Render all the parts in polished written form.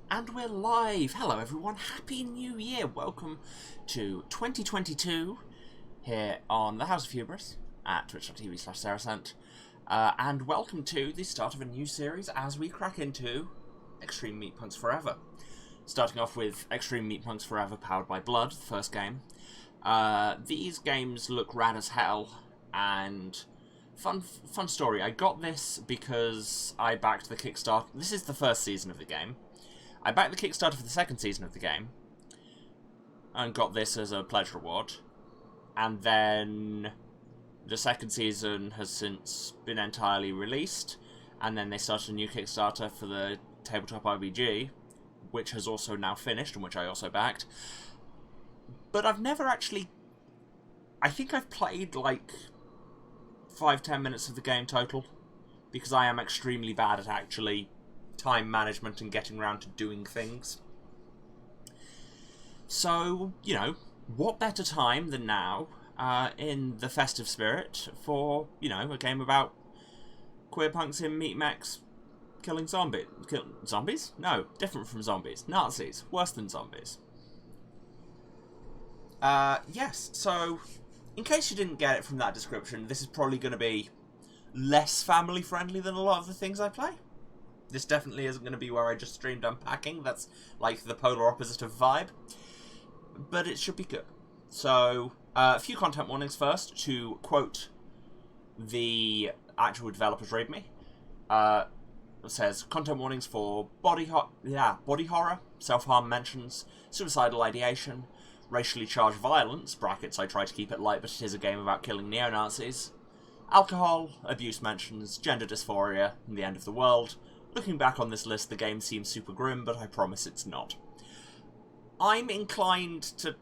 And we're live! Hello everyone, Happy New Year! Welcome to 2022 here on the House of Hubris at twitch.tv/Saracent. And welcome to the start of a new series as we crack into Extreme Meatpunks Forever. Starting off with Extreme Meatpunks Forever Powered by Blood, the first game. These games look rad as hell, and fun story. I got this because I backed the Kickstarter. This is the first season of the game. I backed the Kickstarter for the second season of the game, and got this as a pledge reward. And then the second season has since been entirely released, and then they started a new Kickstarter for the Tabletop RPG, which has also now finished, and which I also backed. But I've never actually... I think I've played like 5-10 minutes of the game total, because I am extremely bad at actually time management and getting around to doing things. So, you know, what better time than now, in the festive spirit, for, you know, a game about queer punks in meat mechs killing zombies? No, different from zombies. Nazis. Worse than zombies. Yes, so, in case you didn't get it from that description, this is probably going to be less family-friendly than a lot of the things I play. This definitely isn't going to be where I just streamed unpacking. That's like the polar opposite of vibe. But it should be good. So, a few content warnings first, to quote the actual developer's readme. It says, content warnings for body horror, self-harm mentions, suicidal ideation, racially charged violence, brackets, I try to keep it light but it is a game about killing neo-Nazis, alcohol, abuse mentions, gender dysphoria, and the end of the world. Looking back on this list, the game seems super grim, but I promise it's not. I'm inclined to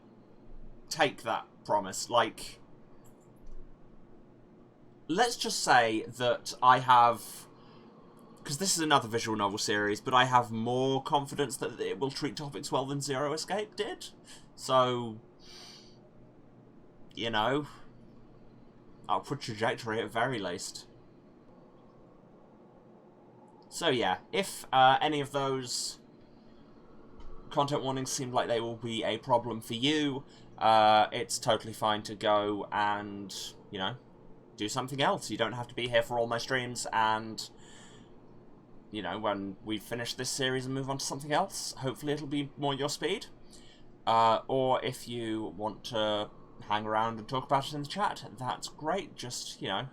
take that promise. Like, let's just say that I have... because this is another visual novel series, but I have more confidence that it will treat topics well than Zero Escape did. So, you know, upward trajectory at very least. So yeah, if any of those content warnings seem like they will be a problem for you, it's totally fine to go and, you know, do something else. You don't have to be here for all my streams, and, you know, when we finish this series and move on to something else, hopefully it'll be more your speed. Or if you want to hang around and talk about it in the chat, that's great. Just, you know,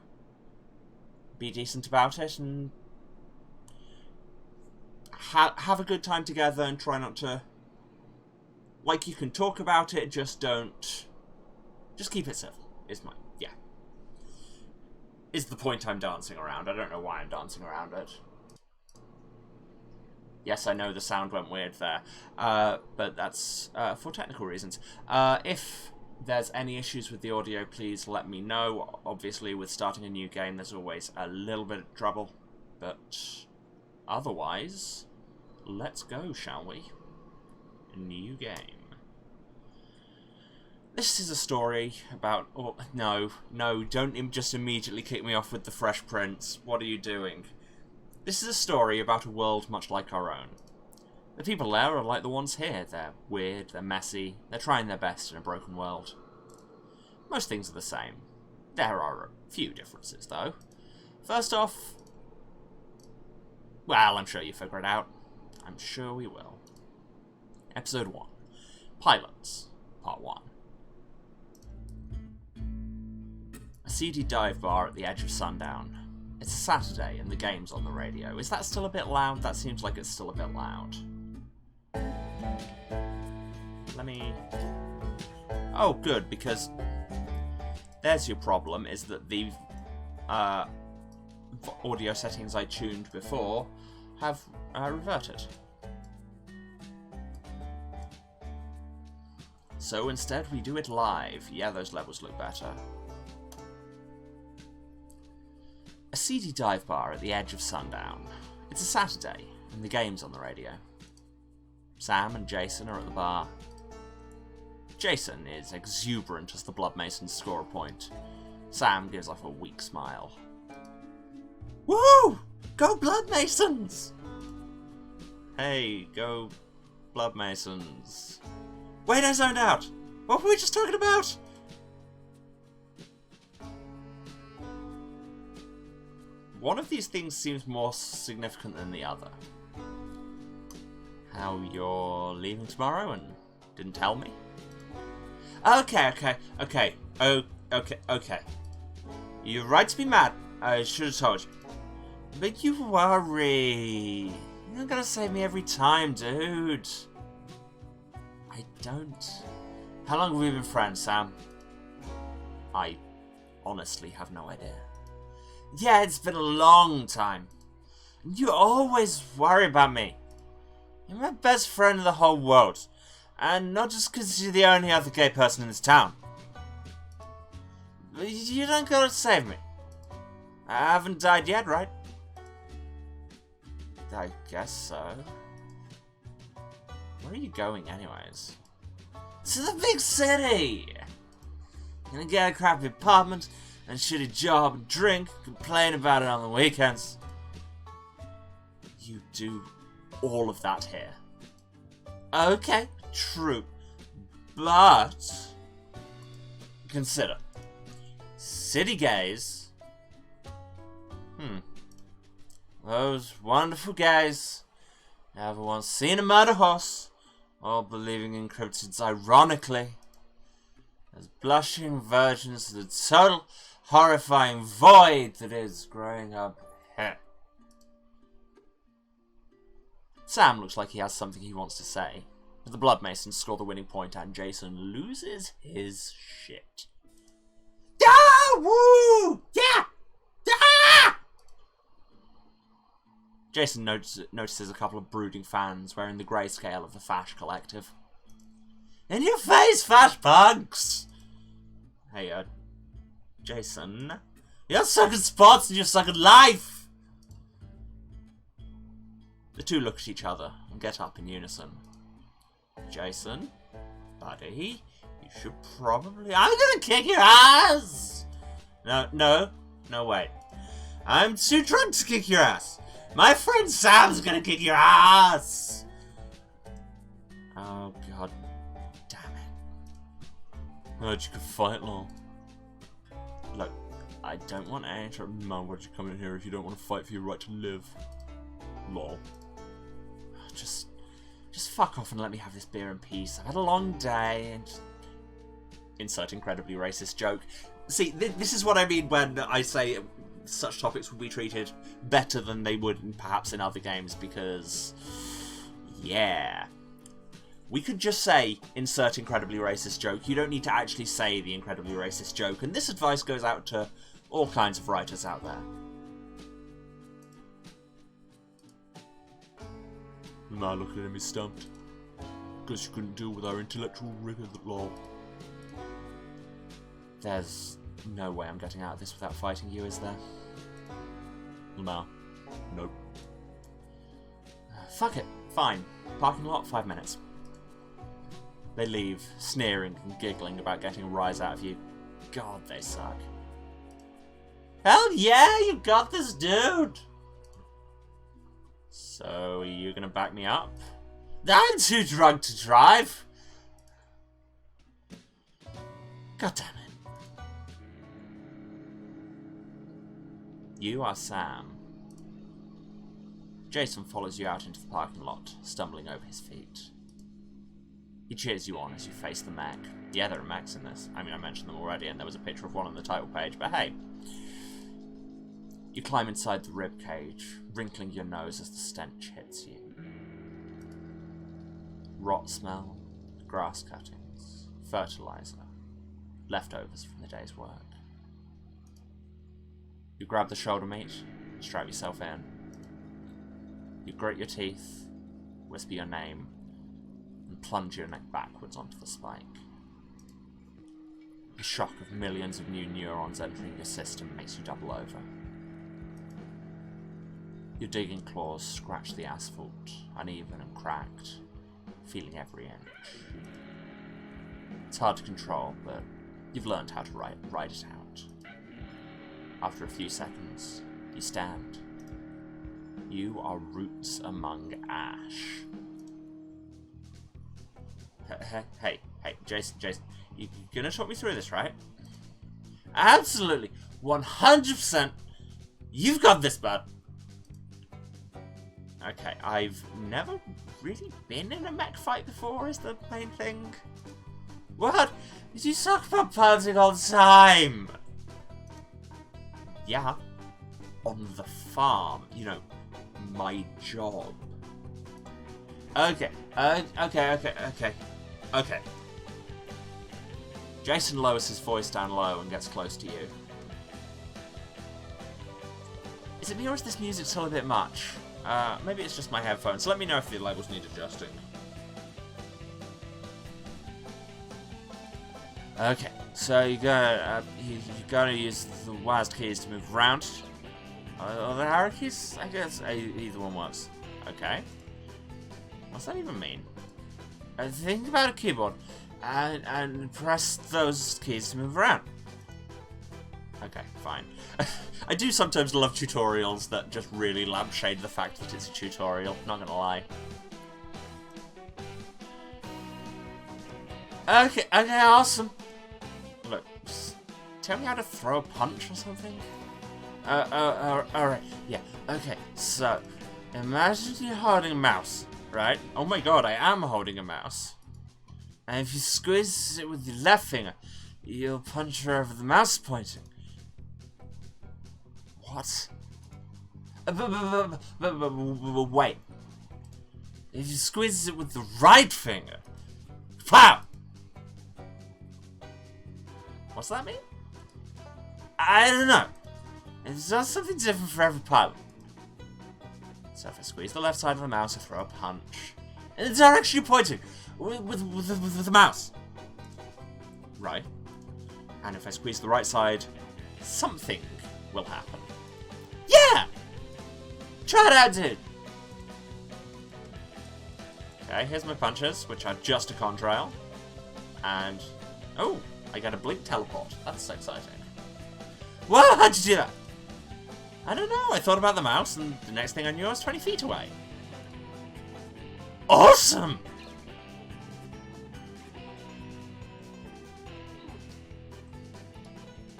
be decent about it and have a good time together, and try not to... like, you can talk about it, just don't... just keep it civil, is my... yeah. Is the point I'm dancing around. I don't know why I'm dancing around it. Yes, I know the sound went weird there, but that's for technical reasons. If there's any issues with the audio, please let me know. Obviously, with starting a new game, there's always a little bit of trouble, but otherwise, let's go, shall we? A new game. This is a story about... oh, no, don't just immediately kick me off with the Fresh Prince. What are you doing? This is a story about a world much like our own. The people there are like the ones here. They're weird, they're messy, they're trying their best in a broken world. Most things are the same. There are a few differences, though. First off... well, I'm sure you figure it out. I'm sure we will. Episode 1. Pilots. Part 1. A seedy dive bar at the edge of sundown. It's a Saturday and the game's on the radio. Is that still a bit loud? That seems like it's still a bit loud. Let me... oh, good, because there's your problem, is that the audio settings I tuned before have reverted. So instead we do it live. Yeah, those levels look better. A seedy dive bar at the edge of sundown. It's a Saturday, and the game's on the radio. Sam and Jason are at the bar. Jason is exuberant as the Blood Masons score a point. Sam gives off a weak smile. Woo! Go Blood Masons! Hey, go Blood Masons. Wait, I zoned out! What were we just talking about? One of these things seems more significant than the other. How you're leaving tomorrow and didn't tell me? Okay. You're right to be mad. I should have told you. But you worry. You're gonna save me every time, dude. I don't. How long have we been friends, Sam? I honestly have no idea. Yeah, it's been a long time. You always worry about me. You're my best friend in the whole world. And not just because you're the only other gay person in this town. But you don't gotta save me. I haven't died yet, right? I guess so. Where are you going anyways? To the big city! Gonna get a crappy apartment and a shitty job and drink, complain about it on the weekends. You do all of that here. Okay, true. But consider. City gays. Those wonderful gays. Never once seen a murder horse, or believing in cryptids ironically. As blushing virgins to the total horrifying void that is growing up here. Sam looks like he has something he wants to say, but the Blood Masons score the winning point and Jason loses his shit. Ah! Woo! Yeah! Ah! Jason notices a couple of brooding fans wearing the grayscale of the Fash Collective. In your face, Fash Punks! Hey, Jason. You're sucking sports and you're sucking life! The two look at each other and get up in unison. Jason, buddy, you should probably... I'm gonna kick your ass! No, wait. I'm too drunk to kick your ass. My friend Sam's gonna kick your ass! Oh, God damn it. Heard you could fight, lol. Look, I don't want any trouble. Man, why'd you come in here if you don't want to fight for your right to live? Lol. Just fuck off and let me have this beer in peace. I've had a long day and... Insert incredibly racist joke. See, this is what I mean when I say such topics will be treated better than they would perhaps in other games, because... Yeah. We could just say, insert incredibly racist joke. You don't need to actually say the incredibly racist joke, and this advice goes out to all kinds of writers out there. Now look at him, he's stumped. Because you couldn't deal with our intellectual rigour, lol. There's no way I'm getting out of this without fighting you, is there? No. Nope. Fuck it. Fine. Parking lot, 5 minutes. They leave, sneering and giggling about getting a rise out of you. God, they suck. Hell yeah, you got this, dude! So, are you gonna back me up? I'm too drunk to drive! God damn it. You are Sam. Jason follows you out into the parking lot, stumbling over his feet. He cheers you on as you face the mech. Yeah, there are mechs in this. I mean, I mentioned them already, and there was a picture of one on the title page, but hey. You climb inside the ribcage, wrinkling your nose as the stench hits you. Rot smell, grass cuttings, fertilizer, leftovers from the day's work. You grab the shoulder meat, strap yourself in. You grit your teeth, whisper your name, and plunge your neck backwards onto the spike. The shock of millions of new neurons entering your system makes you double over. Your digging claws scratch the asphalt, uneven and cracked, feeling every inch. It's hard to control, but you've learned how to ride it out. After a few seconds, you stand. You are roots among ash. Hey, Jason, you're gonna talk me through this, right? Absolutely, 100%. You've got this, bud. Okay, I've never really been in a mech fight before, is the main thing. What? You talk about piloting all the time. Yeah. On the farm, you know, my job. Okay, okay. Jason lowers his voice down low and gets close to you. Is it me or is this music still a bit much? Maybe it's just my headphones. Let me know if the levels need adjusting. Okay, so you gotta use the WASD keys to move around. Or the arrow keys? I guess either one works. Okay. What's that even mean? Think about a keyboard and press those keys to move around. Okay, fine. I do sometimes love tutorials that just really lampshade the fact that it's a tutorial, not gonna lie. Okay, awesome. Look, just tell me how to throw a punch or something? Alright, yeah, okay, so, imagine you're holding a mouse, right? Oh my god, I am holding a mouse. And if you squeeze it with your left finger, you'll punch wherever the mouse is pointing. What? Wait. If you squeeze it with the right finger, pow! What's that mean? I don't know. It does something different for every pilot. So if I squeeze the left side of the mouse, I throw a punch in the direction you're pointing with the mouse. Right. And if I squeeze the right side, something will happen. Yeah! Try it out, dude! Okay, here's my punches, which are just a contrail. And, oh, I get a blink teleport. That's exciting. Whoa, how'd you do that? I don't know, I thought about the mouse, and the next thing I knew I was 20 feet away. Awesome!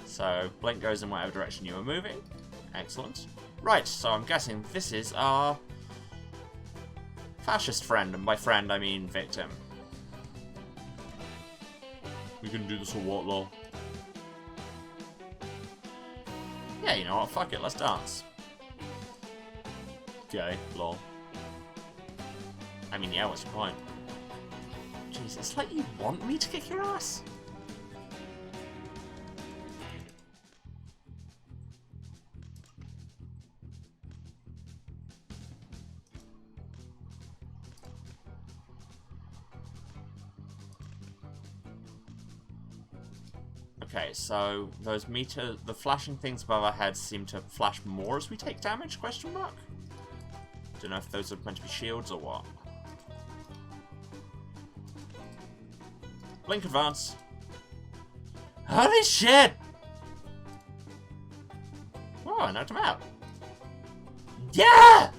So, blink goes in whatever direction you were moving. Excellent. Right, so I'm guessing this is our fascist friend, and by friend I mean victim. We can do this or what, lol? Yeah, you know what, fuck it, let's dance. Okay, lol. I mean, yeah, what's your point? Jeez, it's like you want me to kick your ass? Okay, so those the flashing things above our heads seem to flash more as we take damage, question mark? Don't know if those are meant to be shields or what. Blink advance. Holy shit! Oh, I knocked him out. Yeah!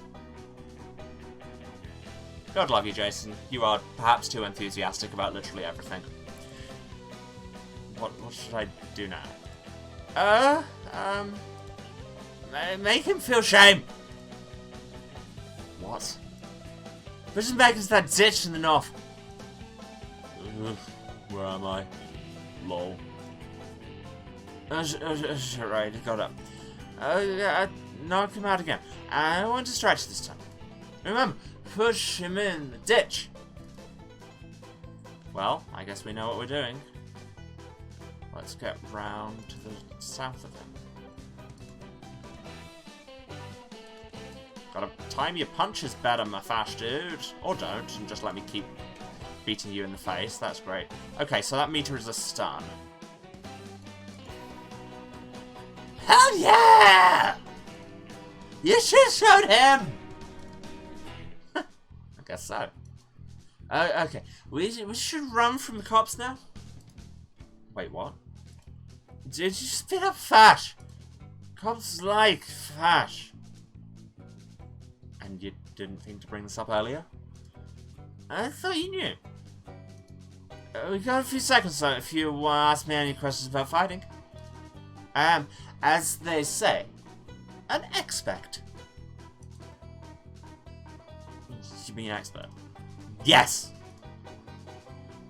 God love you, Jason. You are perhaps too enthusiastic about literally everything. What should I do now? Make him feel shame. What? Push him back into that ditch in the north. Where am I? Lol. Right, got up. Knock him out again. I want to stretch this time. Remember, push him in the ditch. Well, I guess we know what we're doing. Let's get round to the south of him. Gotta time your punches better, my fash dude. Or don't, and just let me keep beating you in the face. That's great. Okay, so that meter is a stun. Hell yeah! You should have showed him! I guess so. Okay, we should run from the cops now. Wait, what? Did you spit up fash? Cops like fash. And you didn't think to bring this up earlier? I thought you knew. We got a few seconds, so if you want to ask me any questions about fighting. I am, as they say, an expert. You mean expert? Yes!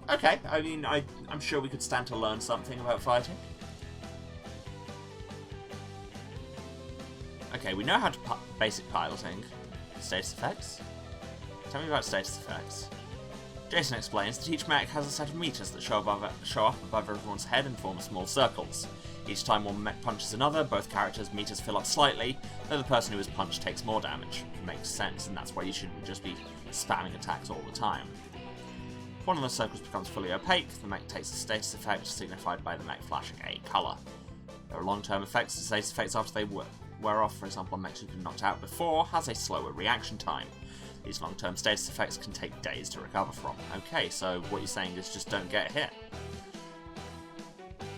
Okay, I mean, I'm sure we could stand to learn something about fighting. Okay, we know how to basic piloting. Status effects? Tell me about status effects. Jason explains that each mech has a set of meters that show up above everyone's head and form small circles. Each time one mech punches another, both characters' meters fill up slightly, though the person who is punched takes more damage. It makes sense, and that's why you shouldn't just be spamming attacks all the time. If one of the circles becomes fully opaque, the mech takes a status effect, signified by the mech flashing a colour. There are long-term effects to status effects after they wear off. For example, a mech who's been knocked out before has a slower reaction time. These long-term status effects can take days to recover from. Okay, so what you're saying is just don't get hit.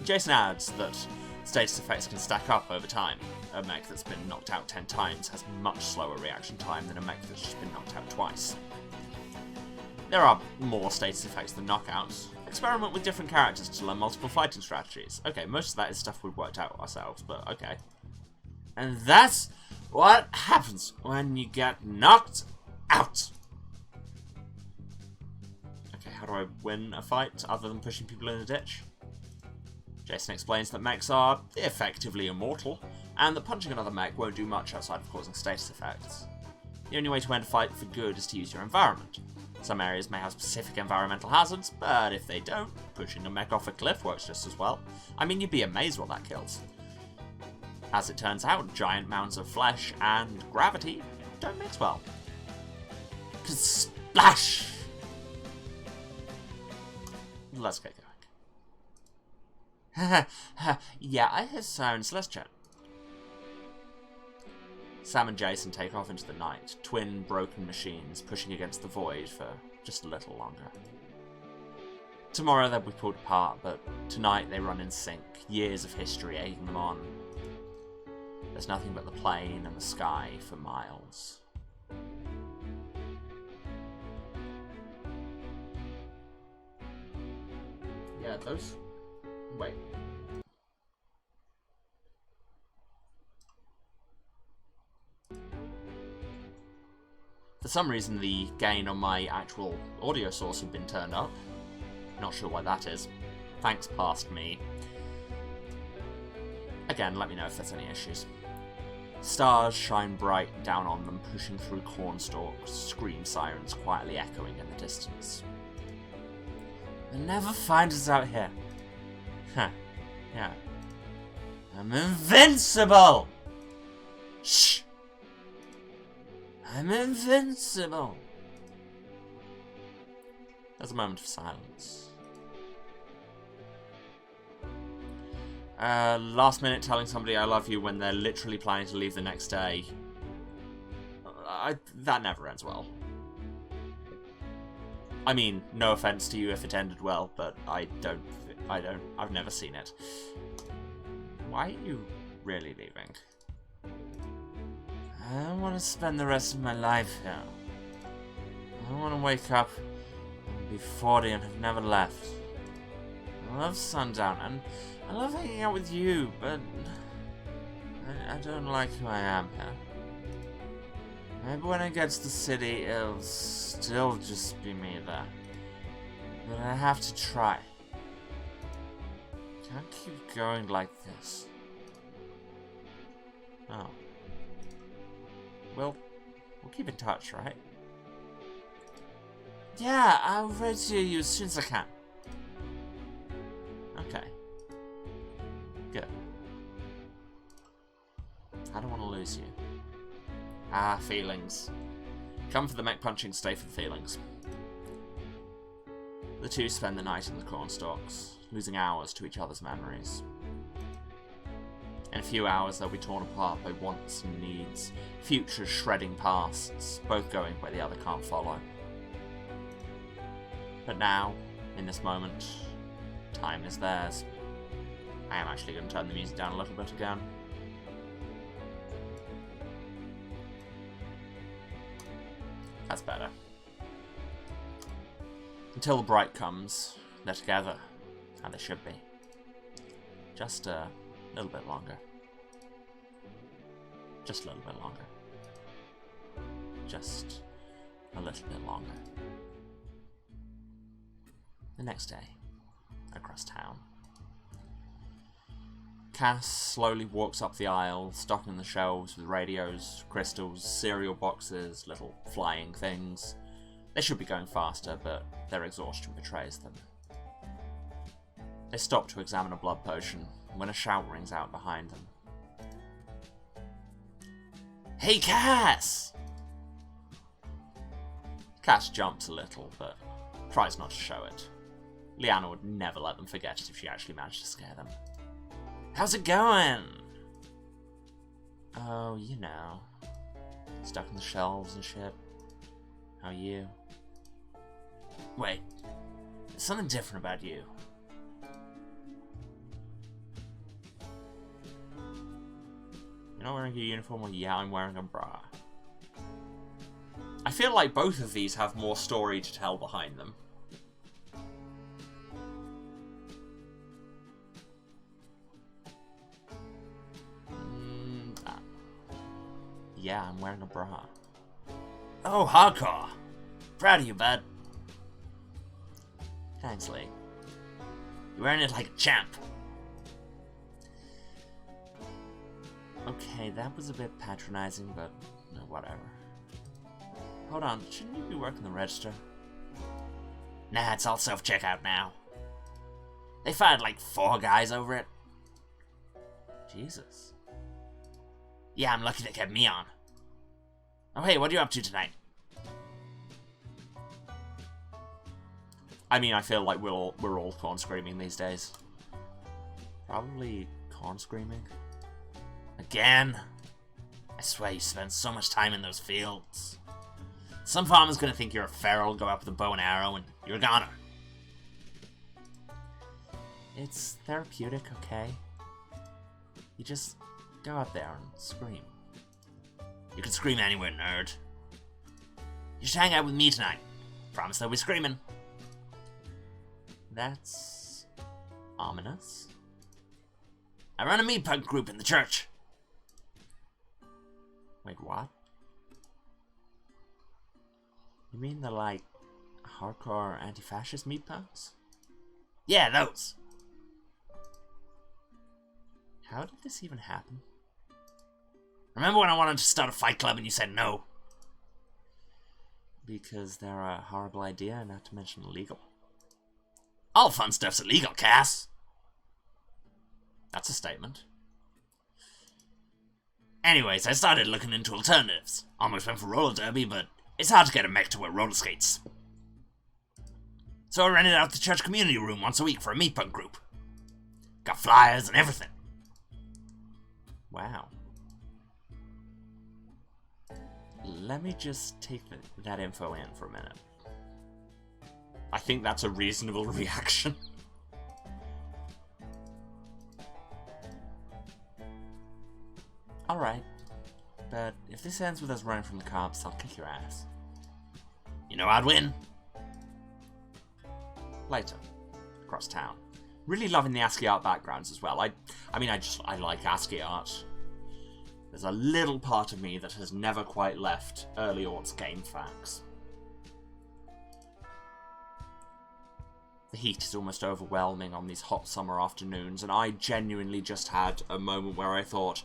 Jason adds that status effects can stack up over time. A mech that's been knocked out 10 times has much slower reaction time than a mech that's just been knocked out twice. There are more status effects than knockouts. Experiment with different characters to learn multiple fighting strategies. Okay, most of that is stuff we've worked out ourselves, but okay. And that's what happens when you get knocked out! Okay, how do I win a fight other than pushing people in a ditch? Jason explains that mechs are effectively immortal, and that punching another mech won't do much outside of causing status effects. The only way to end a fight for good is to use your environment. Some areas may have specific environmental hazards, but if they don't, pushing a mech off a cliff works just as well. I mean, you'd be amazed what that kills. As it turns out, giant mounds of flesh and gravity don't mix well. Splash! Let's get going. Yeah, I hear sirens. Let's chat. Sam and Jason take off into the night, twin broken machines pushing against the void for just a little longer. Tomorrow they'll be pulled apart, but tonight they run in sync, years of history egging them on. There's nothing but the plain and the sky for miles. Yeah, those... Wait. For some reason, the gain on my actual audio source had been turned up. Not sure why that is. Thanks, past me. Again, let me know if there's any issues. Stars shine bright down on them, pushing through cornstalks, scream sirens quietly echoing in the distance. They'll never find us out here. Huh. Yeah. I'm invincible! Shh! I'm invincible! There's a moment of silence. Last minute telling somebody I love you when they're literally planning to leave the next day. That never ends well. I mean, no offense to you if it ended well, but I've never seen it. Why are you really leaving? I don't want to spend the rest of my life here. I don't want to wake up and be 40 and have never left. I love sundown, and I love hanging out with you, but I don't like who I am here. Maybe when I get to the city, it'll still just be me there. But I have to try. Can't keep going like this. Oh. Well, we'll keep in touch, right? Yeah, I'll write to you as soon as I can. Okay. Good. I don't want to lose you. Ah, feelings. Come for the mech punching, stay for the feelings. The two spend the night in the cornstalks, losing hours to each other's memories. In a few hours they'll be torn apart by wants and needs, futures shredding pasts, both going where the other can't follow. But now, in this moment, time is theirs. I am actually going to turn the music down a little bit again. That's better. Until the bright comes, they're together, and they should be. Just a little bit longer. Just a little bit longer. Just a little bit longer. The next day, across town. Cass slowly walks up the aisle, stocking the shelves with radios, crystals, cereal boxes, little flying things. They should be going faster, but their exhaustion betrays them. They stop to examine a blood potion when a shout rings out behind them. Hey, Cass! Cass jumps a little, but tries not to show it. Liana would never let them forget it if she actually managed to scare them. How's it going? Oh, you know. Stuck in the shelves and shit. How are you? Wait. There's something different about you. You're not wearing a uniform? Well, yeah, I'm wearing a bra. I feel like both of these have more story to tell behind them. Yeah, I'm wearing a bra. Oh, hardcore! Proud of you, bud. Thanks, Lee. You're wearing it like a champ. Okay, that was a bit patronizing, but no, whatever. Hold on, shouldn't you be working the register? Nah, it's all self-checkout now. They fired like 4 guys over it. Jesus. Yeah, I'm lucky they kept me on. Oh hey, what are you up to tonight? I mean, I feel like we're all corn screaming these days. Probably corn screaming. Again? I swear you spend so much time in those fields. Some farmer's gonna think you're a feral, go out with a bow and arrow, and you're a goner. It's therapeutic, okay? You just go out there and scream. You can scream anywhere, nerd. You should hang out with me tonight. Promise there'll be screaming. That's ominous. I run a Meatpunk group in the church. Wait, what? You mean the, like, hardcore anti-fascist Meatpunks? Yeah, those! How did this even happen? Remember when I wanted to start a fight club and you said no? Because they're a horrible idea, not to mention illegal. All fun stuff's illegal, Cass! That's a statement. Anyways, I started looking into alternatives. Almost went for roller derby, but it's hard to get a mech to wear roller skates. So I rented out the church community room once a week for a Meatpunk group. Got flyers and everything. Wow. Let me just take that info in for a minute. I think that's a reasonable reaction. Alright, but if this ends with us running from the cops, I'll kick your ass. You know I'd win. Later, across town. Really loving the ASCII art backgrounds as well. I like ASCII art. There's a little part of me that has never quite left early aughts game facts. The heat is almost overwhelming on these hot summer afternoons, and I genuinely just had a moment where I thought,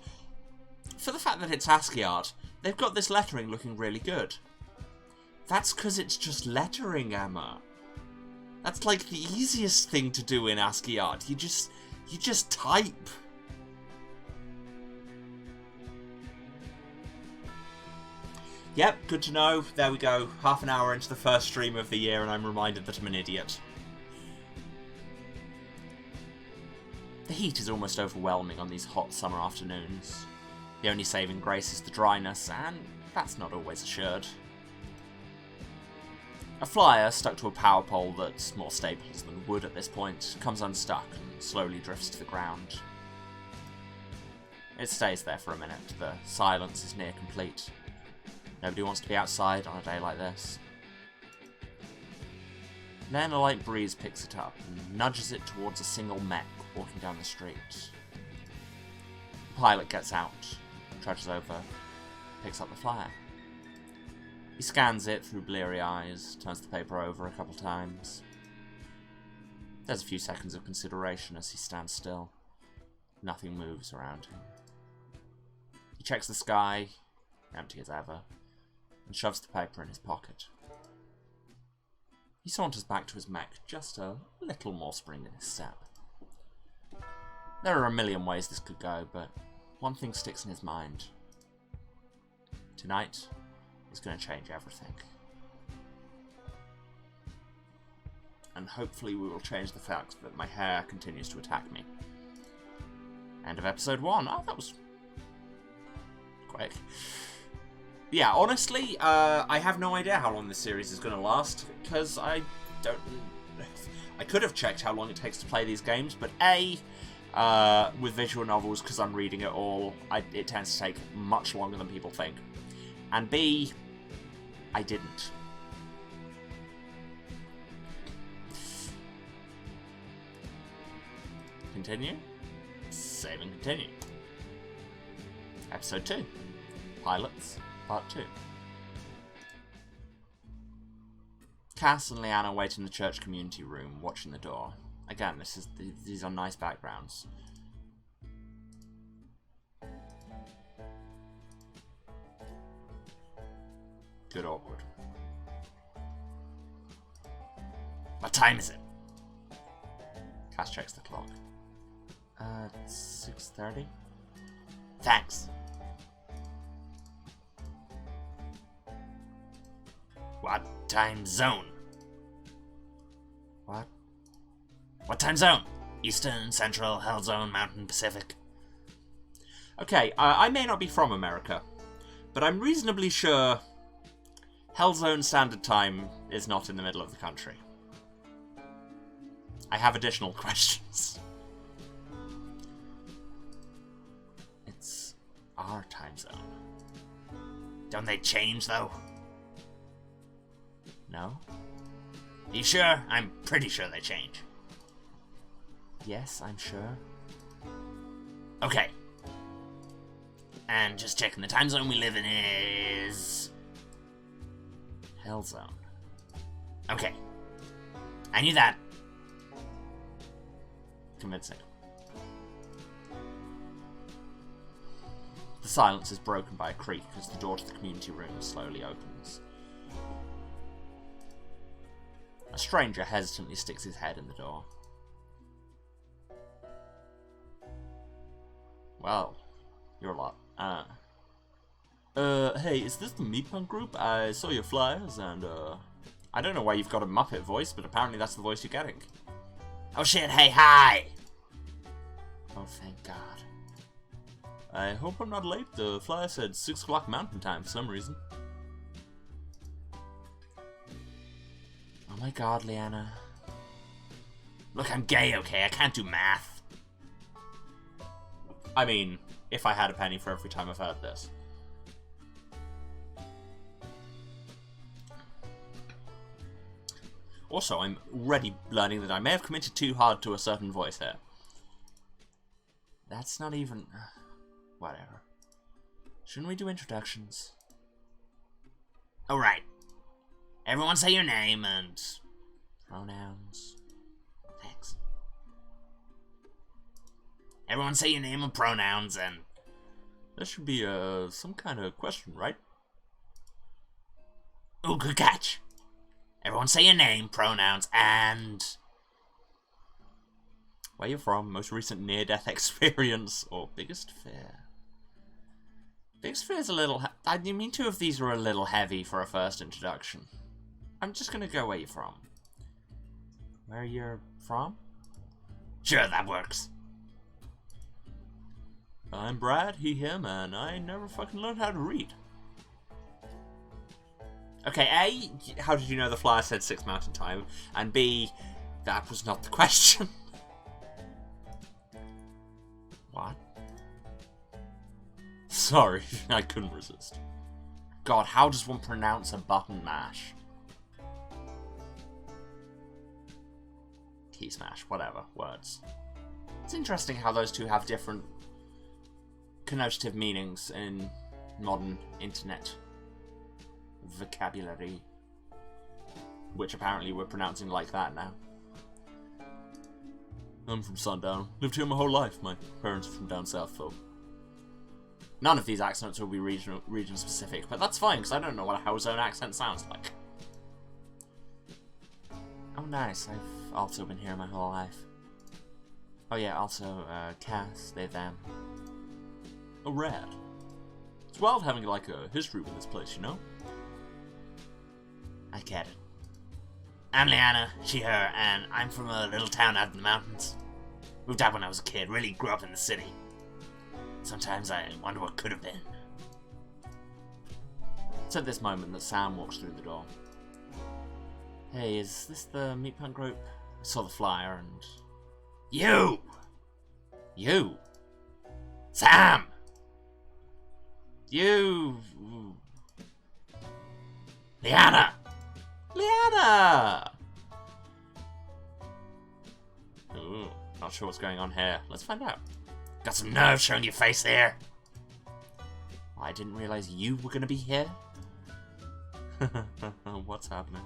for the fact that it's ASCII art, they've got this lettering looking really good. That's because it's just lettering, Emma. That's like the easiest thing to do in ASCII art. You just type. Yep, good to know. There we go. Half an hour into the first stream of the year and I'm reminded that I'm an idiot. The heat is almost overwhelming on these hot summer afternoons. The only saving grace is the dryness, and that's not always assured. A flyer stuck to a power pole that's more staples than wood at this point comes unstuck and slowly drifts to the ground. It stays there for a minute. The silence is near complete. Nobody wants to be outside on a day like this. Then a light breeze picks it up and nudges it towards a single mech walking down the street. The pilot gets out, trudges over, picks up the flyer. He scans it through bleary eyes, turns the paper over a couple times. There's a few seconds of consideration as he stands still. Nothing moves around him. He checks the sky, empty as ever, and shoves the paper in his pocket. He saunters back to his mech, just a little more spring in his step. There are a million ways this could go, but one thing sticks in his mind. Tonight is going to change everything. And hopefully we will change the fact that my hair continues to attack me. End of episode 1. Oh, that was quick. Yeah, honestly, I have no idea how long this series is going to last, because I don't... I could have checked how long it takes to play these games, but A, with visual novels, because I'm reading it all, it tends to take much longer than people think. And B, I didn't. Continue. Save and continue. Episode 2. Pilots. Part 2. Cass and Leanna wait in the church community room, watching the door. Again, these are nice backgrounds. Good awkward. What time is it? Cass checks the clock. 6:30. Thanks. What time zone? What? What time zone? Eastern, Central, Hell Zone, Mountain, Pacific. Okay, I may not be from America, but I'm reasonably sure Hell Zone Standard Time is not in the middle of the country. I have additional questions. It's our time zone. Don't they change, though? No? You sure? I'm pretty sure they change. Yes, I'm sure. Okay. And just checking, the time zone we live in is... Hell Zone. Okay. I knew that. Convincing. The silence is broken by a creak as the door to the community room slowly opens. A stranger hesitantly sticks his head in the door. Well, you're a lot. Hey, is this the Meatpunk group? I saw your flyers and, I don't know why you've got a Muppet voice, but apparently that's the voice you're getting. Oh shit, hey, hi! Oh, thank God. I hope I'm not late. The flyer said 6 o'clock Mountain Time for some reason. Oh my God, Leanna. Look, I'm gay, okay? I can't do math. I mean, if I had a penny for every time I've heard this. Also, I'm already learning that I may have committed too hard to a certain voice here. That's not even... Whatever. Shouldn't we do introductions? Alright. Everyone say your name and... pronouns. Thanks. Everyone say your name and pronouns and... There should be, some kind of question, right? Ooh, good catch. Everyone say your name, pronouns, and... Where you're from, most recent near-death experience, or biggest fear. Biggest fear is a little... I mean, 2 of these are a little heavy for a first introduction. I'm just gonna go where you're from. Where you're from? Sure, that works. I'm Brad, he, him, and I never fucking learned how to read. Okay, A, how did you know the flyer said 6 Mountain Time? And B, that was not the question. What? Sorry, I couldn't resist. God, how does one pronounce a button mash? Key smash, whatever, words. It's interesting how those two have different connotative meanings in modern internet vocabulary, which apparently we're pronouncing like that now. I'm from Sundown. Lived here my whole life. My parents are from down south, though. None of these accents will be region specific, but that's fine, because I don't know what a Howzone accent sounds like. Oh, nice. I've also been here my whole life. Oh, yeah, also, Cass, they, them. Oh, rad. It's wild having, like, a history with this place, you know? I get it. I'm Leanna, she, her, and I'm from a little town out in the mountains. Moved out when I was a kid, really grew up in the city. Sometimes I wonder what could have been. It's at this moment that Sam walks through the door. Hey, is this the Meatpunk group? I saw the flyer and... You! You! Sam! You! Leanna! Leanna! Ooh, not sure what's going on here. Let's find out. Got some nerve showing your face there. I didn't realize you were going to be here. What's happening?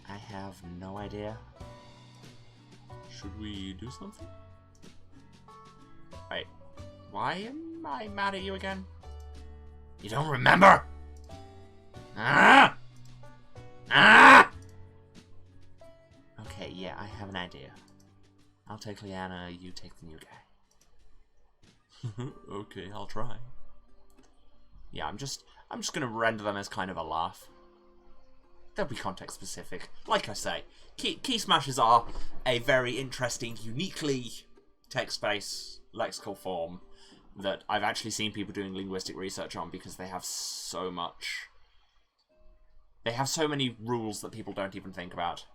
I have no idea. Should we do something? Wait, why am I mad at you again? You don't remember? Ah! Ah! Okay, yeah, I have an idea. I'll take Leanna, you take the new guy. Okay, I'll try. Yeah, I'm just gonna render them as kind of a laugh. They'll be context specific. Like I say, key smashes are a very interesting, uniquely text-based lexical form that I've actually seen people doing linguistic research on because they have so much... They have so many rules that people don't even think about.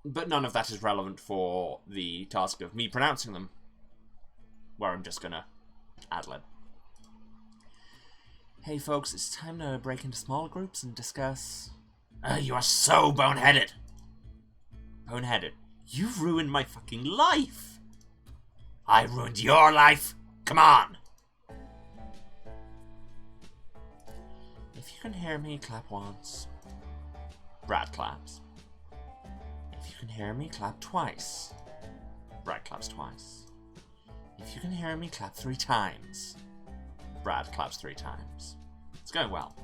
But none of that is relevant for the task of me pronouncing them, where I'm just gonna ad-lib. Hey folks, it's time to break into small groups and discuss... you are so boneheaded! Boneheaded? You've ruined my fucking life! I ruined your life? Come on! If you can hear me, clap once. Brad claps. If you can hear me, clap twice. Brad claps twice. If you can hear me, clap 3 times. Brad claps 3 times. It's going well.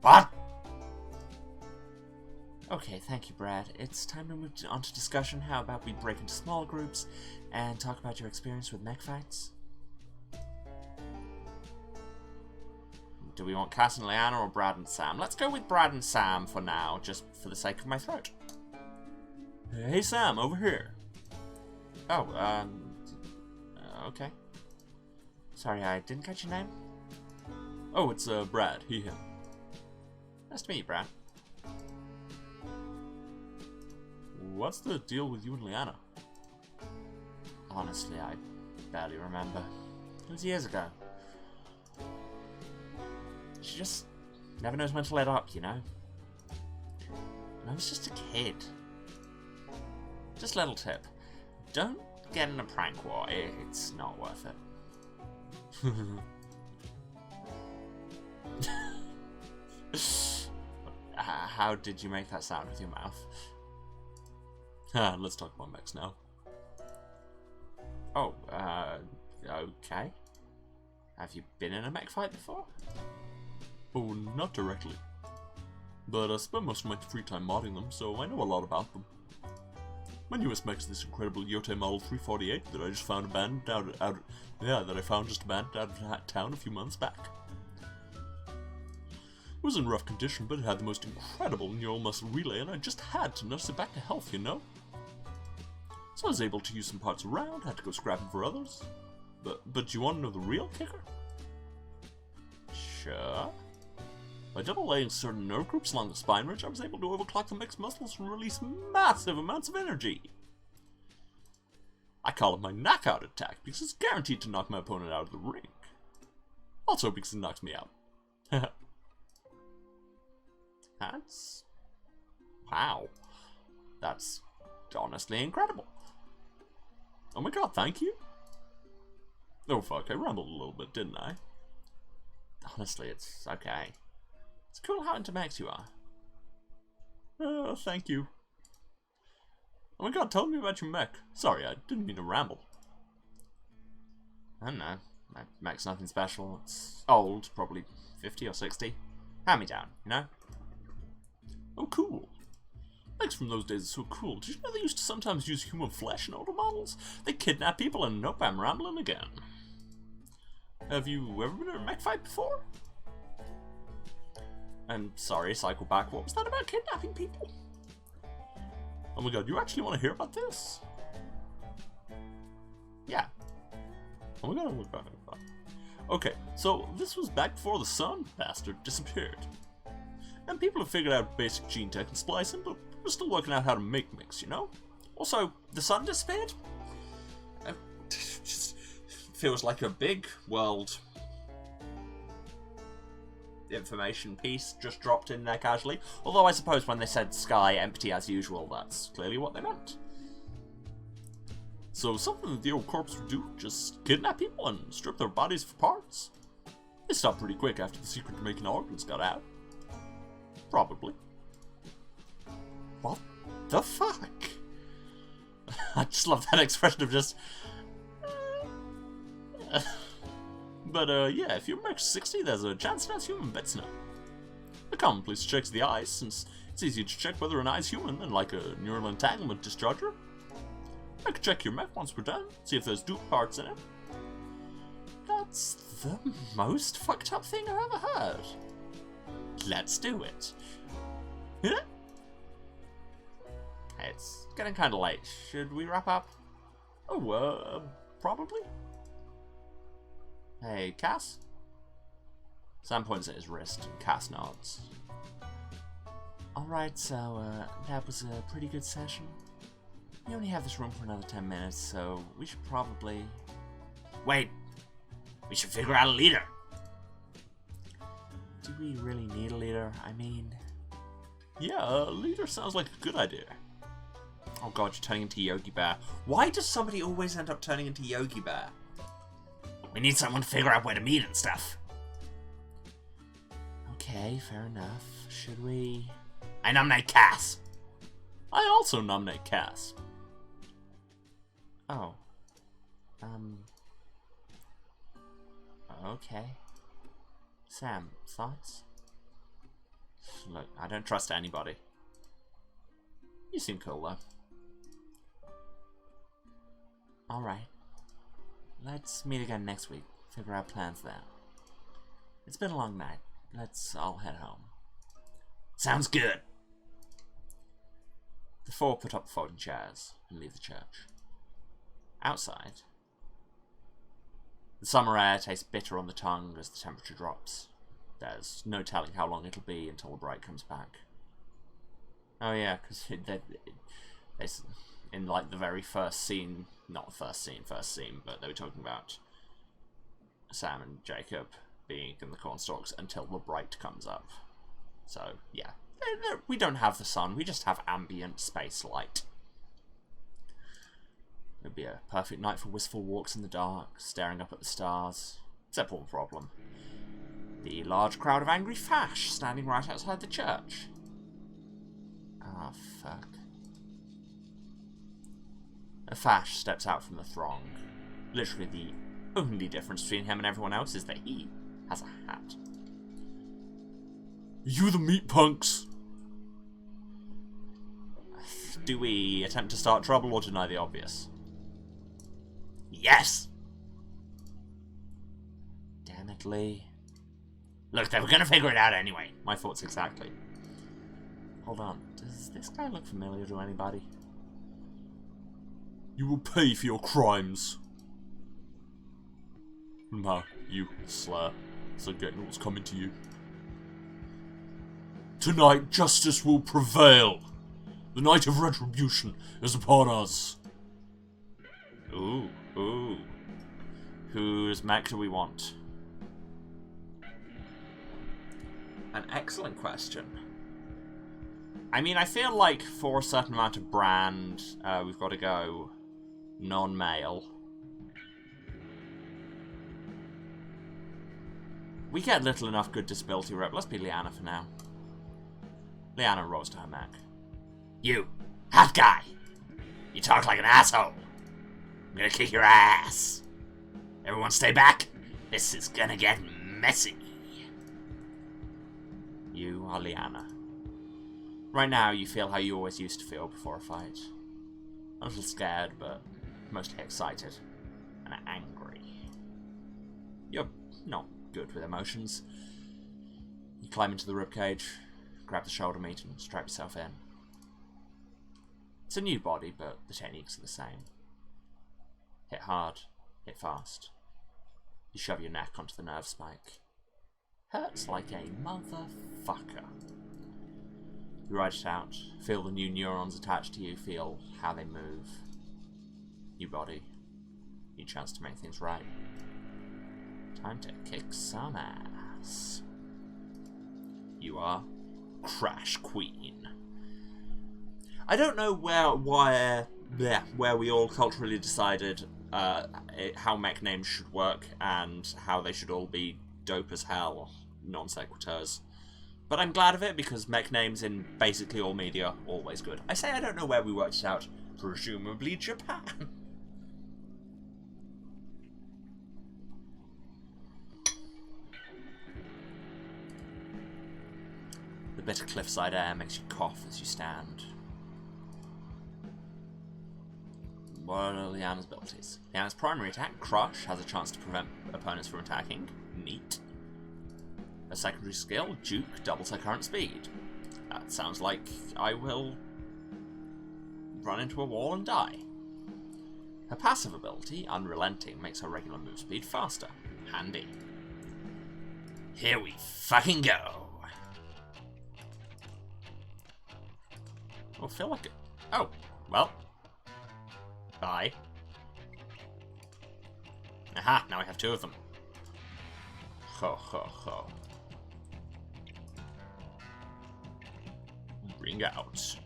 What? Okay, thank you, Brad. It's time to move on to discussion. How about we break into small groups and talk about your experience with mech fights? Do we want Cass and Leanna or Brad and Sam? Let's go with Brad and Sam for now, just for the sake of my throat. Hey, Sam, over here. Oh, okay. Sorry, I didn't catch your name. Oh, it's, Brad, he, him. Nice to meet you, Brad. What's the deal with you and Leanna? Honestly, I barely remember. It was years ago. She just never knows when to let up, you know? And I was just a kid. Just a little tip. Don't get in a prank war. It's not worth it. How did you make that sound with your mouth? Let's talk about mechs now. Oh, okay. Have you been in a mech fight before? Oh, not directly. But I spend most of my free time modding them, so I know a lot about them. My newest mech is this incredible Yote Model 348 that I just found abandoned out of town a few months back. It was in rough condition, but it had the most incredible neural muscle relay, and I just had to nurse it back to health, you know? So I was able to use some parts around, had to go scrapping for others. But you want to know the real kicker? Sure. By double laying certain nerve groups along the spine ridge, I was able to overclock the mech's muscles and release massive amounts of energy. I call it my knockout attack, because it's guaranteed to knock my opponent out of the ring. Also because it knocks me out. That's... Wow. That's honestly incredible. Oh my god, thank you. Oh fuck, I rambled a little bit, didn't I? Honestly, it's okay. It's cool how into mechs you are. Oh, thank you. Oh my god, tell me about your mech. Sorry, I didn't mean to ramble. I don't know. My mech's nothing special. It's old, probably 50 or 60. Hand me down, you know? Oh, cool. Mechs from those days are so cool. Did you know they used to sometimes use human flesh in auto models? They kidnap people and nope, I'm rambling again. Have you ever been in a mech fight before? I'm sorry, cycle back. What was that about kidnapping people? Oh my god, you actually want to hear about this? Yeah. Oh my god, oh my god, oh my god. Okay, so this was back before the sun bastard disappeared. And people have figured out basic gene tech and splicing, but we're still working out how to make mix, you know? Also, the sun disappeared? Just feels like a big world information piece just dropped in there casually. Although I suppose when they said sky empty as usual, that's clearly what they meant. So something that the old corpse would do, just kidnap people and strip their bodies for parts. They stopped pretty quick after the secret to making organs got out. Probably. What the fuck? I just love that expression of just... But, yeah, if your mech's 60, there's a chance it has human bits in it. The common place to check is the eyes, since it's easier to check whether an eye's human than like a neural entanglement discharger. I could check your mech once we're done, see if there's dupe parts in it. That's the most fucked up thing I've ever heard. Let's do it. Yeah? It's getting kind of late. Should we wrap up? Oh, probably. Hey, Cass? Sam points at his wrist, and Cass nods. Alright, so, that was a pretty good session. We only have this room for another 10 minutes, so we should probably... Wait! We should figure out a leader! Do we really need a leader? I mean... Yeah, a leader sounds like a good idea. Oh god, you're turning into Yogi Bear. Why does somebody always end up turning into Yogi Bear? We need someone to figure out where to meet and stuff. Okay, fair enough. Should we... I nominate Cass. I also nominate Cass. Oh. Okay. Sam, thoughts? Look, I don't trust anybody. You seem cool, though. Alright. Let's meet again next week. Figure out plans then. It's been a long night. Let's all head home. Sounds good! The four put up folding chairs and leave the church. Outside, the summer air tastes bitter on the tongue as the temperature drops. There's no telling how long it'll be until the bright comes back. Oh yeah, because in like the very first scene, not the first scene, but they were talking about Sam and Jacob being in the cornstalks until the bright comes up. So yeah, we don't have the sun, we just have ambient space light. It'd be a perfect night for wistful walks in the dark, staring up at the stars. Except one problem. The large crowd of angry fash standing right outside the church. Ah, fuck. A fash steps out from the throng. Literally the only difference between him and everyone else is that he has a hat. You the Meatpunks! Do we attempt to start trouble or deny the obvious? Yes! Damn it, Lee. Look, they were gonna figure it out anyway. My thoughts exactly. Hold on, does this guy look familiar to anybody? You will pay for your crimes. Nah, you slur. So getting what's coming to you. Tonight, justice will prevail. The night of retribution is upon us. Ooh, ooh. Whose mech do we want? An excellent question. I mean, I feel like for a certain amount of brand, we've got to go non-male. We get little enough good disability rep. Let's be Leanna for now. Leanna rolls to her Mac. You, hot guy! You talk like an asshole! I'm gonna kick your ass! Everyone stay back! This is gonna get messy! You are Leanna. Right now, you feel how you always used to feel before a fight. A little scared, but mostly excited. And angry. You're not good with emotions. You climb into the ribcage, grab the shoulder meat, and strap yourself in. It's a new body, but the techniques are the same. Hit hard, hit fast. You shove your neck onto the nerve spike. Hurts like a motherfucker. You ride it out, feel the new neurons attached to you, feel how they move. New body, new chance to make things right. Time to kick some ass. You are Crash Queen. I don't know where we all culturally decided how mech names should work and how they should all be dope as hell, non sequiturs. But I'm glad of it because mech names in basically all media always good. I say I don't know where we worked it out. Presumably Japan. The bitter cliffside air makes you cough as you stand. What are Leanna's abilities? Leanna's primary attack, Crush, has a chance to prevent opponents from attacking. Neat. A secondary skill, Juke, doubles her current speed. That sounds like I will run into a wall and die. Her passive ability, Unrelenting, makes her regular move speed faster. Handy. Here we fucking go. I feel like it. Oh, well. Bye. Aha, now I have two of them. Ho ho ho. Bring out.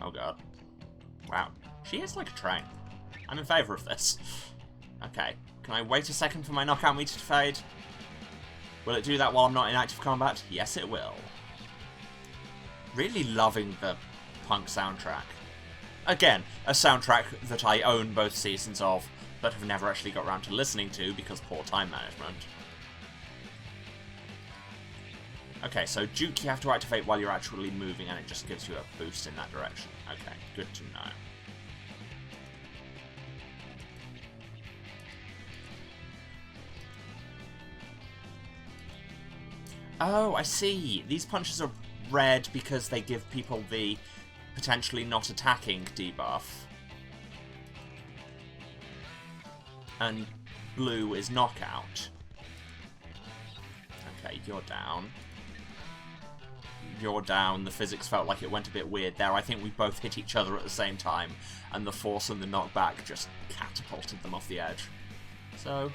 Oh god. Wow. She is like a train. I'm in favour of this. Okay. Can I wait a second for my knockout meter to fade? Will it do that while I'm not in active combat? Yes, it will. Really loving the punk soundtrack. Again, a soundtrack that I own both seasons of, but have never actually got around to listening to because poor time management. Okay, so Juke you have to activate while you're actually moving and it just gives you a boost in that direction. Okay, good to know. Oh, I see. These punches are red because they give people the potentially not attacking debuff. And blue is knockout. Okay, you're down. You're down. The physics felt like it went a bit weird there. I think we both hit each other at the same time, and the force and the knockback just catapulted them off the edge. So,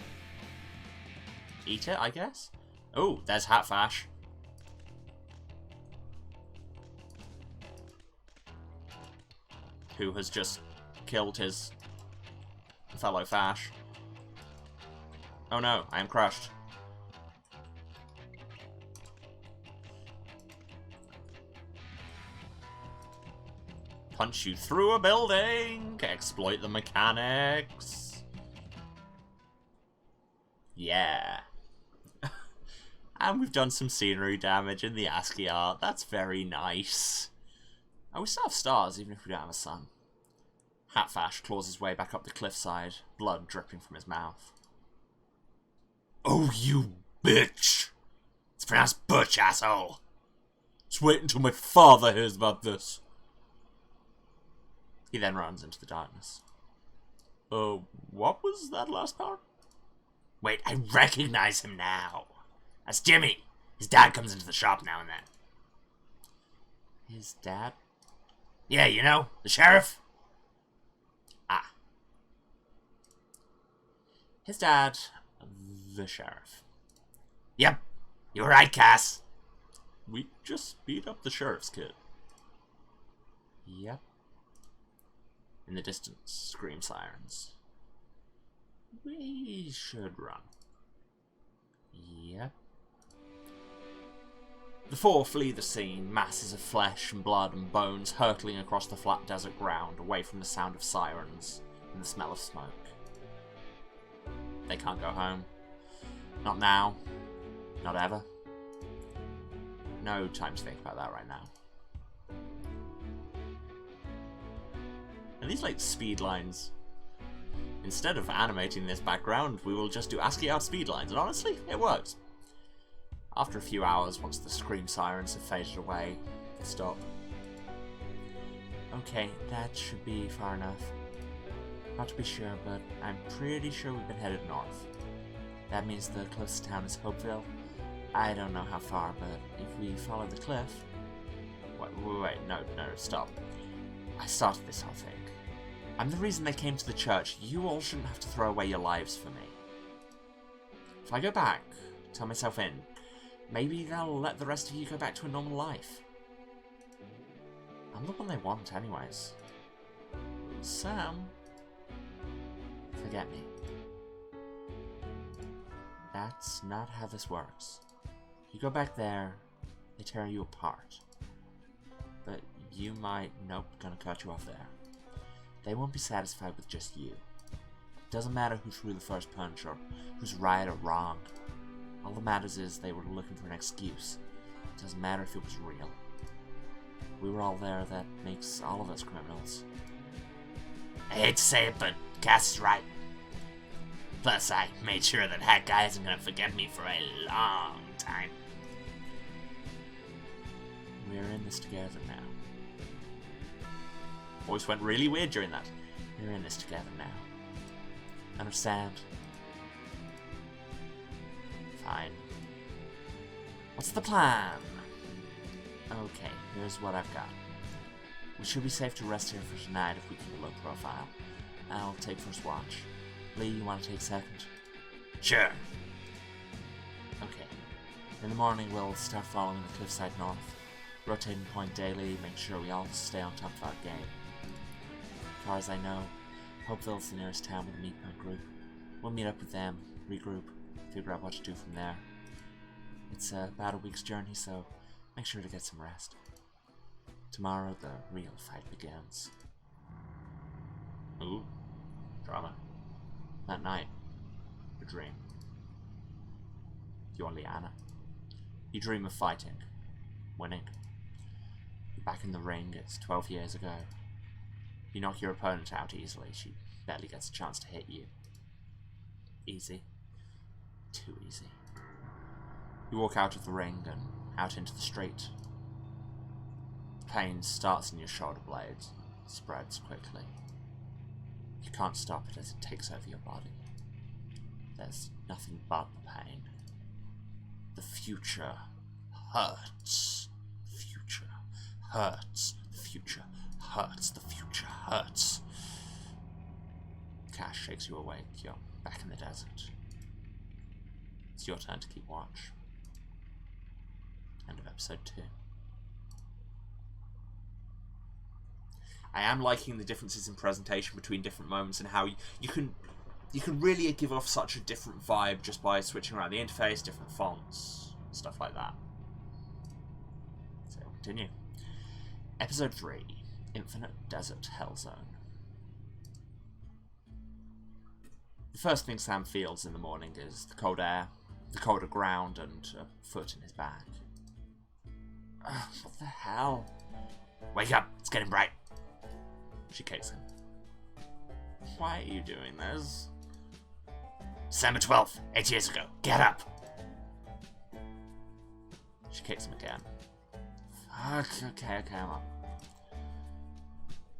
eat it, I guess? Oh, there's Hatfash. Who has just killed his fellow Fash. Oh no, I am crushed. Punch you through a building! Exploit the mechanics! Yeah. And we've done some scenery damage in the ASCII art. That's very nice. Oh, we still have stars, even if we don't have a sun. Hatfash claws his way back up the cliffside, blood dripping from his mouth. Oh, you bitch! It's pronounced butch, asshole! Just wait until my father hears about this. He then runs into the darkness. What was that last part? Wait, I recognize him now. That's Jimmy. His dad comes into the shop now and then. His dad? Yeah, you know, the sheriff. Ah. His dad, the sheriff. Yep. You're right, Cass. We just beat up the sheriff's kid. Yep. In the distance, scream sirens. We should run. Yep. The four flee the scene, masses of flesh and blood and bones hurtling across the flat desert ground, away from the sound of sirens and the smell of smoke. They can't go home. Not now. Not ever. No time to think about that right now. And these like speed lines. Instead of animating this background, we will just do ASCII out speed lines, and honestly, it works. After a few hours, once the scream sirens have faded away, stop. Okay, that should be far enough. Not to be sure, but I'm pretty sure we've been headed north. That means the closest town is Hopeville. I don't know how far, but if we follow the cliff... Wait, no, stop. I started this whole thing. I'm the reason they came to the church. You all shouldn't have to throw away your lives for me. If I go back, turn myself in, maybe they'll let the rest of you go back to a normal life. I'm the one they want anyways. Sam... Forget me. That's not how this works. You go back there, they tear you apart. But you might... Nope, gonna cut you off there. They won't be satisfied with just you. Doesn't matter who threw the first punch or who's right or wrong. All that matters is they were looking for an excuse. Doesn't matter if it was real. We were all there, that makes all of us criminals. I hate to say it, but Cass is right. Plus, I made sure that guy isn't gonna forget me for a long time. We're in this together now. Voice went really weird during that. We're in this together now. Understand? Fine. What's the plan? Okay, here's what I've got. We should be safe to rest here for tonight if we keep a low profile. I'll take first watch. Lee, you want to take second? Sure. Okay. In the morning, we'll start following the cliffside north. Rotating point daily, make sure we all stay on top of our game. As far as I know, Hopeville's the nearest town with a Meatpunk group. We'll meet up with them, regroup, figure out what to do from there. It's about a week's journey, so make sure to get some rest. Tomorrow, the real fight begins. Ooh, drama. That night, a dream. You're Liana. You dream of fighting, winning. You're back in the ring, it's 12 years ago. You knock your opponent out easily, she barely gets a chance to hit you. Easy. Too easy. You walk out of the ring and out into the street. Pain starts in your shoulder blades, spreads quickly. You can't stop it as it takes over your body. There's nothing but the pain. The future hurts. The future hurts. The future hurts. The future hurts. Cash shakes you awake. You're back in the desert. It's your turn to keep watch. End of episode 2. I am liking the differences in presentation between different moments and how you can really give off such a different vibe just by switching around the interface, different fonts, stuff like that. So we'll continue. Episode 3, Infinite Desert Hell Zone. The first thing Sam feels in the morning is the cold air, the colder ground, and a foot in his back. Ugh, what the hell? Wake up, it's getting bright. She kicks him. Why are you doing this? December 12th, 8 years ago. Get up! She kicks him again. Fuck, okay, I'm up.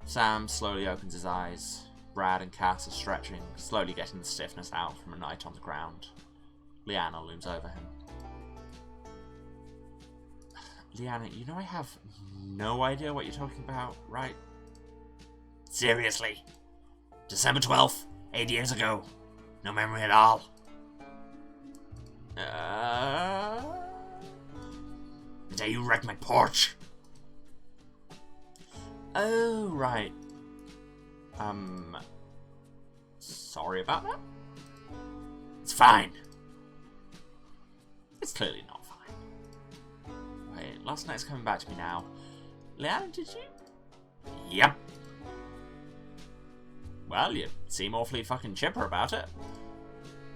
Sam slowly opens his eyes. Brad and Cass are stretching, slowly getting the stiffness out from a night on the ground. Liana looms over him. Liana, you know I have no idea what you're talking about, right? Seriously? December 12th, 8 years ago. No memory at all. say you wrecked my porch. Oh, right. Sorry about that. It's fine. It's clearly not fine. Wait, last night's coming back to me now. Leanna, did you? Yep. Well, you seem awfully fucking chipper about it.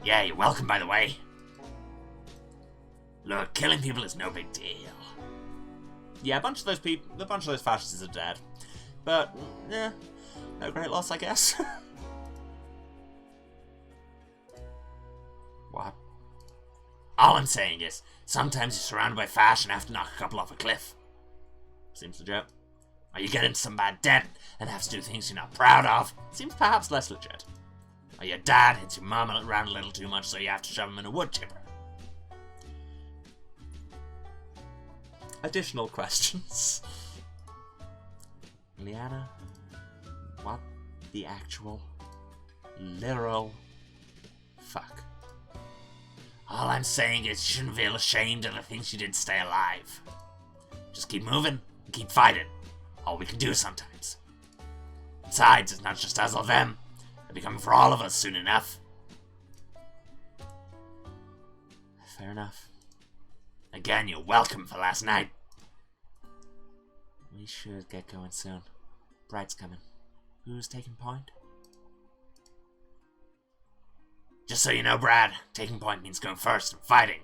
Yeah, you're welcome, by the way. Look, killing people is no big deal. Yeah, a bunch of those fascists are dead. But, yeah, no great loss, I guess. What? All I'm saying is, sometimes you're surrounded by fash and have to knock a couple off a cliff. Seems legit. Or you get into some bad debt and have to do things you're not proud of. Seems perhaps less legit. Or your dad hits your mum around a little too much, so you have to shove him in a wood chipper. Additional questions. Leanna, what the actual, literal fuck? All I'm saying is you shouldn't feel ashamed of the things you did to stay alive. Just keep moving and keep fighting. All we can do sometimes. Besides, it's not just us or them. They'll be coming for all of us soon enough. Fair enough. Again, you're welcome for last night. We should get going soon. Bride's coming. Who's taking point? Just so you know, Brad, taking point means going first and fighting.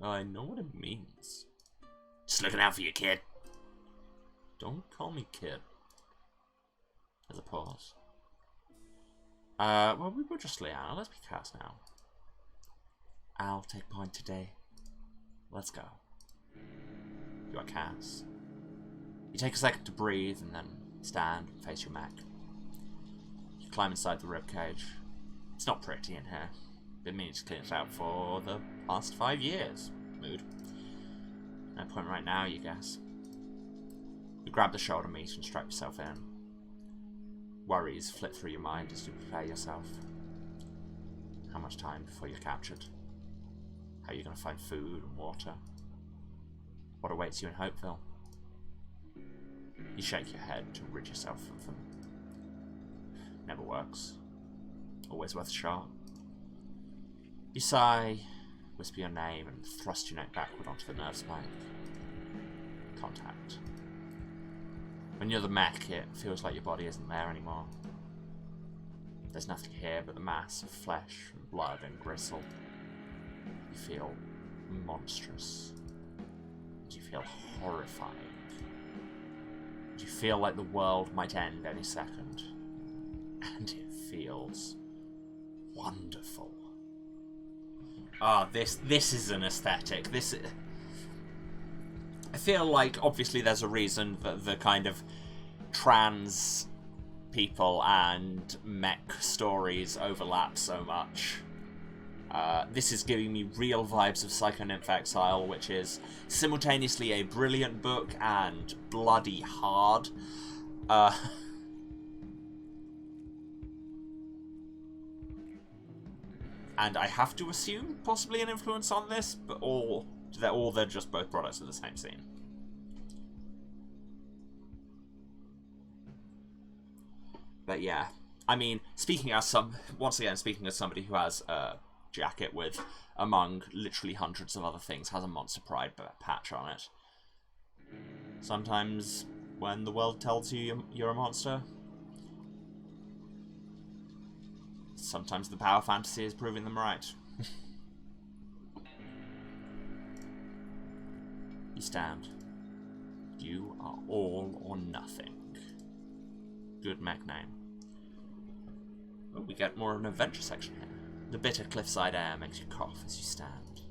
Oh, I know what it means. Just looking out for you, kid. Don't call me kid. There's a pause. Well, we were just Leanna. Let's be cast now. I'll take point today. Let's go. You are Cass. You take a second to breathe and then stand and face your mech. You climb inside the ribcage. It's not pretty in here. Been meaning to clean it out for the past 5 years. Mood. No point right now, you guess. You grab the shoulder meat and strap yourself in. Worries flit through your mind as you prepare yourself. How much time before you're captured? How are you going to find food and water? What awaits you in Hopeville? You shake your head to rid yourself of them. Never works. Always worth a shot. You sigh, whisper your name, and thrust your neck backward onto the nerve spike. Contact. When you're the mech, it feels like your body isn't there anymore. There's nothing here but the mass of flesh and blood and gristle. You feel monstrous. You feel horrifying. You feel like the world might end any second. And it feels wonderful. Ah, this is an aesthetic. I feel like, obviously, there's a reason that the kind of trans people and mech stories overlap so much. This is giving me real vibes of Psychonymph Exile, which is simultaneously a brilliant book and bloody hard. And I have to assume possibly an influence on this, but they're just both products of the same scene. But yeah, I mean, speaking as somebody who has a jacket with, among literally hundreds of other things, has a Monster Pride patch on it. Sometimes when the world tells you you're a monster, sometimes the power fantasy is proving them right. You stand. You are all or nothing. Good mech name. Oh, we get more of an adventure section here. The bitter cliffside air makes you cough as you stand.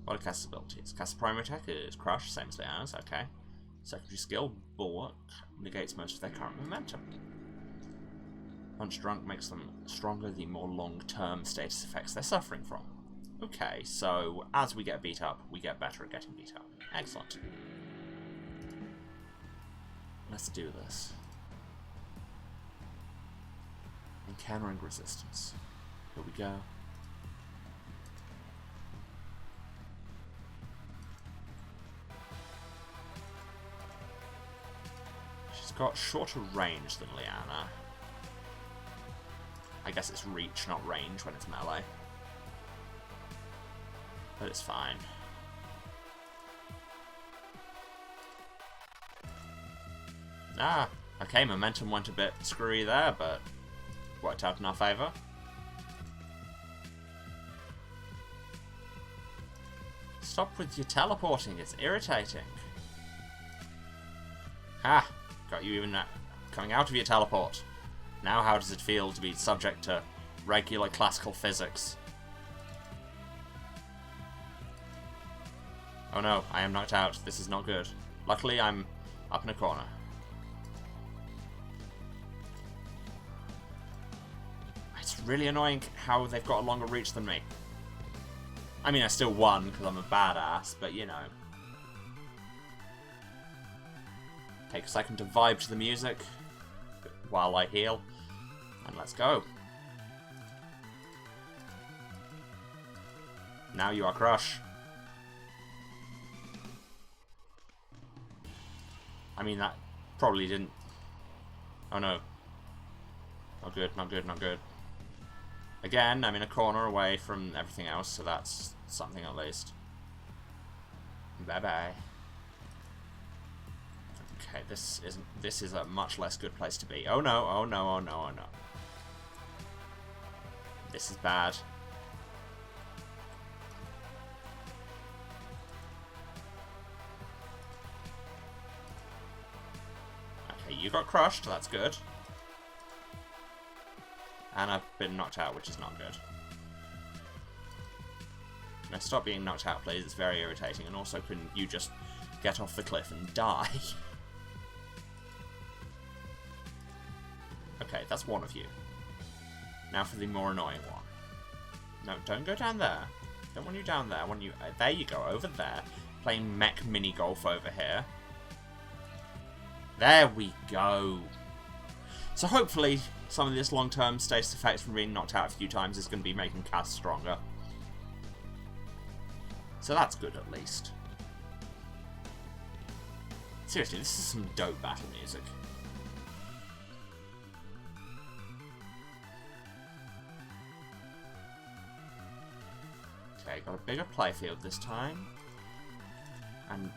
What are Cass's abilities? Cass's primary attack is Crush, same as Leanna's, okay. Secondary skill, Bulwark, negates most of their current momentum. Punch Drunk makes them stronger the more long-term status effects they're suffering from. Okay, so as we get beat up, we get better at getting beat up. Excellent. Let's do this. Encountering resistance. Here we go. got shorter range than Liana. I guess it's reach, not range, when it's melee. But it's fine. Ah, okay, momentum went a bit screwy there, but worked out in our favour. Stop with your teleporting, it's irritating. Ha! Got you even coming out of your teleport. Now how does it feel to be subject to regular classical physics? Oh no, I am knocked out. This is not good. Luckily, I'm up in a corner. It's really annoying how they've got a longer reach than me. I mean, I still won because I'm a badass, but you know. Take a second to vibe to the music while I heal, and let's go. Now you are Crush. I mean, that probably didn't... Oh no. Not good, not good, not good. Again, I'm in a corner away from everything else, so that's something at least. Bye-bye. Okay, this is a much less good place to be. Oh no, oh no, oh no, oh no. This is bad. Okay, you got crushed, that's good. And I've been knocked out, which is not good. Now stop being knocked out, please. It's very irritating. And also, couldn't you just get off the cliff and die? Okay, that's one of you. Now for the more annoying one. No, don't go down there. Don't want you down there. I want you... there you go, over there. Playing mech mini-golf over here. There we go. So hopefully some of this long-term status effect from being knocked out a few times is going to be making Cass stronger. So that's good at least. Seriously, this is some dope battle music. Okay, got a bigger playfield this time. And...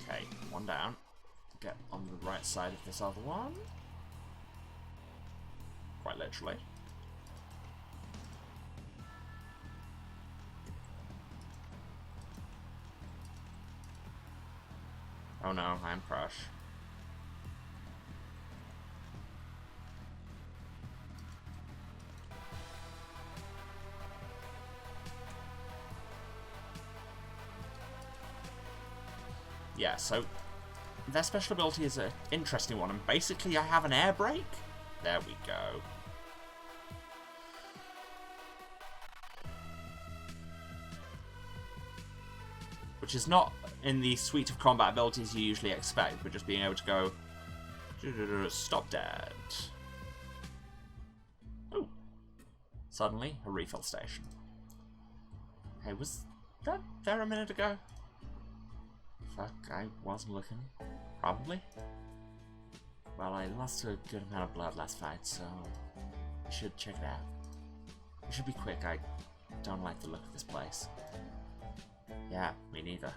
okay, one down. Get on the right side of this other one. Quite literally. Oh no, I'm Crush. Yeah, so their special ability is an interesting one, and basically I have an air brake. There we go. Which is not in the suite of combat abilities you usually expect, but just being able to go... stop dead. Oh. Suddenly, a refill station. Hey, was that there a minute ago? Fuck, I wasn't looking. Probably. Well, I lost a good amount of blood last fight, so... you should check it out. You should be quick, I don't like the look of this place. Yeah, me neither.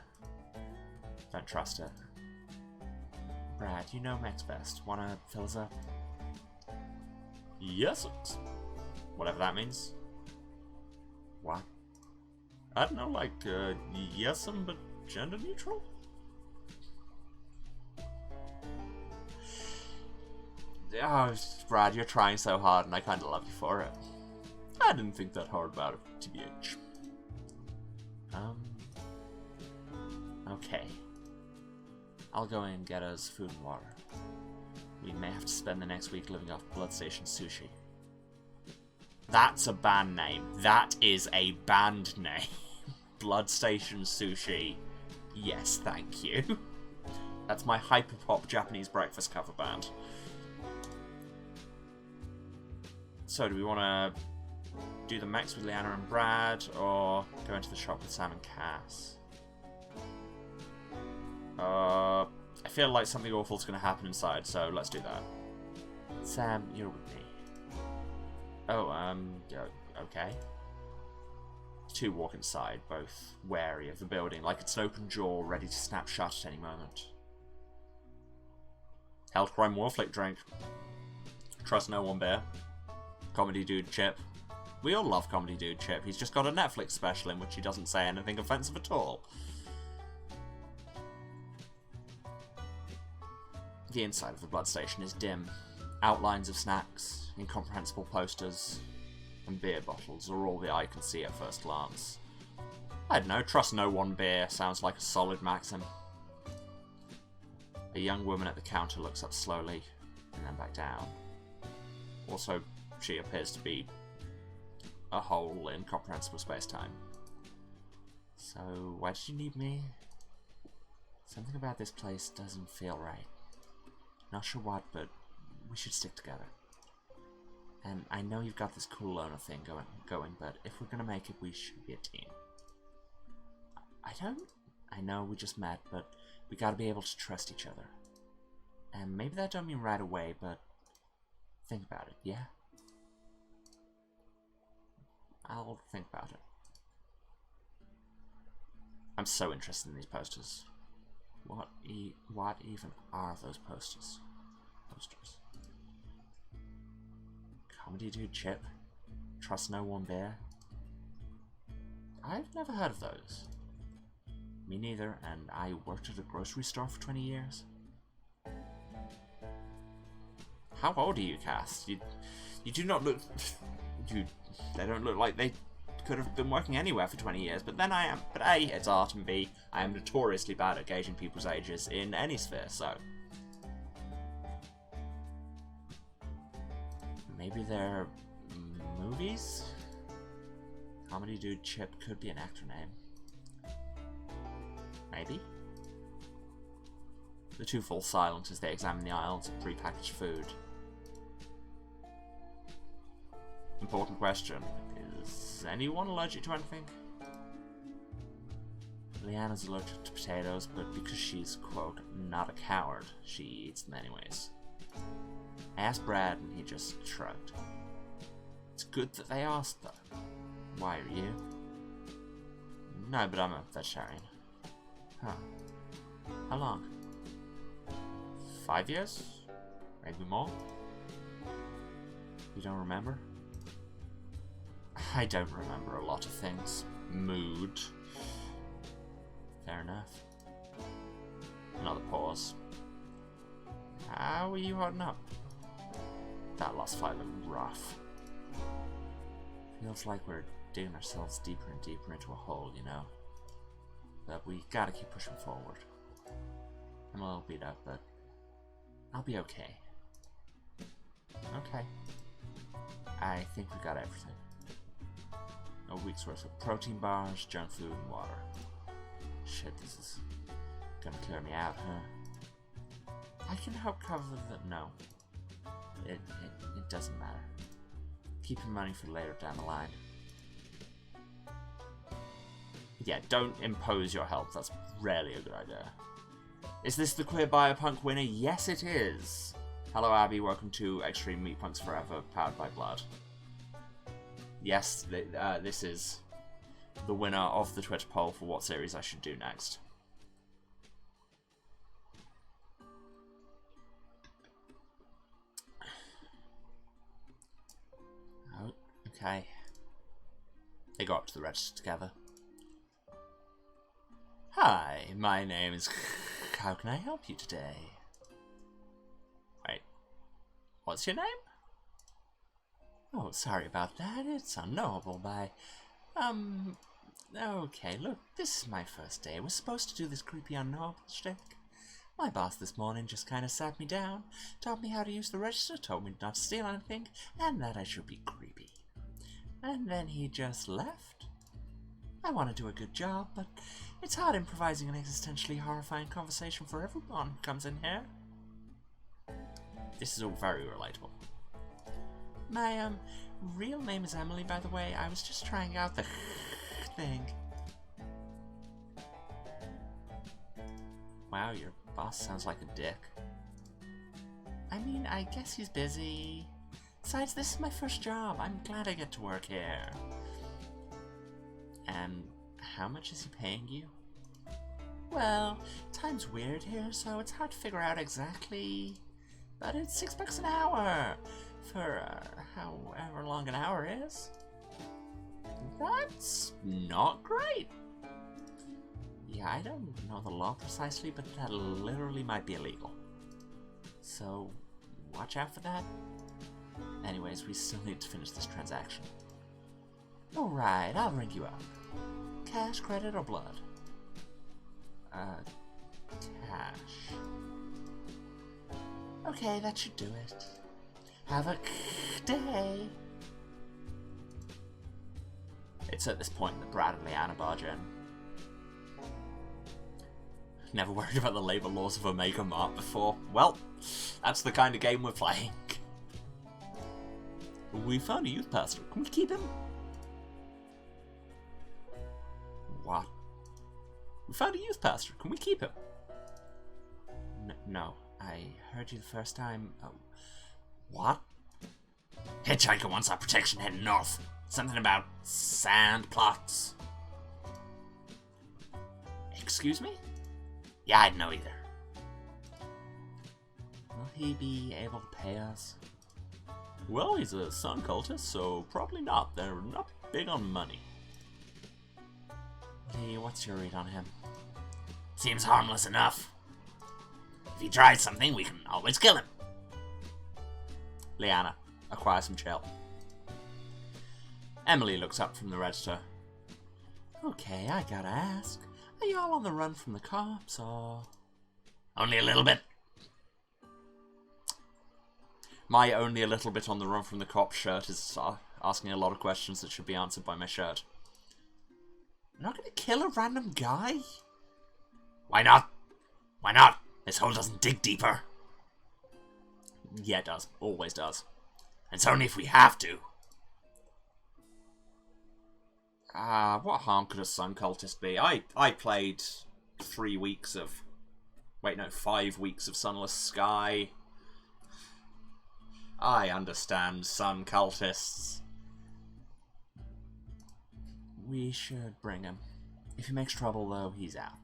Don't trust her. Brad, you know Mech's best. Wanna fill us up? Yes. Whatever that means. What? I don't know, like, yes, but gender neutral? Oh, Brad, you're trying so hard, and I kinda love you for it. I didn't think that hard about it, TBH. Okay. I'll go in and get us food and water. We may have to spend the next week living off Blood Station Sushi. That's a band name. That is a band name. Blood Station Sushi. Yes, thank you. That's my hyperpop Japanese breakfast cover band. So, do we want to do the mechs with Liana and Brad, or go into the shop with Sam and Cass? I feel like something awful's gonna happen inside, so let's do that. Sam, you're with me. Oh, okay. Two walk inside, both wary of the building, like it's an open jaw ready to snap shut at any moment. Health crime warflick drink. Trust no one bear. Comedy dude Chip. We all love comedy dude Chip. He's just got a Netflix special in which he doesn't say anything offensive at all. The inside of the blood station is dim. Outlines of snacks, incomprehensible posters, and beer bottles are all the eye can see at first glance. I don't know, trust no one beer sounds like a solid maxim. A young woman at the counter looks up slowly, and then back down. Also, she appears to be a hole in comprehensible space-time. So, why did you need me? Something about this place doesn't feel right. Not sure what, but we should stick together. And I know you've got this cool loner thing going, but if we're gonna make it, we should be a team. I know we just met, but we gotta be able to trust each other. And maybe that don't mean right away, but think about it, yeah? I'll think about it. I'm so interested in these posters. What even are those posters? Comedy dude Chip. Trust no one bear. I've never heard of those. Me neither, and I worked at a grocery store for 20 years. How old are you, Cass? You do not look... they don't look like they could have been working anywhere for 20 years, but then I am... But A, it's art, and B, I am notoriously bad at gauging people's ages in any sphere, so... Maybe they're... movies? Comedy dude Chip could be an actor name. Maybe? The two fall silent as they examine the aisles of prepackaged food. Important question. Is anyone allergic to anything? Leanna's allergic to potatoes, but because she's, quote, not a coward, she eats them anyways. I asked Brad, and he just shrugged. It's good that they asked, though. Why are you? No, but I'm a vegetarian. Huh. How long? 5 years? Maybe more? You don't remember? I don't remember a lot of things. Mood. Fair enough. Another pause. How are you holding up? That last fight looked rough. Feels like we're digging ourselves deeper and deeper into a hole, you know? But we gotta keep pushing forward. I'm a little beat up, but I'll be okay. Okay. I think we got everything. A week's worth of protein bars, junk food, and water. Shit, this is gonna clear me out, huh? I can help cover the... no. It doesn't matter. Keep your money for later down the line. Yeah, don't impose your help. That's rarely a good idea. Is this the Queer Biopunk winner? Yes, it is. Hello, Abby. Welcome to Extreme Meatpunks Forever, powered by Blood. Yes, this is the winner of the Twitter poll for what series I should do next. Oh, okay. They go up to the register together. Hi, my name is... How can I help you today? Wait. What's your name? Oh, sorry about that. It's unknowable by... Okay, look, this is my first day. We're supposed to do this creepy unknowable shtick. My boss this morning just kind of sat me down, taught me how to use the register, told me not to steal anything, and that I should be creepy. And then he just left. I want to do a good job, but it's hard improvising an existentially horrifying conversation for everyone who comes in here. This is all very relatable. My, real name is Emily, by the way. I was just trying out the thing. Wow, your boss sounds like a dick. I mean, I guess he's busy. Besides, this is my first job. I'm glad I get to work here. And how much is he paying you? Well, time's weird here, so it's hard to figure out exactly. But it's $6 an hour for however long an hour is. That's not great. Yeah, I don't know the law precisely, but that literally might be illegal. So, watch out for that. Anyways, we still need to finish this transaction. Alright, I'll ring you up. Cash, credit, or blood? Cash. Okay, that should do it. Have a day. It's at this point that Brad and Leanna barge in. Never worried about the labour laws of Omega Mart before. Well, that's the kind of game we're playing. We found a youth pastor. Can we keep him? What? We found a youth pastor. Can we keep him? No. I heard you the first time. What? Hitchhiker wants our protection heading north. Something about sand plots. Excuse me? Yeah, I didn't know either. Will he be able to pay us? Well, he's a sun cultist, so probably not. They're not big on money. Lee, what's your read on him? Seems harmless enough. If he tries something, we can always kill him. Leanna, acquire some chill. Emily looks up from the register. Okay, I gotta ask. Are y'all on the run from the cops, or...? Only a little bit. My only a little bit on the run from the cops shirt is asking a lot of questions that should be answered by my shirt. You're not gonna kill a random guy? Why not? Why not? This hole doesn't dig deeper. Yeah, it does. Always does. It's only if we have to. What harm could a sun cultist be? I played 3 weeks of... Wait, no, 5 weeks of Sunless Sky. I understand sun cultists. We should bring him. If he makes trouble, though, he's out.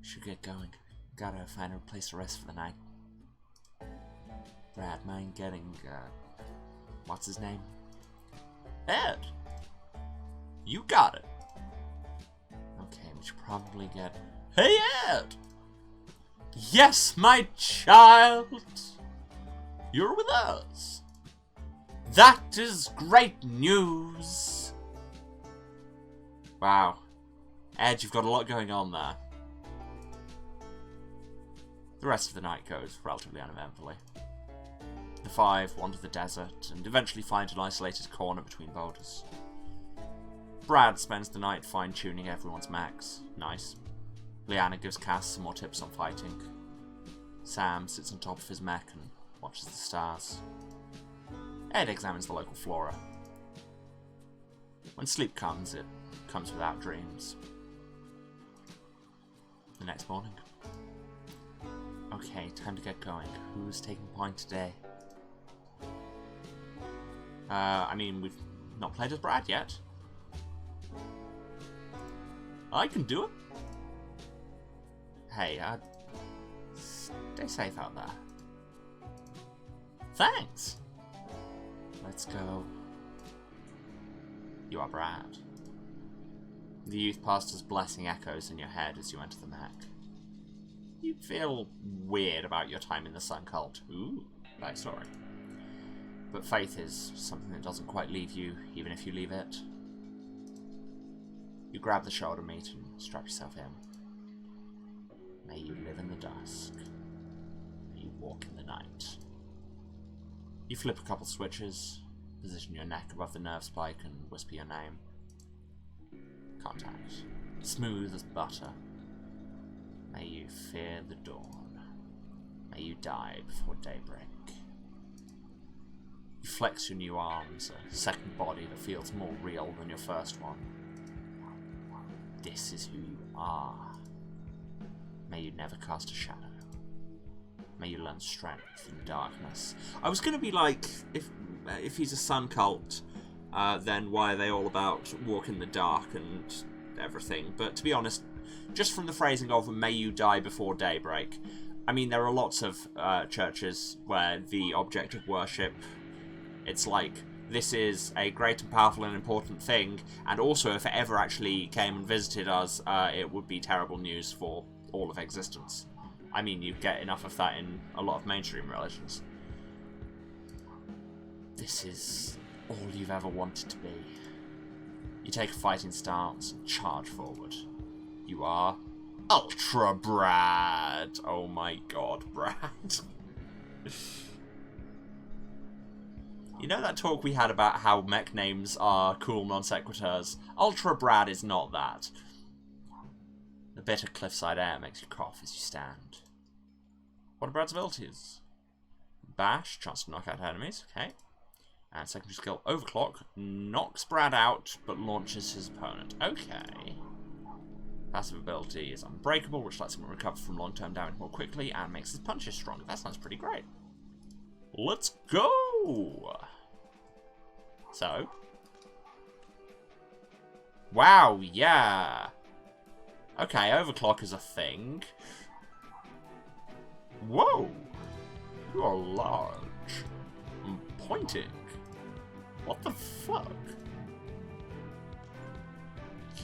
Should get going. Gotta find a place to rest for the night. Brad, mind getting, what's his name? Ed! You got it! Okay, we should probably get... Hey, Ed! Yes, my child! You're with us! That is great news! Wow. Ed, you've got a lot going on there. The rest of the night goes relatively uneventfully. The five wander the desert and eventually find an isolated corner between boulders. Brad spends the night fine-tuning everyone's mechs. Nice. Leanna gives Cass some more tips on fighting. Sam sits on top of his mech and watches the stars. Ed examines the local flora. When sleep comes, it comes without dreams. The next morning. Okay, time to get going. Who's taking point today? I mean, we've not played as Brad yet. I can do it. Hey, stay safe out there. Thanks. Let's go. You are Brad. The youth pastor's blessing echoes in your head as you enter the mech. You feel weird about your time in the Sun Cult. Ooh, backstory. But faith is something that doesn't quite leave you, even if you leave it. You grab the shoulder meat and strap yourself in. May you live in the dusk. May you walk in the night. You flip a couple switches, position your neck above the nerve spike and whisper your name. Contact. Smooth as butter. May you fear the dawn. May you die before daybreak. You flex your new arms, a second body that feels more real than your first one. This is who you are. May you never cast a shadow. May you learn strength in darkness. I was going to be like, if he's a sun cult, then why are they all about walk in the dark and everything? But to be honest, just from the phrasing of may you die before daybreak, I mean, there are lots of churches where the object of worship, it's like, this is a great and powerful and important thing, and also if it ever actually came and visited us, it would be terrible news for all of existence. I mean, you get enough of that in a lot of mainstream religions. This is all you've ever wanted to be. You take a fighting stance and charge forward. You are Ultra Brad. Oh my god, Brad. You know that talk we had about how mech names are cool non sequiturs? Ultra Brad is not that. The bitter cliffside air makes you cough as you stand. What are Brad's abilities? Bash, chance to knock out enemies, okay. And secondary skill, Overclock, knocks Brad out, but launches his opponent. Okay. Passive ability is Unbreakable, which lets him recover from long-term damage more quickly, and makes his punches stronger. That sounds pretty great. Let's go! So. Wow, yeah. Okay, Overclock is a thing. Whoa! You are large. And pointing. What the fuck?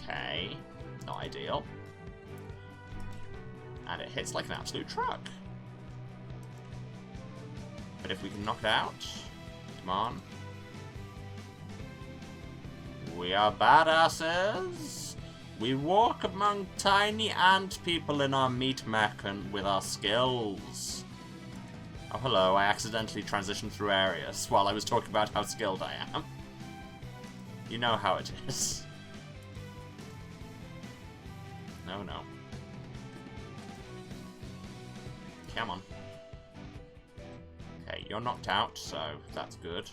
Okay. Not ideal. And it hits like an absolute truck. But if we can knock it out... Come on. We are badasses. We walk among tiny ant people in our meat mech and with our skills. Oh, hello. I accidentally transitioned through areas while I was talking about how skilled I am. You know how it is. No, no. Come on. Okay, you're knocked out, so that's good.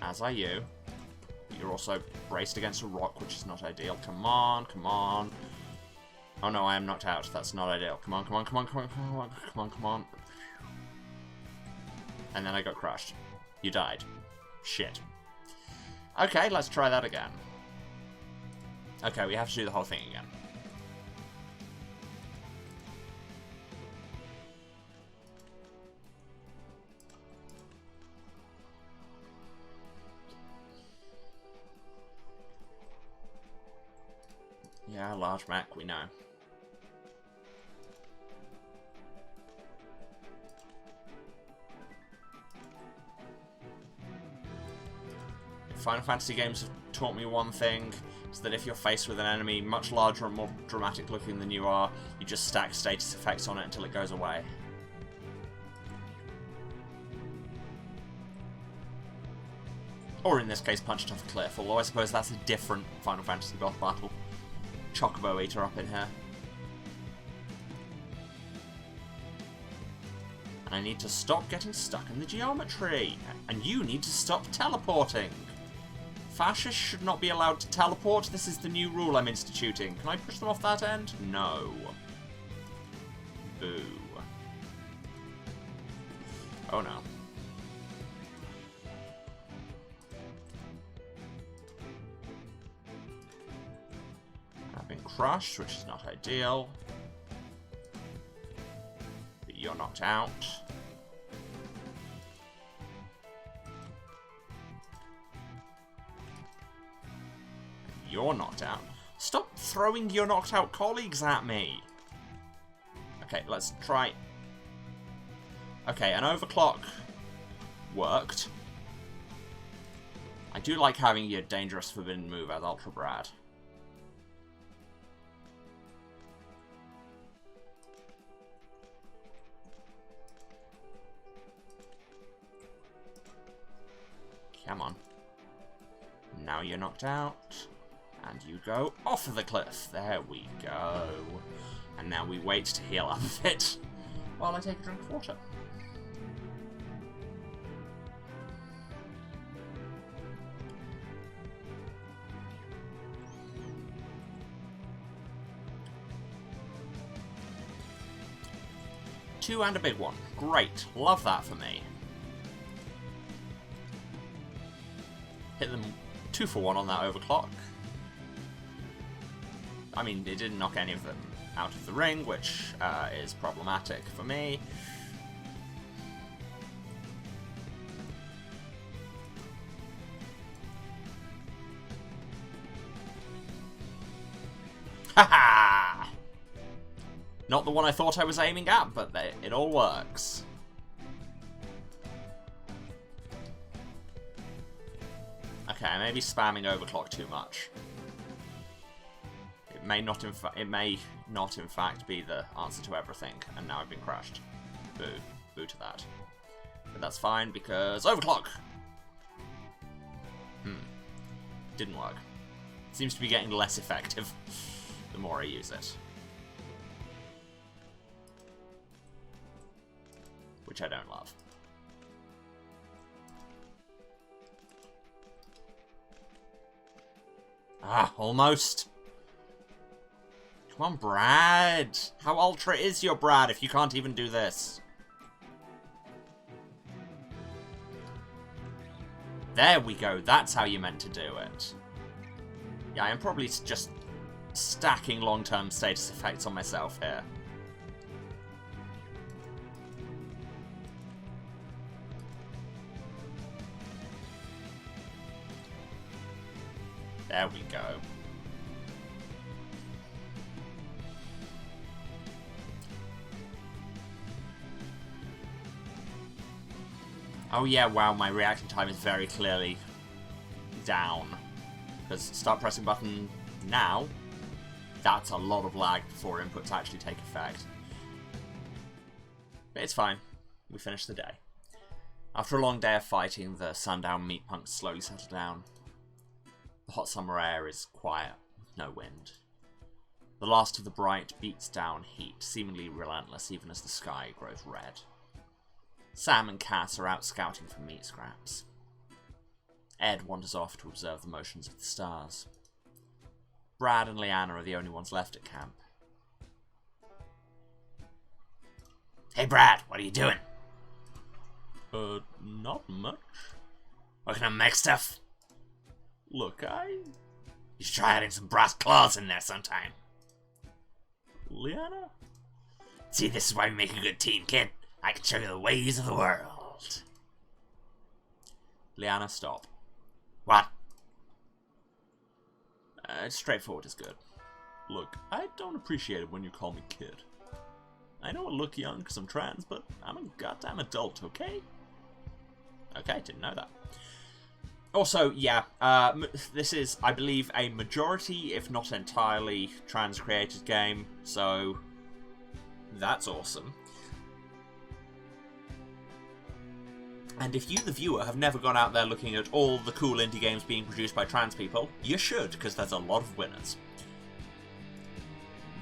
As are you. You're also braced against a rock, which is not ideal. Come on, come on. Oh no, I am knocked out. That's not ideal. Come on, come on, come on, come on, come on, come on, come on. And then I got crushed. You died. Shit. Okay, let's try that again. Okay, we have to do the whole thing again. Yeah, large mech, we know. Final Fantasy games have taught me one thing, is that if you're faced with an enemy much larger and more dramatic looking than you are, you just stack status effects on it until it goes away. Or in this case, punch it off a cliff, although I suppose that's a different Final Fantasy boss battle. Chocobo Eater up in here. And I need to stop getting stuck in the geometry. And you need to stop teleporting. Fascists should not be allowed to teleport. This is the new rule I'm instituting. Can I push them off that end? No. Boo. Oh no. I've been crushed, which is not ideal. But you're knocked out. You're knocked out. Stop throwing your knocked out colleagues at me. Okay, let's try. Okay, an overclock worked. I do like having your dangerous forbidden move as Ultra Brad. Come on. Now you're knocked out. And you go off of the cliff. There we go. And now we wait to heal up a bit while I take a drink of water. 2 and a big one. Great. Love that for me. Hit them 2 for 1 on that overclock. I mean, it didn't knock any of them out of the ring, which is problematic for me. Haha! Not the one I thought I was aiming at, but it all works. Okay, I may be spamming overclock too much. It may not, in fact, be the answer to everything, and now I've been crushed. Boo. Boo to that. But that's fine, because overclock! Didn't work. Seems to be getting less effective the more I use it. Which I don't love. Ah, almost. Come on, Brad. How ultra is your Brad if you can't even do this? There we go. That's how you meant to do it. Yeah, I am probably just stacking long-term status effects on myself here. There we go. Oh yeah, wow, my reaction time is very clearly down. Because start pressing button now, that's a lot of lag before inputs actually take effect. But it's fine. We finished the day. After a long day of fighting, the sundown Meatpunks slowly settle down. The hot summer air is quiet, with no wind. The last of the bright beats down heat, seemingly relentless even as the sky grows red. Sam and Cass are out scouting for meat scraps. Ed wanders off to observe the motions of the stars. Brad and Leanna are the only ones left at camp. Hey Brad, what are you doing? Not much. Working on mech stuff? Look, You should try adding some brass claws in there sometime. Leanna? See, this is why we make a good team, kid. I can show you the ways of the world. Leanna, stop. What? Straightforward is good. Look, I don't appreciate it when you call me kid. I know I look young because I'm trans, but I'm a goddamn adult, okay? Okay, didn't know that. Also, yeah, this is, I believe, a majority, if not entirely, trans-created game, so that's awesome. And if you, the viewer, have never gone out there looking at all the cool indie games being produced by trans people, you should, because there's a lot of winners.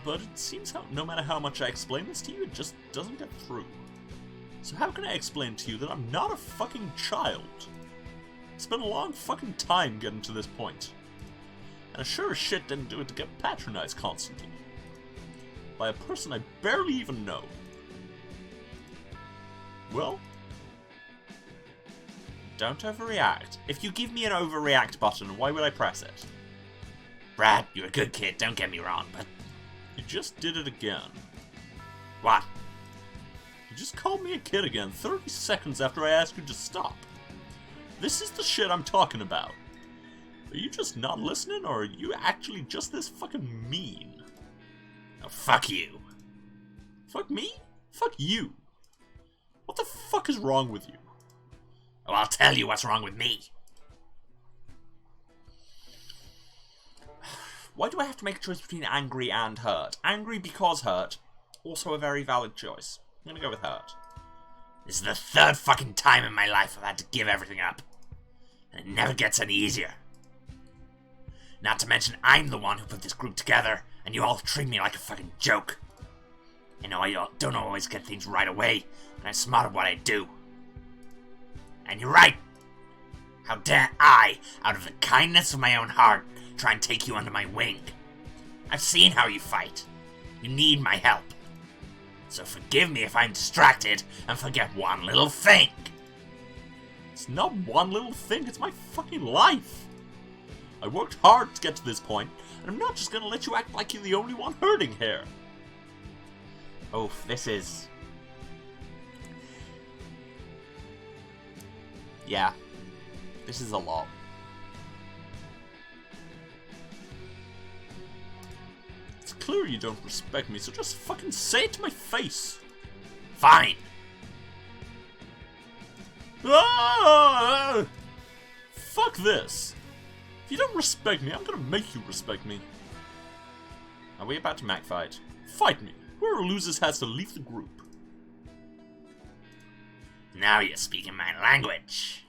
But it seems no matter how much I explain this to you, it just doesn't get through. So how can I explain to you that I'm not a fucking child? It's been a long fucking time getting to this point. And I sure as shit didn't do it to get patronized constantly. By a person I barely even know. Well? Don't overreact. If you give me an overreact button, why would I press it? Brad, you're a good kid, don't get me wrong, but... You just did it again. What? You just called me a kid again 30 seconds after I asked you to stop. This is the shit I'm talking about. Are you just not listening, or are you actually just this fucking mean? Oh, fuck you. Fuck me? Fuck you. What the fuck is wrong with you? Oh, I'll tell you what's wrong with me. Why do I have to make a choice between angry and hurt? Angry because hurt. Also a very valid choice. I'm gonna go with hurt. This is the third fucking time in my life I've had to give everything up. And it never gets any easier. Not to mention, I'm the one who put this group together, and you all treat me like a fucking joke. I know I don't always get things right away, and I'm smart at what I do. And you're right. How dare I, out of the kindness of my own heart, try and take you under my wing? I've seen how you fight. You need my help. So forgive me if I'm distracted and forget one little thing. It's not one little thing, it's my fucking life. I worked hard to get to this point, and I'm not just gonna let you act like you're the only one hurting here. Oof, this is... Yeah. This is a lot. It's clear you don't respect me, so just fucking say it to my face. Fine. Ah! Fuck this. If you don't respect me, I'm gonna make you respect me. Are we about to Mac fight? Fight me. Whoever loses has to leave the group. Now you're speaking my language.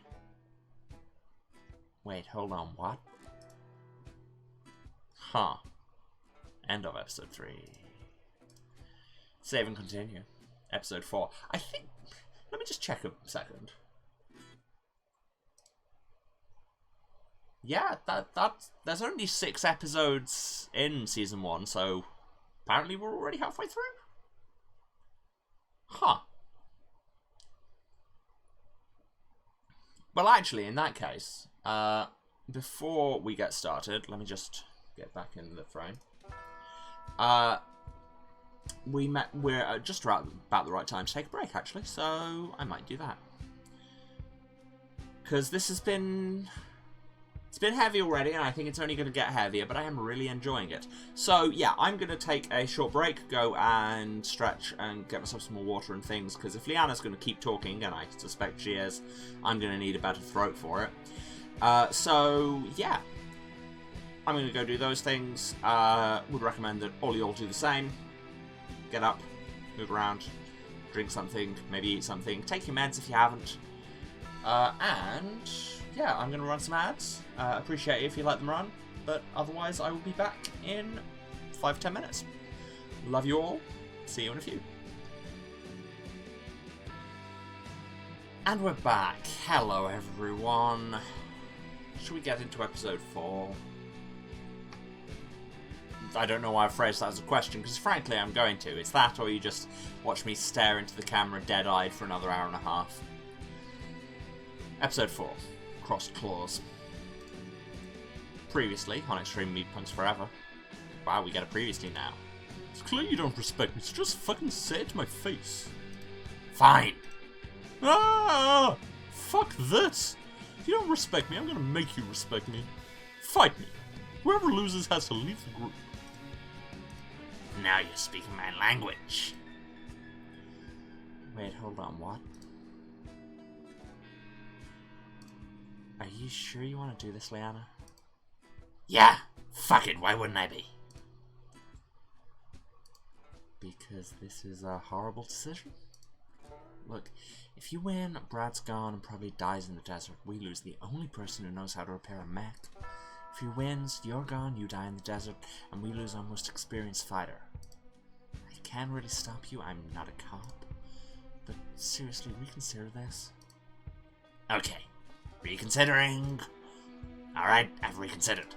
Wait, hold on, what? Huh. End of episode 3. Save and continue. Episode 4. I think... Let me just check a second. Yeah, that's... There's only 6 episodes in Season 1, so... Apparently we're already halfway through? Huh. Well, actually, in that case, before we get started, let me just get back in the frame. We're just about the right time to take a break, actually, so I might do that. Because this has been... It's been heavy already, and I think it's only going to get heavier, but I am really enjoying it. So, yeah, I'm going to take a short break, go and stretch and get myself some more water and things, because if Liana's going to keep talking, and I suspect she is, I'm going to need a better throat for it. So, yeah. I'm going to go do those things. Would recommend that all you all do the same. Get up, move around, drink something, maybe eat something, take your meds if you haven't. And... yeah, I'm going to run some ads. Appreciate it if you let them run. But otherwise, I will be back in 5-10 minutes. Love you all. See you in a few. And we're back. Hello, everyone. Should we get into episode 4? I don't know why I phrased that as a question, because frankly, I'm going to. It's that, or you just watch me stare into the camera dead-eyed for another hour and a half. Episode 4. Crossed Claws. Previously on Extreme Meatpunks Forever. Wow, we get a previously now. It's clear you don't respect me, so just fucking say it to my face. Fine. Ah! Fuck this! If you don't respect me, I'm gonna make you respect me. Fight me. Whoever loses has to leave the group. Now you're speaking my language. Wait, hold on, what? Are you sure you want to do this, Liana? Yeah! Fuck it, why wouldn't I be? Because this is a horrible decision? Look, if you win, Brad's gone and probably dies in the desert. We lose the only person who knows how to repair a mech. If he wins, you're gone, you die in the desert, and we lose our most experienced fighter. I can't really stop you, I'm not a cop. But seriously, reconsider this. Okay. Reconsidering. Alright, I've reconsidered.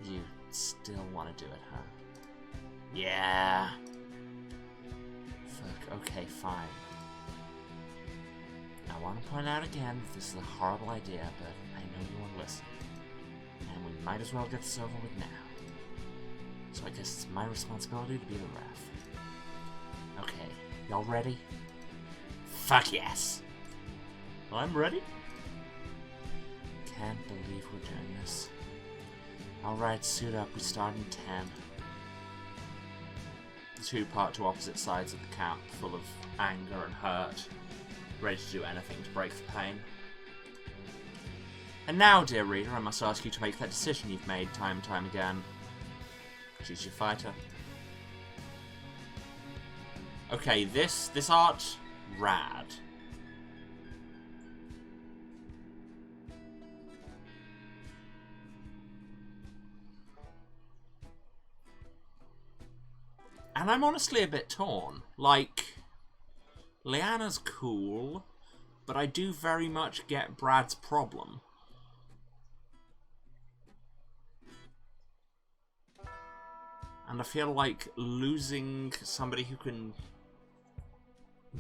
You still want to do it, huh? Yeah. Fuck, okay, fine. I want to point out again that this is a horrible idea, but I know you won't listen. And we might as well get this over with now. So I guess it's my responsibility to be the ref. Okay, y'all ready? Fuck yes! I'm ready? Can't believe we're doing this. Alright, suit up, we start in 10. The two part to opposite sides of the camp, full of anger and hurt, ready to do anything to break the pain. And now, dear reader, I must ask you to make that decision you've made time and time again. Choose your fighter. Okay, this art, rad. And I'm honestly a bit torn. Like, Liana's cool, but I do very much get Brad's problem. And I feel like losing somebody who can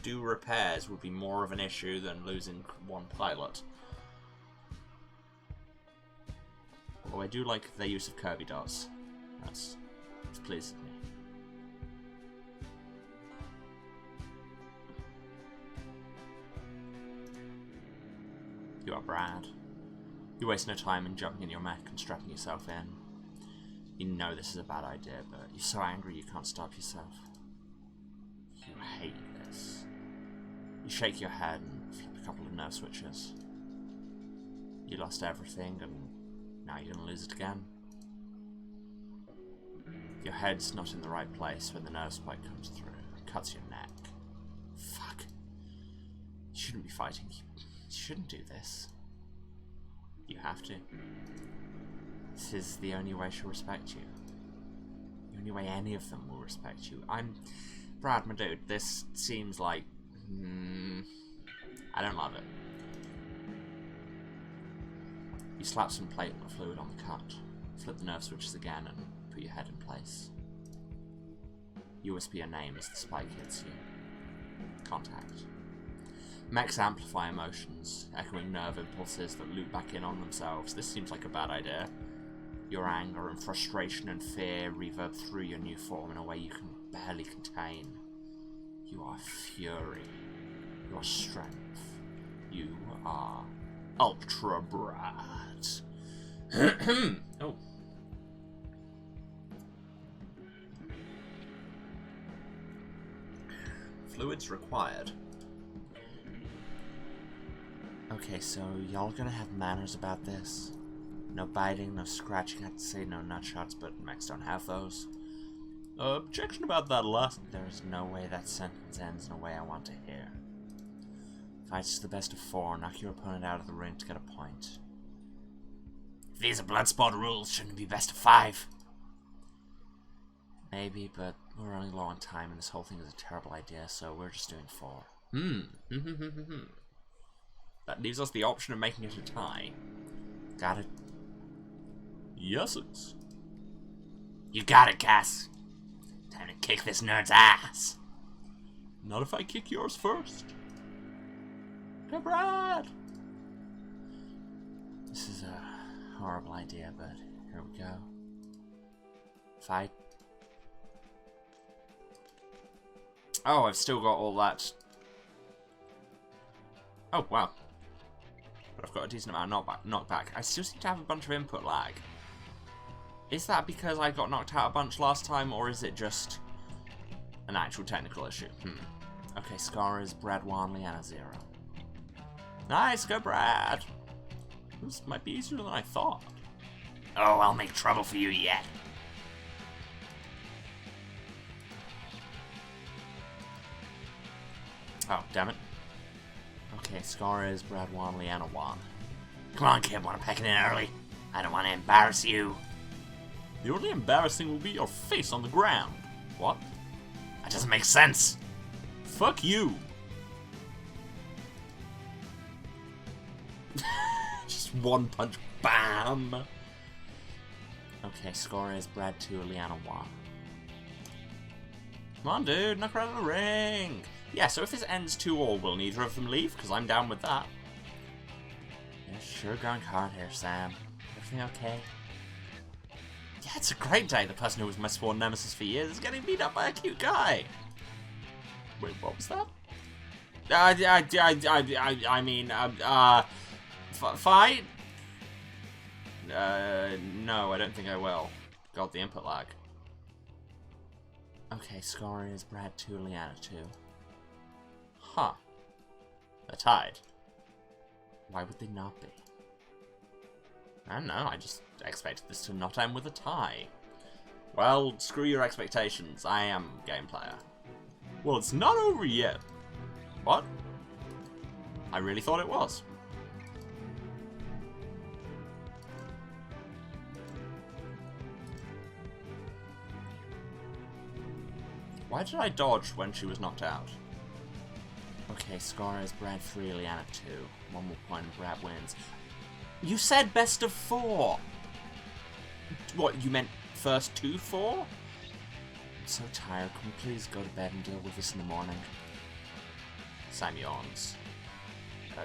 do repairs would be more of an issue than losing one pilot. Although I do like their use of Kirby dots. It's pleasing me. You are Brad. You waste no time in jumping in your mech and strapping yourself in. You know this is a bad idea, but you're so angry you can't stop yourself. You hate this. You shake your head and flip a couple of nerve switches. You lost everything and now you're gonna lose it again. Your head's not in the right place when the nerve spike comes through. It cuts your neck. Fuck. You shouldn't be fighting. You shouldn't do this. You have to. This is the only way she'll respect you. The only way any of them will respect you. Brad, my dude, this seems like... I don't love it. You slap some platelet fluid on the cut, flip the nerve switches again, and put your head in place. You whisper your name as the spike hits you. Contact. Mechs amplify emotions, echoing nerve impulses that loop back in on themselves. This seems like a bad idea. Your anger and frustration and fear reverb through your new form in a way you can barely contain. You are fury. You are strength. You are Ultra Brad. Oh. Fluids required. Okay, so y'all gonna have manners about this? No biting, no scratching, I'd say no nutshots, but mechs don't have those. Objection about that last... There's no way that sentence ends in a way I want to hear. Fights to the best of 4, knock your opponent out of the ring to get a point. If these are Bloodsport rules, shouldn't it be best of 5? Maybe, but we're running low on time and this whole thing is a terrible idea, so we're just doing 4. That leaves us the option of making it a tie. Got it? Yes, it's... You got it, Cass. Time to kick this nerd's ass. Not if I kick yours first. Go, Brad! This is a horrible idea, but here we go. Fight. Oh, I've still got all that. Oh, wow. But I've got a decent amount of knockback. I still seem to have a bunch of input lag. Is that because I got knocked out a bunch last time, or is it just an actual technical issue? Okay, Scar is Brad Wanley and a 0. Nice, go Brad! This might be easier than I thought. Oh, I'll make trouble for you yet. Oh, damn it. Okay, Scar is Brad Wanley and a 1. Come on, kid, wanna pack it in early? I don't want to embarrass you. The only embarrassing will be your face on the ground. What? That doesn't make sense. Fuck you. Just one punch, bam. Okay, score is Brad 2, Liana 1. Come on, dude, knock her out of the ring. Yeah, so if this ends 2-2, will neither of them leave? Because I'm down with that. You're sure going hard here, Sam. Everything okay? Yeah, it's a great day. The person who was my sworn nemesis for years is getting beat up by a cute guy. Wait, what was that? Fight? No, I don't think I will. God, the input lag. Okay, score is Brad 2, Liana 2. Huh. They're tied. Why would they not be? I don't know, I just expected this to not end with a tie. Well, screw your expectations. I am a game player. Well, it's not over yet. What? I really thought it was. Why did I dodge when she was knocked out? Okay, score is Brad 3, Liana 2. 1 more point and Brad wins. You said best of 4! What, you meant first 2-4? I'm so tired. Can we please go to bed and deal with this in the morning? Sam yawns.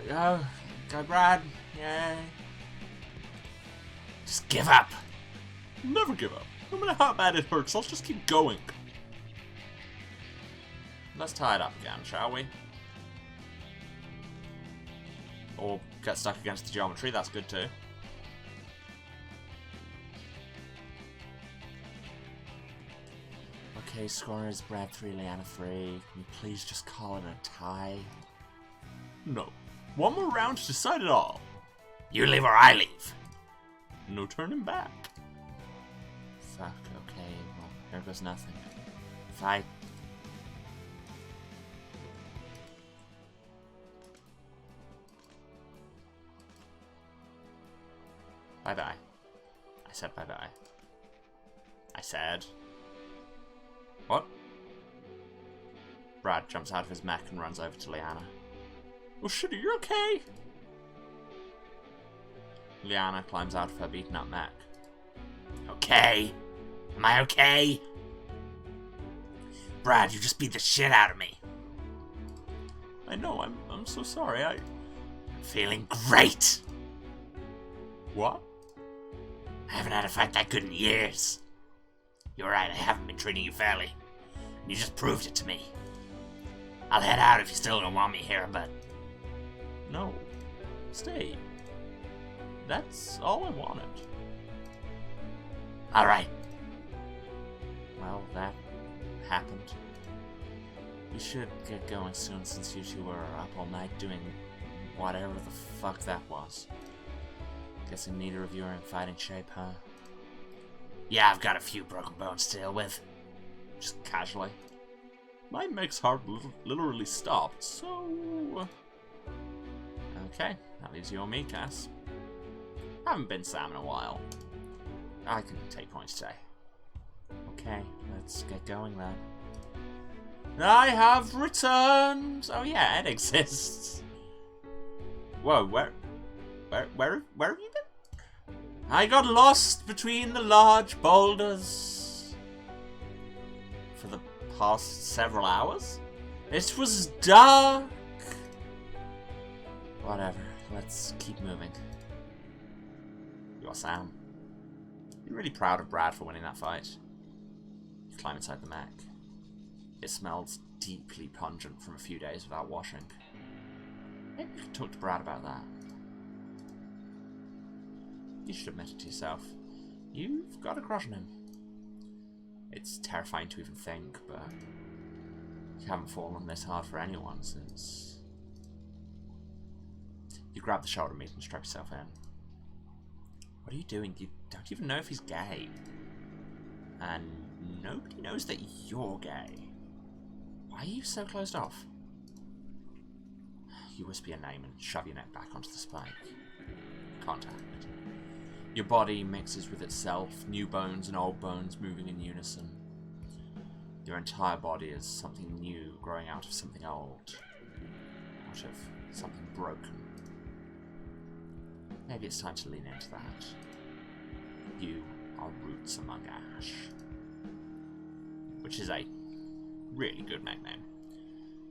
Go, Brad. Yay. Just give up. Never give up. No matter how bad it hurts, I'll just keep going. Let's tie it up again, shall we? Or get stuck against the geometry, that's good too. Okay, score is Brad 3, Leanna 3. Can you please just call it a tie? No. One more round to decide it all. You leave or I leave. No turning back. Fuck, okay, well, here goes nothing. Fight. Bye-bye. I said bye-bye. I said... What? Brad jumps out of his mech and runs over to Leanna. Oh shit, are you okay? Leanna climbs out of her beaten up mech. Okay? Am I okay? Brad, you just beat the shit out of me. I know, I'm so sorry, I'm feeling great! What? I haven't had a fight that good in years. You're right, I haven't been treating you fairly. You just proved it to me. I'll head out if you still don't want me here, but... No. Stay. That's all I wanted. Alright. Well, that happened. We should get going soon since you two were up all night doing whatever the fuck that was. Guessing neither of you are in fighting shape, huh? Yeah, I've got a few broken bones to deal with. Just casually. My mech's heart literally stopped, so... Okay, that leaves you and me, Cass. Haven't been Sam in a while. I can take points today. Okay, let's get going then. I have returned! Oh yeah, it exists. Whoa, where have you been? I got lost between the large boulders for the past several hours. It was dark. Whatever, let's keep moving. You're Sam. You're really proud of Brad for winning that fight. You climb inside the mech. It smells deeply pungent from a few days without washing. Maybe you could talk to Brad about that. You should admit it to yourself. You've got a crush on him. It's terrifying to even think, but you haven't fallen this hard for anyone since... You grab the shoulder meat and strap yourself in. What are you doing? You don't even know if he's gay. And nobody knows that you're gay. Why are you so closed off? You whisper your name and shove your neck back onto the spike. Contact. Your body mixes with itself, new bones and old bones moving in unison. Your entire body is something new growing out of something old. Out of something broken. Maybe it's time to lean into that. You are roots among ash. Which is a really good nickname.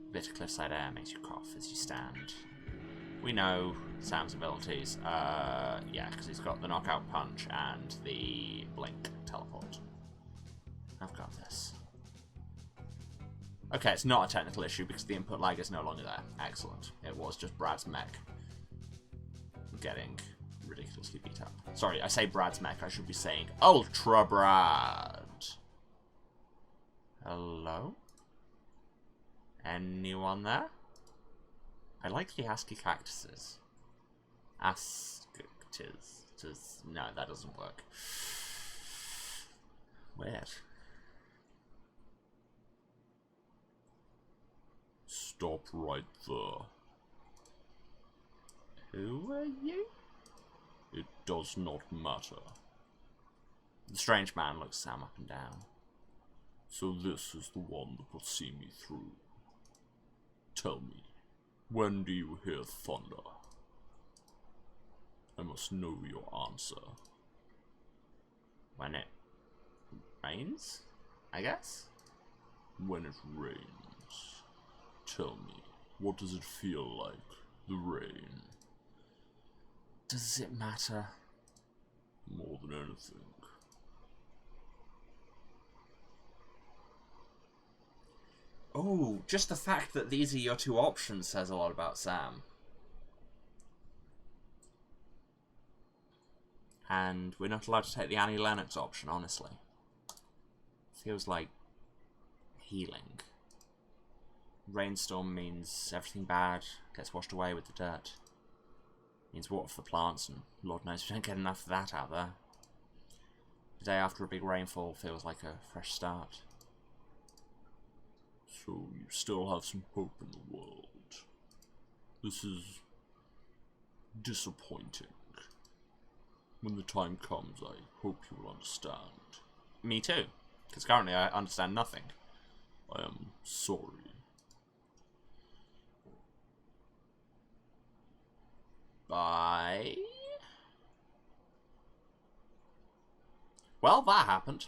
A bit of cliffside air makes you cough as you stand. We know Sam's abilities. Yeah, because he's got the knockout punch and the blink teleport. I've got this. Okay, it's not a technical issue because the input lag is no longer there. Excellent. It was just Brad's mech getting ridiculously beat up. Sorry, I say Brad's mech, I should be saying Ultra Brad. Hello? Anyone there? I like the ASCII cactuses. No, that doesn't work. Weird. Stop right there. Who are you? It does not matter. The strange man looks Sam up and down. So this is the one that will see me through. Tell me, when do you hear thunder? I must know your answer. When it rains, I guess? When it rains, tell me, what does it feel like, the rain? Does it matter? More than anything. Oh, just the fact that these are your two options says a lot about Sam. And we're not allowed to take the Annie Lennox option, honestly. Feels like healing. Rainstorm means everything bad gets washed away with the dirt. Means water for the plants, and Lord knows we don't get enough of that out there. The day after a big rainfall feels like a fresh start. So you still have some hope in the world. This is disappointing. When the time comes, I hope you will understand. Me too, because currently I understand nothing. I am sorry. Bye. Well, that happened.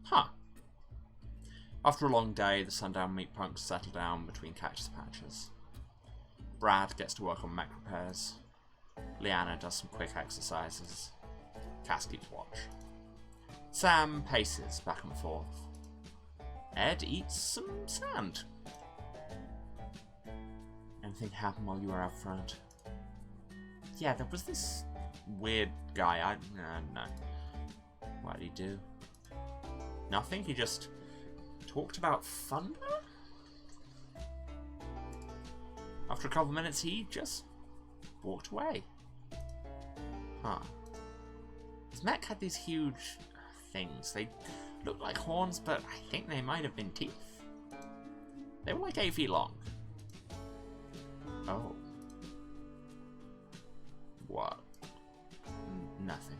Huh. After a long day, the sundown Meatpunks settle down between cactus patches. Brad gets to work on mech repairs. Leanna does some quick exercises. Cass keeps watch. Sam paces back and forth. Ed eats some sand. Anything happen while you were out front? Yeah, there was this weird guy. No. What did he do? Nothing? He just talked about thunder? After a couple minutes, he just walked away. Huh. His mech had these huge things. They looked like horns, but I think they might have been teeth. They were like 8 feet long. Oh. What? Nothing.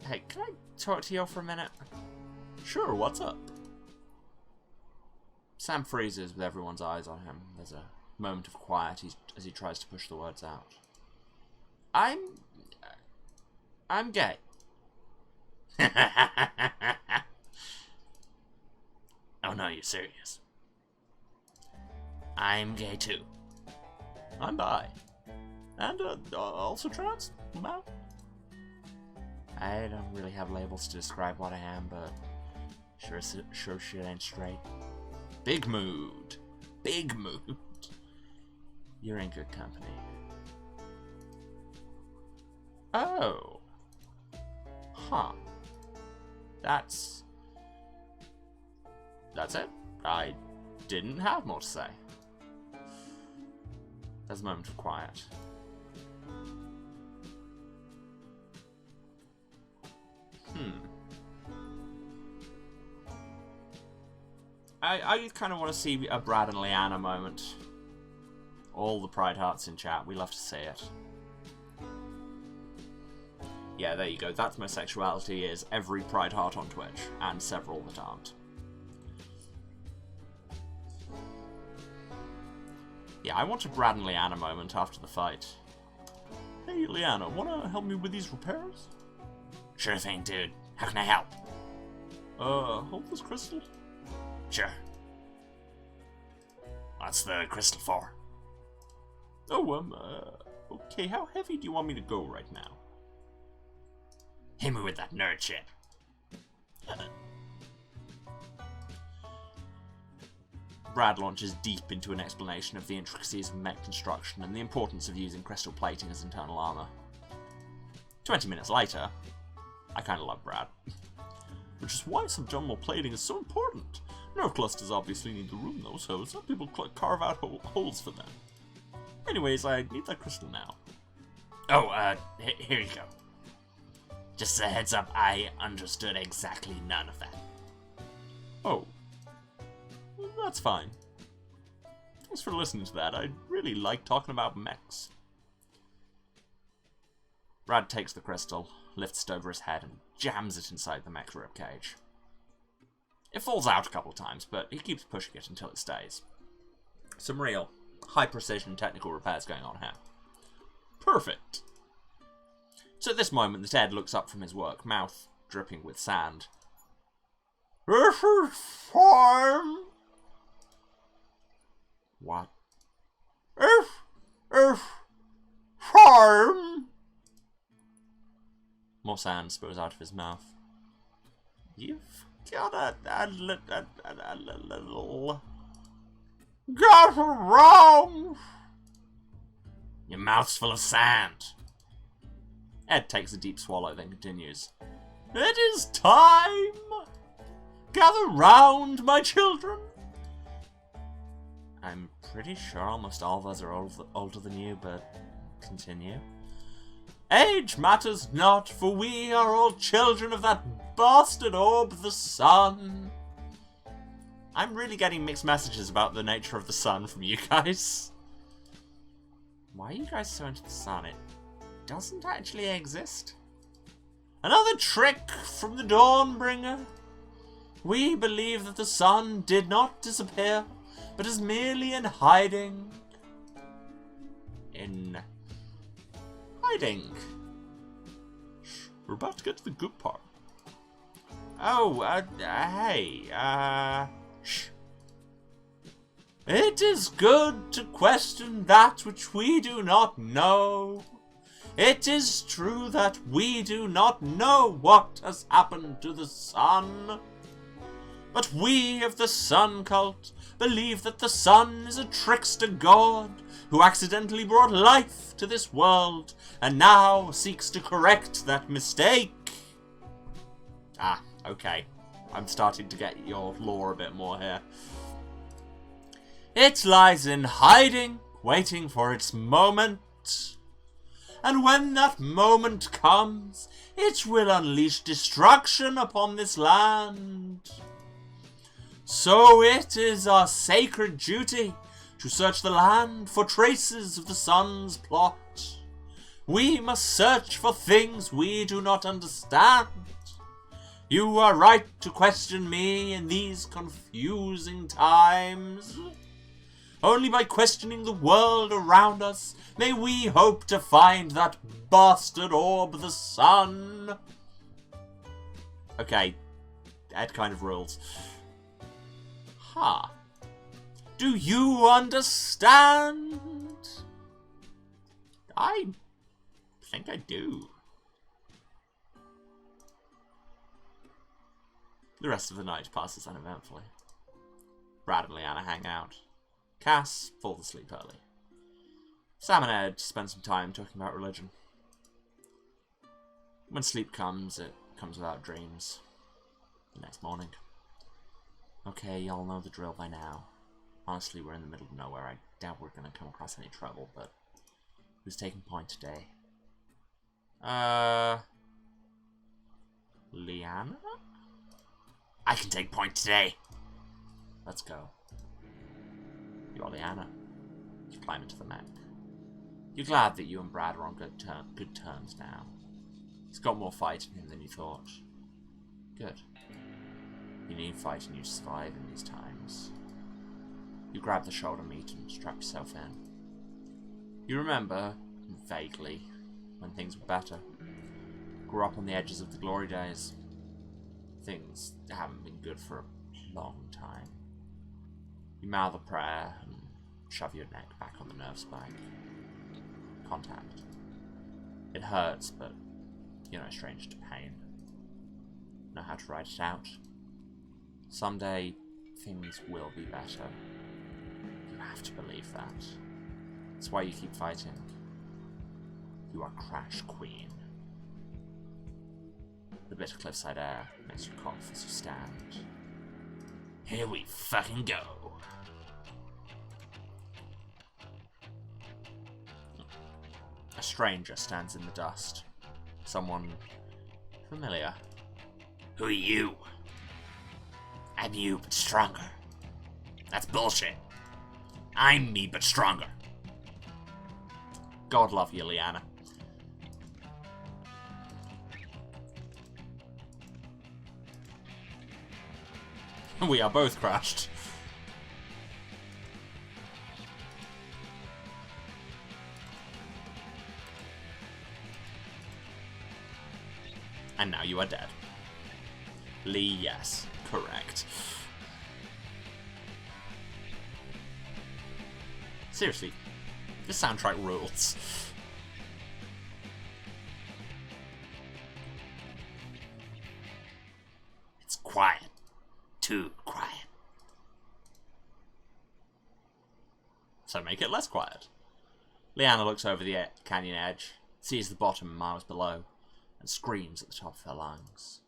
Hey, can I talk to you for a minute? Sure, what's up? Sam freezes with everyone's eyes on him. There's a moment of quiet as he tries to push the words out. I'm gay. Oh no, you're serious. I'm gay too. I'm bi. And also trans? Now? I don't really have labels to describe what I am, but sure shit ain't straight. Big mood. Big mood. You're in good company. Oh. Huh. That's it. I didn't have more to say. There's a moment of quiet. I kind of want to see a Brad and Leanna moment. All the Pride Hearts in chat. We love to see it. Yeah, there you go. That's my sexuality, is every Pride Heart on Twitch, and several that aren't. Yeah, I want a Brad and Leanna moment after the fight. Hey, Leanna, wanna help me with these repairs? Sure thing, dude. How can I help? Hold this crystal? Sure. What's the crystal for? Oh, okay, how heavy do you want me to go right now? Hit me with that nerd shit. Brad launches deep into an explanation of the intricacies of mech construction and the importance of using crystal plating as internal armor. 20 minutes later, I kinda love Brad. Which is why subdermal plating is so important. Nerve clusters obviously need the room though, so some people carve out holes for them. Anyways, I need that crystal now. Oh, here you go. Just a heads up, I understood exactly none of that. Oh. That's fine. Thanks for listening to that. I really like talking about mechs. Brad takes the crystal, lifts it over his head, and jams it inside the mech's ribcage. It falls out a couple times, but he keeps pushing it until it stays. Some real high-precision technical repairs going on here. Perfect. So at this moment, the Ted looks up from his work, mouth dripping with sand. This is fine. What? This is fine. More sand spills out of his mouth. You've got a little... Got wrong. Your mouth's full of sand. Ed takes a deep swallow, then continues. It is time. Gather round, my children. I'm pretty sure almost all of us are older than you, but continue. Age matters not, for we are all children of that bastard orb, the sun. I'm really getting mixed messages about the nature of the sun from you guys. Why are you guys so into the sun? It doesn't actually exist. Another trick from the Dawnbringer. We believe that the sun did not disappear, but is merely in hiding. In hiding. We're about to get to the good part. Oh, hey, Shh. It is good to question that which we do not know. It is true that we do not know what has happened to the sun. But we of the sun cult believe that the sun is a trickster god who accidentally brought life to this world and now seeks to correct that mistake. Ah, okay. I'm starting to get your lore a bit more here. It lies in hiding, waiting for its moment. And when that moment comes, it will unleash destruction upon this land. So it is our sacred duty to search the land for traces of the sun's plot. We must search for things we do not understand. You are right to question me in these confusing times. Only by questioning the world around us may we hope to find that bastard orb, the sun. Okay, Ed kind of rules. Huh. Do you understand? I think I do. The rest of the night passes uneventfully. Brad and Leanna hang out. Cass falls asleep early. Sam and Ed spend some time talking about religion. When sleep comes, it comes without dreams. The next morning. Okay, y'all know the drill by now. Honestly, we're in the middle of nowhere. I doubt we're gonna come across any trouble, but who's taking point today? Leanna? I can take point today. Let's go. You are Leanna. You climb into the mech. You're glad that you and Brad are on good terms now. He's got more fight in him than you thought. Good. You need fight and you survive in these times. You grab the shoulder meat and strap yourself in. You remember, vaguely, when things were better. Grew up on the edges of the glory days. Things haven't been good for a long time. You mouth a prayer and shove your neck back on the nerve spike. Contact. It hurts, but you're no stranger to pain. Know how to ride it out. Someday, things will be better. You have to believe that. That's why you keep fighting. You are Crash Queen. The bitter cliffside air makes you cough as you stand. Here we fucking go. A stranger stands in the dust. Someone familiar. Who are you? I'm you, but stronger. That's bullshit. I'm me, but stronger. God love you, Leanna. We are both crashed. And now you are dead. Lee, yes. Correct. Seriously, this soundtrack rules. It's quiet. Too quiet. So make it less quiet. Leanna looks over the canyon edge, sees the bottom miles below, and screams at the top of her lungs.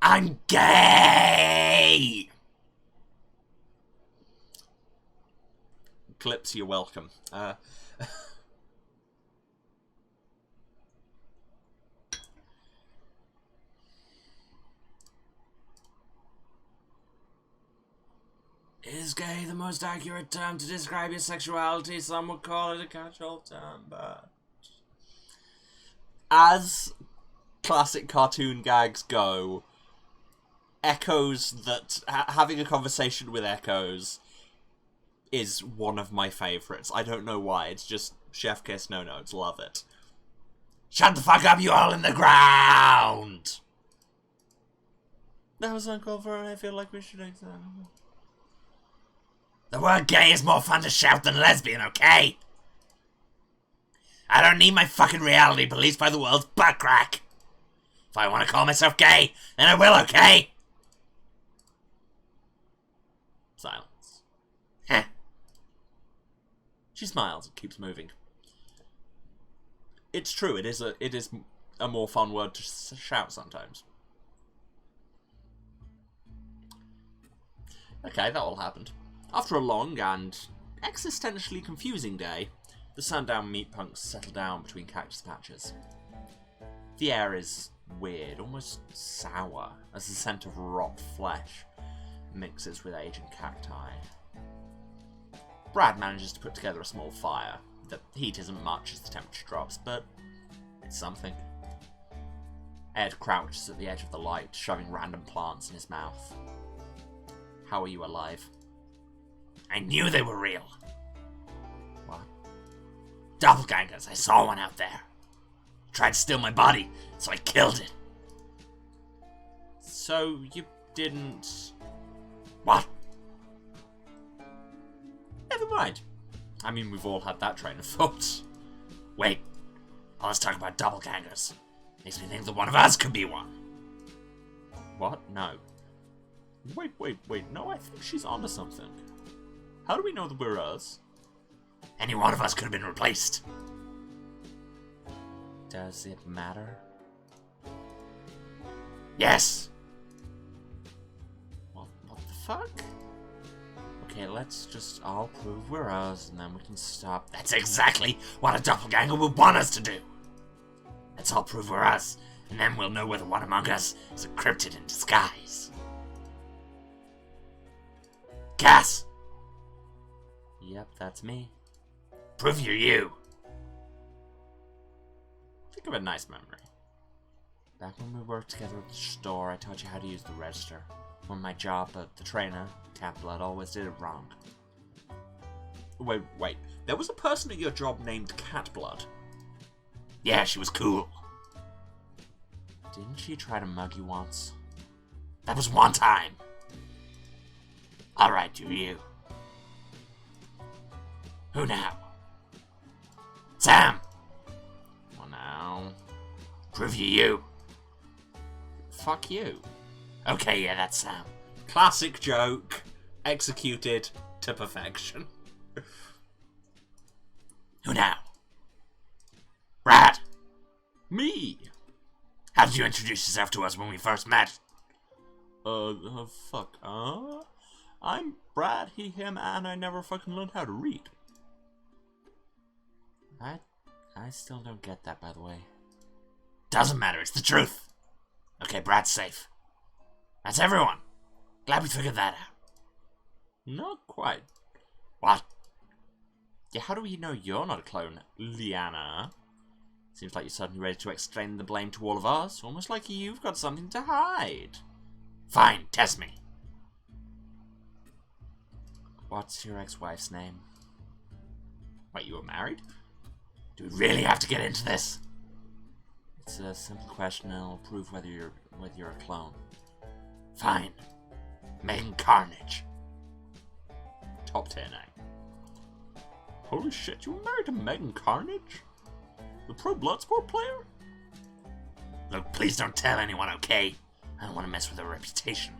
I'm gay! Clips, you're welcome. Is gay the most accurate term to describe your sexuality? Some would call it a catch-all term, but... As classic cartoon gags go, Echoes that... having a conversation with Echoes is one of my favourites. I don't know why, it's just chef kiss, no notes, love it. Shut the fuck up, you all in the ground! That was uncalled for, and I feel like we should examine. The word gay is more fun to shout than lesbian, okay? I don't need my fucking reality policed by the world's butt crack. If I want to call myself gay, then I will, okay? Silence. Heh. She smiles and keeps moving. It's true, it is a more fun word to shout sometimes. Okay, that all happened. After a long and existentially confusing day, the sundown Meatpunks settle down between cactus patches. The air is weird, almost sour, as the scent of rot flesh mixes with aging cacti. Brad manages to put together a small fire. The heat isn't much as the temperature drops, but it's something. Ed crouches at the edge of the light, shoving random plants in his mouth. How are you alive? I knew they were real. What? Doppelgangers, I saw one out there. Tried to steal my body, so I killed it. So you didn't... What? Never mind. I mean, we've all had that train of thought. Wait, let's talk about doppelgangers. Makes me think that one of us could be one. What? No. Wait, no, I think she's onto something. How do we know that we're us? Any one of us could have been replaced. Does it matter? Yes! What the fuck? Okay, let's just all prove we're us, and then we can stop. That's exactly what a doppelganger would want us to do. Let's all prove we're us, and then we'll know whether one among us is a cryptid in disguise. Cass! Yep, that's me. Prove you're you. Think of a nice memory. Back when we worked together at the store, I taught you how to use the register. When my job, but the trainer, Catblood, always did it wrong. Wait. There was a person at your job named Catblood? Yeah, she was cool. Didn't she try to mug you once? That was one time. Alright, do you. Who now? Sam! Well now... Prove you. Fuck you. Okay, yeah, that's Sam. Classic joke. Executed to perfection. Who now? Brad! Me! How did you introduce yourself to us when we first met? Fuck, I'm Brad, he, him, and I never fucking learned how to read. I still don't get that, by the way. Doesn't matter, it's the truth. Okay, Brad's safe. That's everyone. Glad we figured that out. Not quite. What? Yeah, how do we know you're not a clone, Liana? Seems like you're suddenly ready to extend the blame to all of us, almost like you've got something to hide. Fine, test me. What's your ex-wife's name? Wait, you were married? Do we really have to get into this? It's It's a simple question and it'll prove whether you're a clone. Fine. Megan Carnage. Top 10, Holy shit, you were married to Megan Carnage? The pro Bloodsport player? Look, please don't tell anyone, okay? I don't want to mess with her reputation.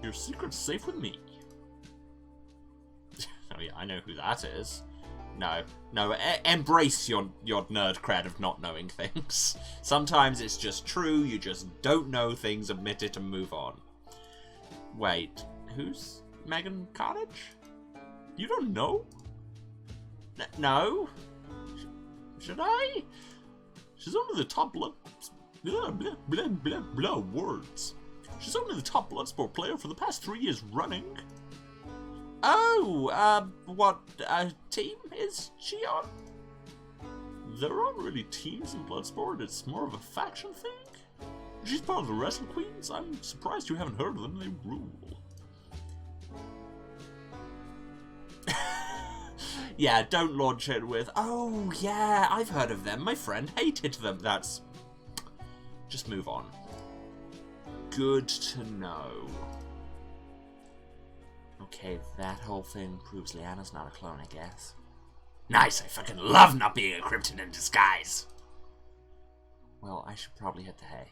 Your secret's safe with me. Oh yeah, I know who that is. No, embrace your nerd cred of not knowing things. Sometimes it's just true, you just don't know things, admit it and move on. Wait, who's Megan Carnage? You don't know? No? Should I? She's only the top words. She's only the top Bloodsport player for the past 3 years running. Oh, what team is she on? There aren't really teams in Bloodsport, it's more of a faction thing. She's part of the Wrestling Queens. I'm surprised you haven't heard of them, they rule. Yeah, don't launch it with, oh yeah, I've heard of them, my friend hated them. That's... just move on. Good to know. Okay, that whole thing proves Liana's not a clone, I guess. Nice, I fucking love not being a Krypton in disguise! Well, I should probably hit the hay.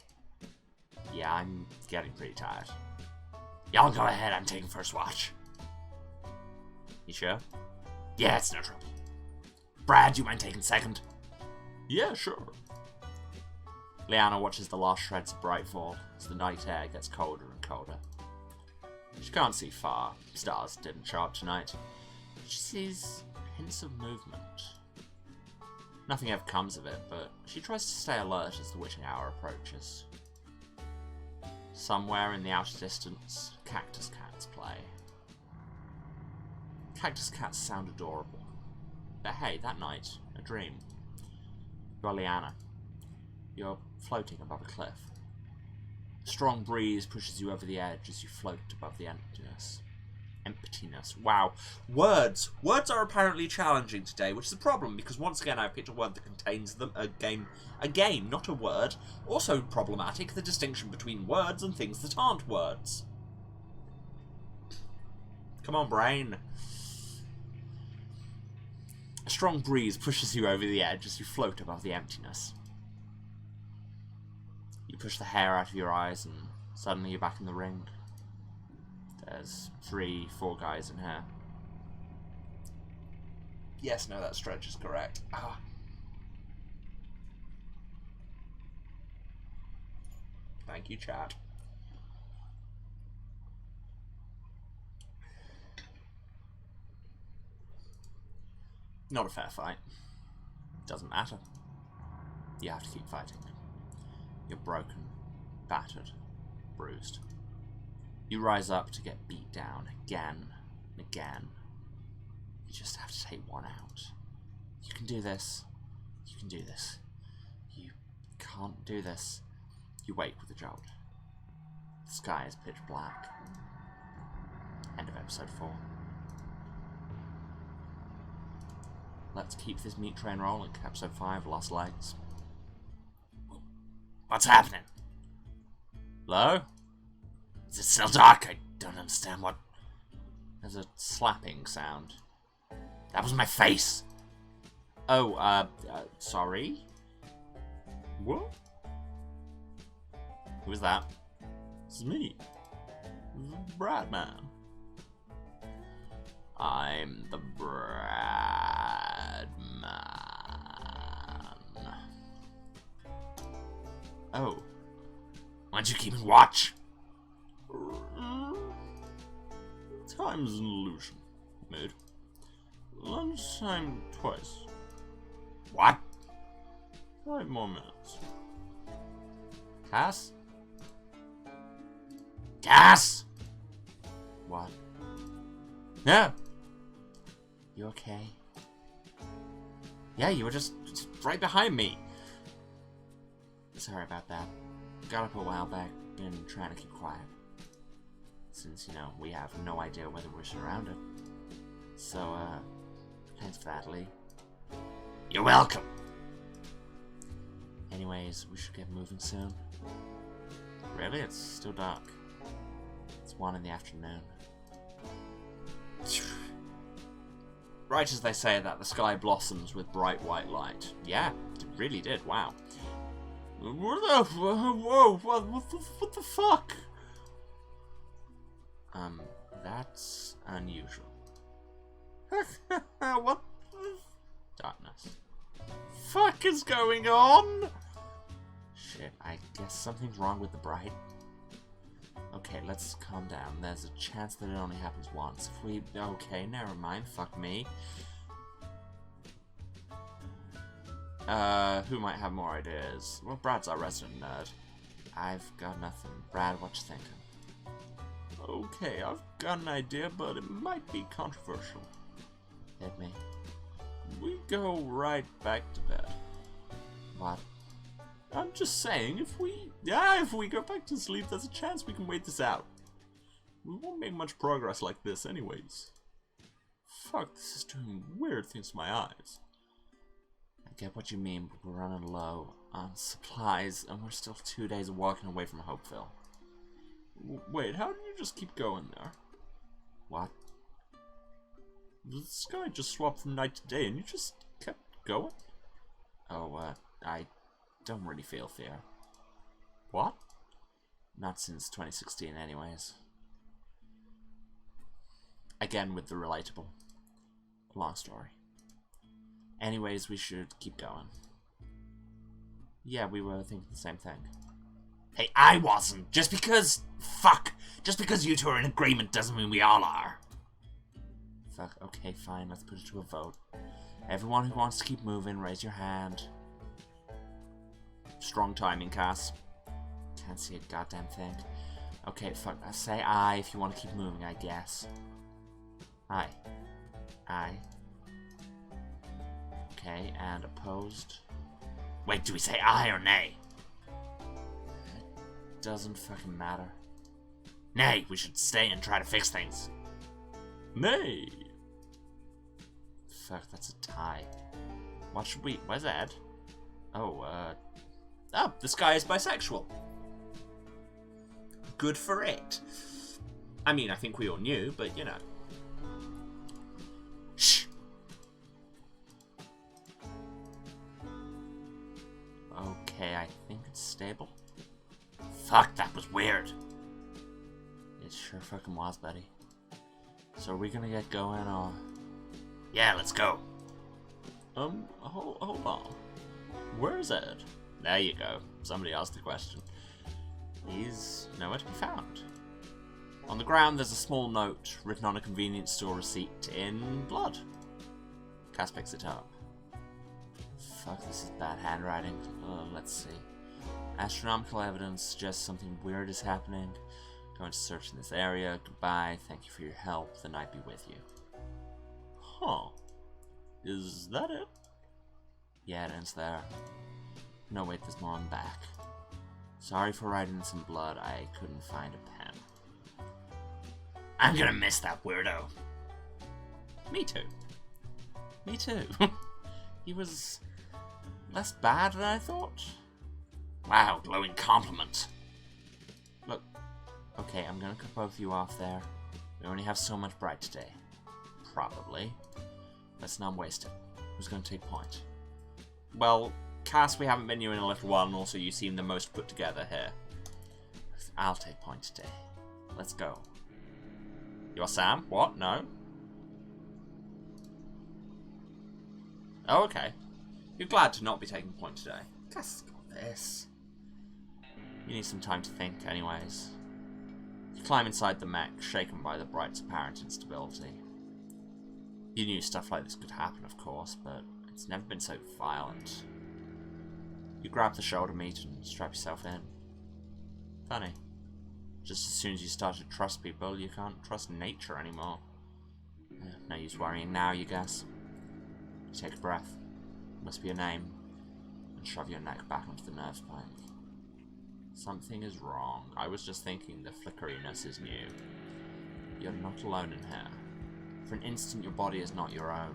Yeah, I'm getting pretty tired. Y'all go ahead, I'm taking first watch. You sure? Yeah, it's no trouble. Brad, do you mind taking second? Yeah, sure. Liana watches the last shreds of Brightfall as the night air gets colder and colder. She can't see far. Stars didn't show up tonight. She sees hints of movement. Nothing ever comes of it, but she tries to stay alert as the witching hour approaches. Somewhere in the outer distance, cactus cats play. Cactus cats sound adorable. But hey, that night, a dream. You're Liana. You're floating above a cliff. A strong breeze pushes you over the edge as you float above the emptiness. Emptiness. Wow. Words! Words are apparently challenging today, which is a problem because once again I've picked a word that contains them. A game, not a word. Also problematic, the distinction between words and things that aren't words. Come on, brain. A strong breeze pushes you over the edge as you float above the emptiness. You push the hair out of your eyes and suddenly you're back in the ring. There's 3-4 guys in here. Yes, no, that stretch is correct. Ah. Thank you, chat. Not a fair fight. Doesn't matter. You have to keep fighting. You're broken, battered, bruised. You rise up to get beat down again and again. You just have to take one out. You can do this. You can do this. You can't do this. You wake with a jolt. The sky is pitch black. End of episode 4. Let's keep this meat train rolling. Episode 5, Lost Legs. What's happening? Hello? Is it still dark? I don't understand what... There's a slapping sound. That was my face! Oh, sorry? What? Who was that? This is me. Brad Man. I'm the Brad Man. Oh. Why don't you keep in watch? Time's an illusion, mate. Lunchtime twice. What? 5 more minutes. Cass? Cass! What? No! You okay? Yeah, you were just right behind me. Sorry about that. Got up a while back, been trying to keep quiet. Since, you know, we have no idea whether we're surrounded. So, thanks for that, Lee. You're welcome! Anyway, Anyways, we should get moving soon. Really? It's still dark. It's 1 in the afternoon. Right as they say that, the sky blossoms with bright white light. Yeah, it really did. Wow. Whoa, what the fuck? That's unusual. What the... Darkness. Fuck is going on? Shit, I guess something's wrong with the bright. Okay, let's calm down. There's a chance that it only happens once. If we... Okay, never mind. Fuck me. Who might have more ideas? Well, Brad's our resident nerd. I've got nothing. Brad, what you thinking? Okay, I've got an idea, but it might be controversial. Hit me. We go right back to bed. What? I'm just saying, if we go back to sleep, there's a chance we can wait this out. We won't make much progress like this anyways. Fuck, this is doing weird things to my eyes. I get what you mean, but we're running low on supplies, and we're still 2 days of walking away from Hopeville. Wait, how did you just keep going there? What? The sky just swapped from night to day, and you just kept going? Oh, I don't really feel fear. What? Not since 2016, anyways. Again with the relatable. Long story. Anyways, we should keep going. Yeah, we were thinking the same thing. Hey, I wasn't! Just because... Fuck! Just because you two are in agreement doesn't mean we all are. Fuck, okay, fine, let's put it to a vote. Everyone who wants to keep moving, raise your hand. Strong timing, Cass. Can't see a goddamn thing. Okay, fuck, say aye if you want to keep moving, I guess. Aye. Aye. Okay, and opposed. Wait, do we say aye or nay? It doesn't fucking matter. Nay, we should stay and try to fix things. Nay. Fuck, that's a tie. What should we... Where's Ed? Oh, Oh, this guy is bisexual. Good for it. I mean, I think we all knew, but you know. Shh. Okay, I think it's stable. Fuck, that was weird. It sure fucking was, buddy. So are we gonna get going, or... Yeah, let's go. Hold on. Where's Ed? There you go. Somebody asked the question. He's nowhere to be found. On the ground, there's a small note written on a convenience store receipt in blood. Cass picks it up. Fuck, this is bad handwriting. Let's see. Astronomical evidence suggests something weird is happening. Going to search in this area. Goodbye. Thank you for your help. The night be with you. Huh. Is that it? Yeah, it ends there. No, wait, there's more on the back. Sorry for writing this in blood. I couldn't find a pen. I'm gonna miss that weirdo. Me too. Me too. He was less bad than I thought. Wow, glowing compliment. Look, okay, I'm gonna cut both of you off there. We only have so much bright today. Probably. Let's not waste it. Who's gonna take point? Well, Cass, we haven't been you in a little while, and also you seem the most put together here. I'll take point today. Let's go. You're Sam? What? No? Oh, okay. You're glad to not be taking point today. Cass got this. You need some time to think, anyways. You climb inside the mech, shaken by the bright's apparent instability. You knew stuff like this could happen, of course, but it's never been so violent. You grab the shoulder meat and strap yourself in. Funny. Just as soon as you start to trust people, you can't trust nature anymore. No use worrying now, you guess. You take a breath. Must be a name. And shove your neck back onto the nerve spike. Something is wrong. I was just thinking the flickeriness is new. You're not alone in here. For an instant, your body is not your own.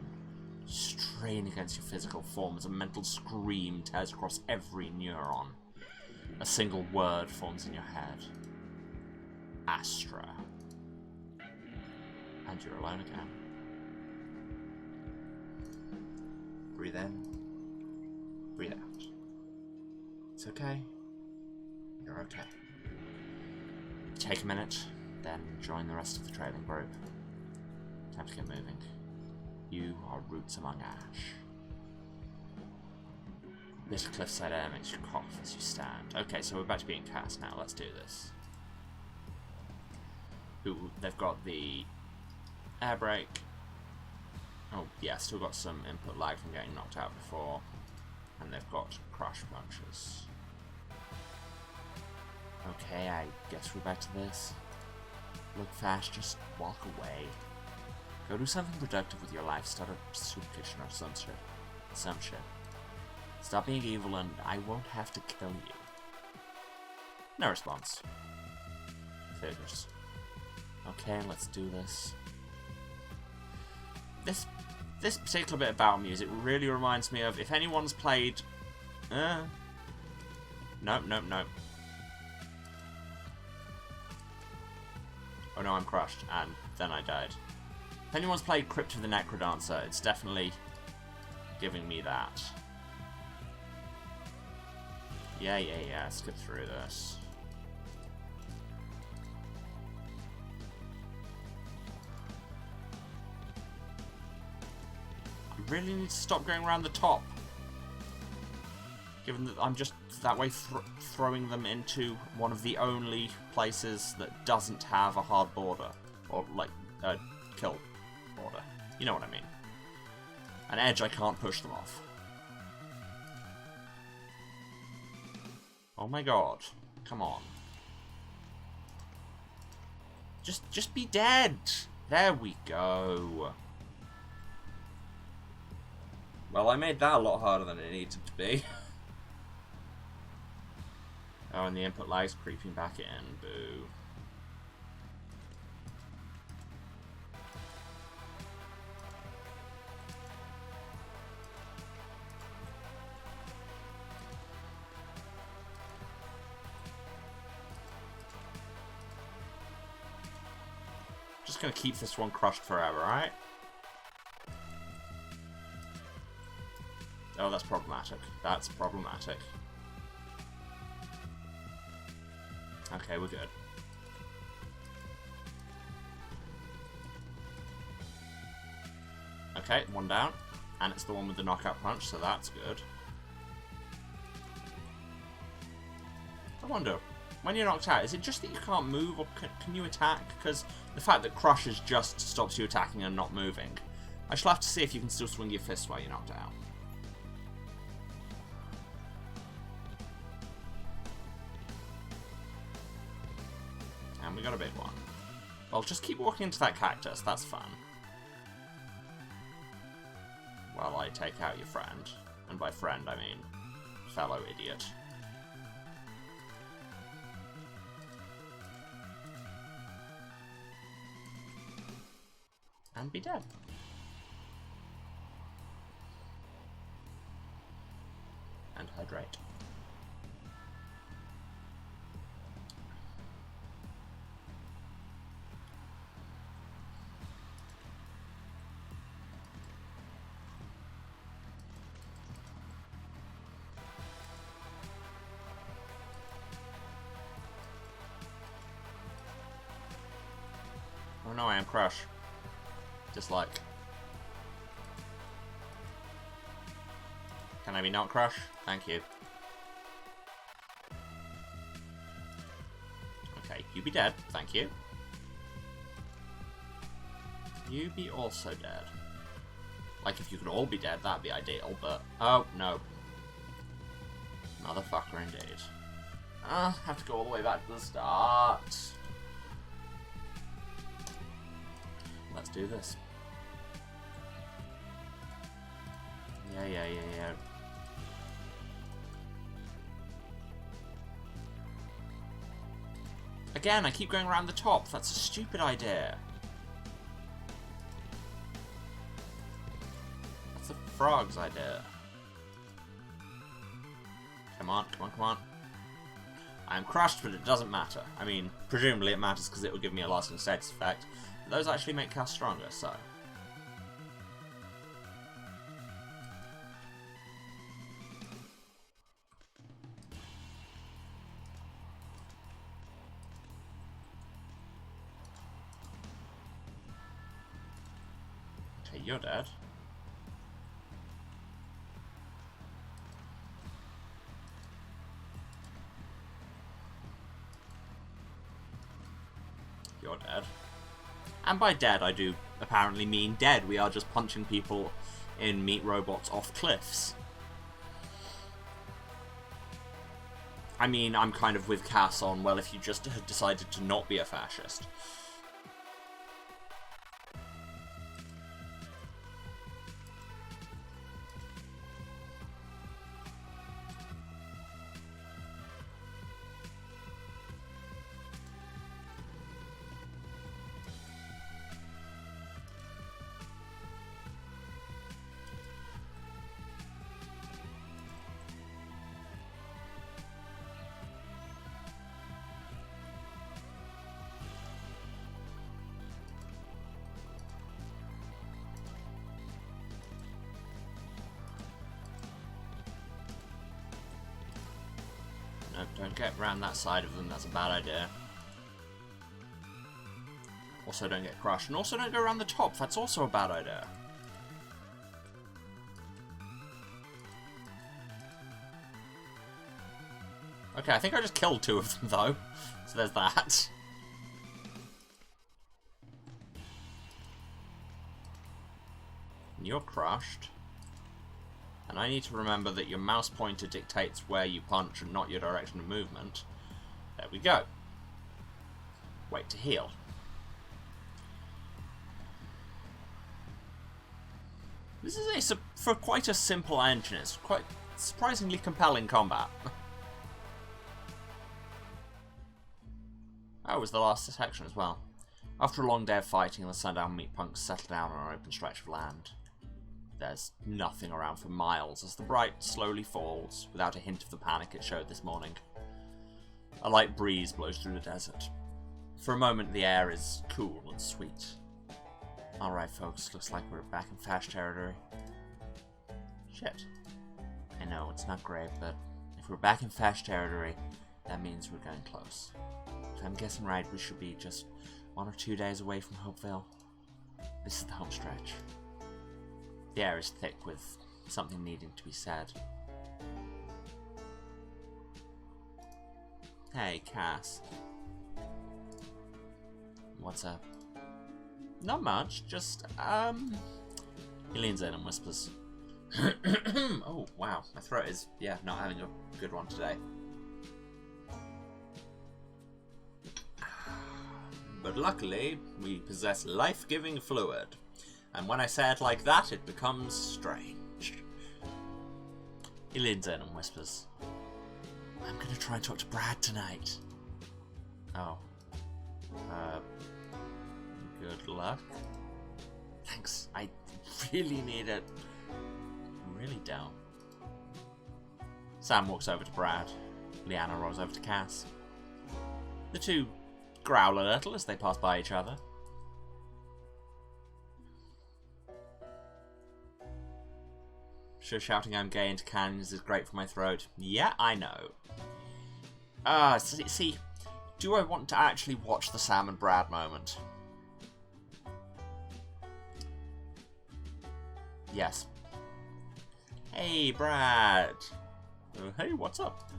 Strain against your physical form as a mental scream tears across every neuron. A single word forms in your head. Astra. And you're alone again. Breathe in. Breathe out. It's okay. You're okay. Take a minute, then join the rest of the trailing group. Time to get moving. You are roots among ash. This cliffside air makes you cough as you stand. Okay, so we're about to be in cast now. Let's do this. Ooh, they've got the air brake. Oh, yeah, still got some input lag from getting knocked out before. And they've got crush punches. Okay, I guess we're back to this. Look fast, just walk away. Go do something productive with your life. Start a soup kitchen or some shit. Stop being evil and I won't have to kill you. No response. Figures. Okay, let's do this. This particular bit of battle music really reminds me of, if anyone's played... Nope. Oh no, I'm crushed, and then I died. If anyone's played Crypt of the Necrodancer, it's definitely giving me that. Yeah, skip through this. I really need to stop going around the top. Given that I'm just that way throwing them into one of the only places that doesn't have a hard border. Or, like, a kill border. You know what I mean. An edge I can't push them off. Oh my god. Come on. Just be dead! There we go. Well, I made that a lot harder than it needed to be. Oh, and the input lag's creeping back in. Boo. Just gonna keep this one crushed forever, right? Oh, that's problematic. That's problematic. Okay, we're good. Okay, one down. And it's the one with the knockout punch, so that's good. I wonder, when you're knocked out, is it just that you can't move, or can you attack? Because the fact that crushes just stops you attacking and not moving. I shall have to see if you can still swing your fist while you're knocked out. And we got a big one. Well, just keep walking into that cactus, that's fun. While I take out your friend. And by friend, I mean fellow idiot. And be dead. And hydrate. Oh no, I am Crush. Dislike. Can I be not Crush? Thank you. Okay, you be dead. Thank you. You be also dead. Like, if you could all be dead, that'd be ideal, but... Oh, no. Motherfucker indeed. Have to go all the way back to the start. Let's do this. Yeah. Again, I keep going around the top. That's a stupid idea. frog's idea. Come on, come on, come on. I'm crushed, but it doesn't matter. I mean, presumably it matters because it will give me a lasting status effect. But those actually make cast stronger, so... Okay, you're dead. You're dead. And by dead, I do apparently mean dead. We are just punching people in meat robots off cliffs. I mean, I'm kind of with Cass on, well, if you just had decided to not be a fascist. No, don't get around that side of them, that's a bad idea. Also don't get crushed, and also don't go around the top, that's also a bad idea. Okay, I think I just killed 2 of them though, so there's that. And you're crushed. And I need to remember that your mouse pointer dictates where you punch and not your direction of movement. There we go. Wait to heal. This is for quite a simple engine. It's quite surprisingly compelling combat. Oh, it was the last section as well. After a long day of fighting, the sundown Meatpunks settle down on an open stretch of land. There's nothing around for miles as the bright slowly falls, without a hint of the panic it showed this morning. A light breeze blows through the desert. For a moment, the air is cool and sweet. Alright, folks, looks like we're back in Fash territory. Shit. I know, it's not great, but if we're back in Fash territory, that means we're getting close. If I'm guessing right, we should be just 1 or 2 days away from Hopeville. This is the home stretch. The air is thick with something needing to be said. Hey, Cass. What's up? Not much, just, He leans in and whispers. Oh, wow. My throat is, yeah, not having a good one today. But luckily, we possess life-giving fluid. And when I say it like that, it becomes strange. He leans in and whispers, I'm gonna try and talk to Brad tonight. Oh. Good luck. Thanks. I really need it. Really don't. Sam walks over to Brad. Leanna rolls over to Cass. The two growl a little as they pass by each other. Sure, shouting I'm gay into canyons is great for my throat. Yeah, I know. See, do I want to actually watch the Sam and Brad moment? Yes. Hey, Brad. Hey, what's up?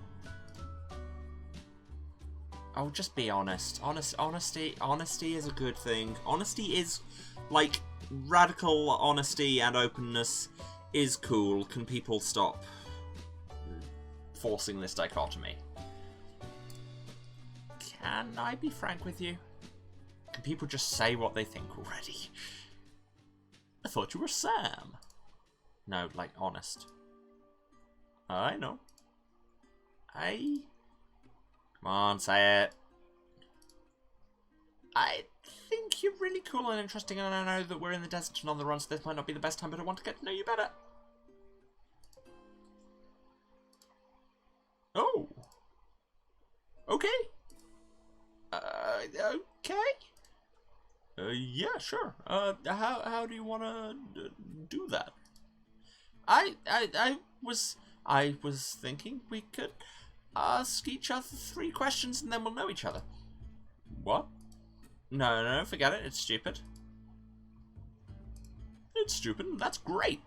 Oh, just be honest. Honesty is a good thing. Honesty is, like, radical honesty and openness is cool. Can people stop forcing this dichotomy? Can I be frank with you? Can people just say what they think already? I thought you were Sam. No, like, honest. I know. Come on, say it. I think you're really cool and interesting, and I know that we're in the desert and on the run, so this might not be the best time, but I want to get to know you better. Okay. Okay. Yeah, sure. How do you want to do that? I was thinking we could ask each other 3 questions and then we'll know each other. What? No, forget it. It's stupid. It's stupid, and that's great.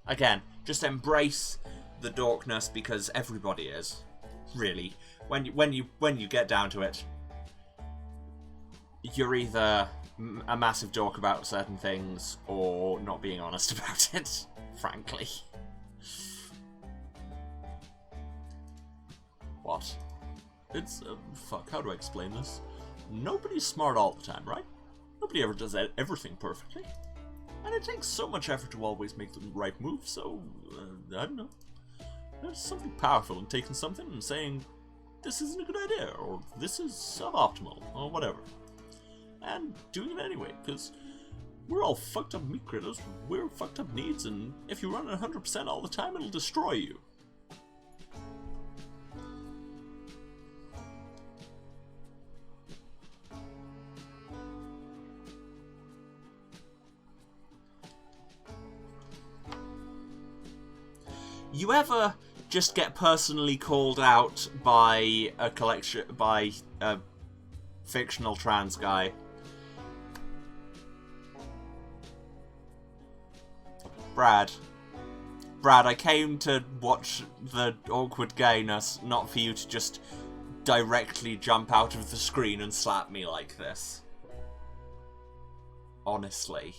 Again, just embrace the dorkness because everybody is. Really. When you get down to it, you're either a massive dork about certain things or not being honest about it, frankly. What? It's, fuck, how do I explain this? Nobody's smart all the time, right? Nobody ever does everything perfectly. And it takes so much effort to always make the right move, so, I don't know. There's something powerful in taking something and saying, this isn't a good idea, or this is suboptimal, or whatever. And doing it anyway, because we're all fucked up meat critters, we're fucked up needs, and if you run at 100% all the time, it'll destroy you. You ever just get personally called out by a fictional trans guy? Brad, I came to watch the awkward gayness, not for you to just directly jump out of the screen and slap me like this. Honestly.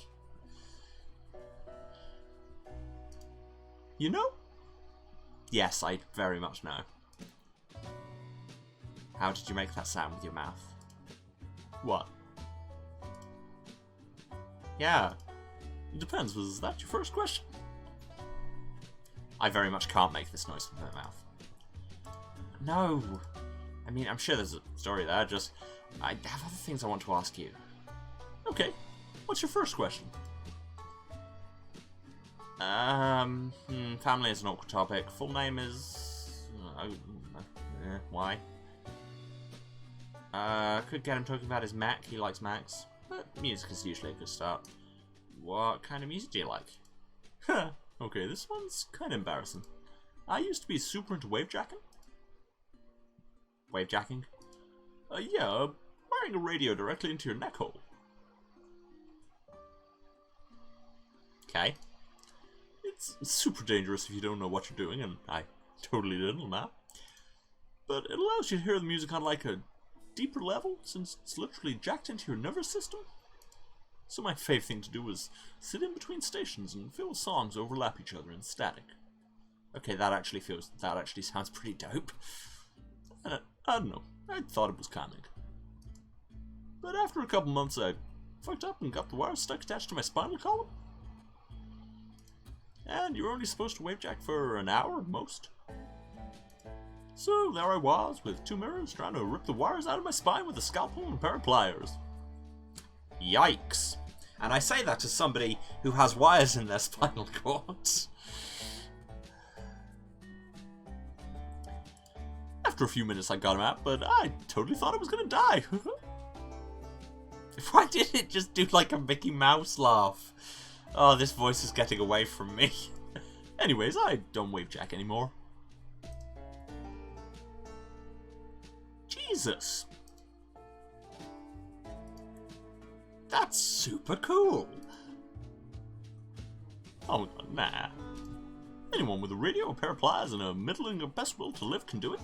You know? Yes, I very much know. How did you make that sound with your mouth? What? Yeah. It depends, was that your first question? I very much can't make this noise with my mouth. No. I mean, I'm sure there's a story there, just... I have other things I want to ask you. Okay. What's your first question? Family is an awkward topic. Full name is... why? Could get him talking about his Mac. He likes Macs. But music is usually a good start. What kind of music do you like? Huh. Okay, this one's kind of embarrassing. I used to be super into wavejacking. Wavejacking? Yeah, wiring a radio directly into your neck hole. Okay. It's super dangerous if you don't know what you're doing, and I totally didn't, now. But it allows you to hear the music on like a deeper level, since it's literally jacked into your nervous system. So my fave thing to do was sit in between stations and feel songs overlap each other in static. Okay, that actually sounds pretty dope. And I don't know, I thought it was calming. But after a couple months I fucked up and got the wires stuck attached to my spinal column. And you're only supposed to wavejack for an hour at most. So there I was, with 2 mirrors, trying to rip the wires out of my spine with a scalpel and a pair of pliers. Yikes. And I say that as somebody who has wires in their spinal cords. After a few minutes I got him out, but I totally thought I was gonna die. Why did it just do like a Mickey Mouse laugh? Oh, this voice is getting away from me. Anyways, I don't wavejack anymore. Jesus. That's super cool. Oh, nah. Anyone with a radio, a pair of pliers, and a middling of best will to live can do it.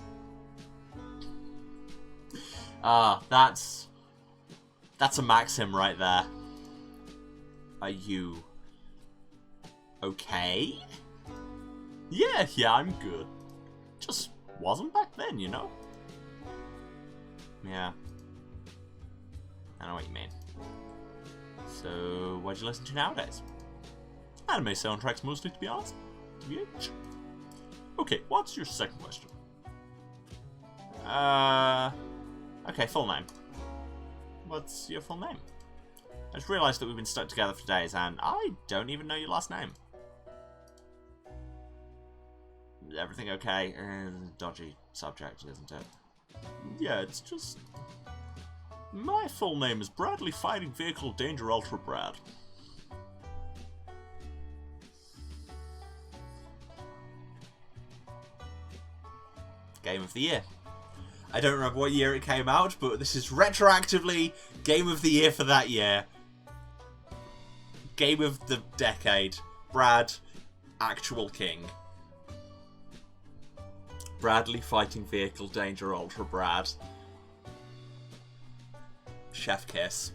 That's a maxim right there. Are you okay? Yeah, I'm good. Just wasn't back then, you know? Yeah. I know what you mean. So, what'd you listen to nowadays? Anime soundtracks mostly, to be honest. TBH. Okay, what's your second question? Okay, full name. What's your full name? I just realised that we've been stuck together for days and I don't even know your last name. Everything okay? Dodgy subject, isn't it? Yeah, it's just... My full name is Bradley Fighting Vehicle Danger Ultra Brad. Game of the year. I don't remember what year it came out, but this is retroactively Game of the Year for that year. Game of the decade. Brad, actual king. Bradley Fighting Vehicle Danger Ultra Brad. Chef kiss.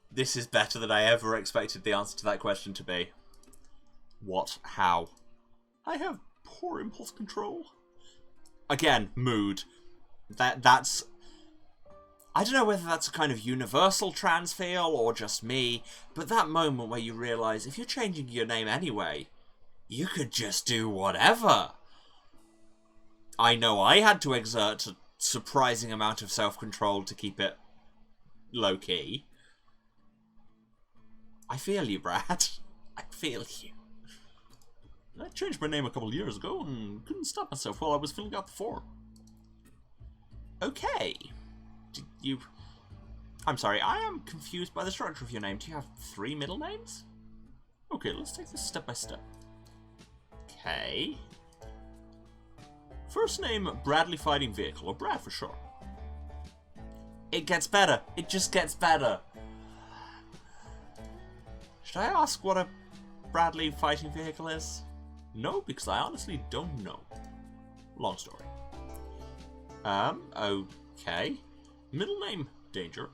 This is better than I ever expected the answer to that question to be. What? How? I have poor impulse control. Again, mood. That's... I don't know whether that's a kind of universal trans feel or just me, but that moment where you realise if you're changing your name anyway, you could just do whatever. I know I had to exert a surprising amount of self-control to keep it low-key. I feel you, Brad. I feel you. I changed my name a couple of years ago and couldn't stop myself while I was filling out the form. Okay. Did you... I'm sorry, I am confused by the structure of your name. Do you have 3 middle names? Okay, let's take this step by step. Okay. First name, Bradley Fighting Vehicle, or Brad for short. It gets better. It just gets better. Should I ask what a Bradley Fighting Vehicle is? No, because I honestly don't know. Long story. Okay. Middle name, Danger.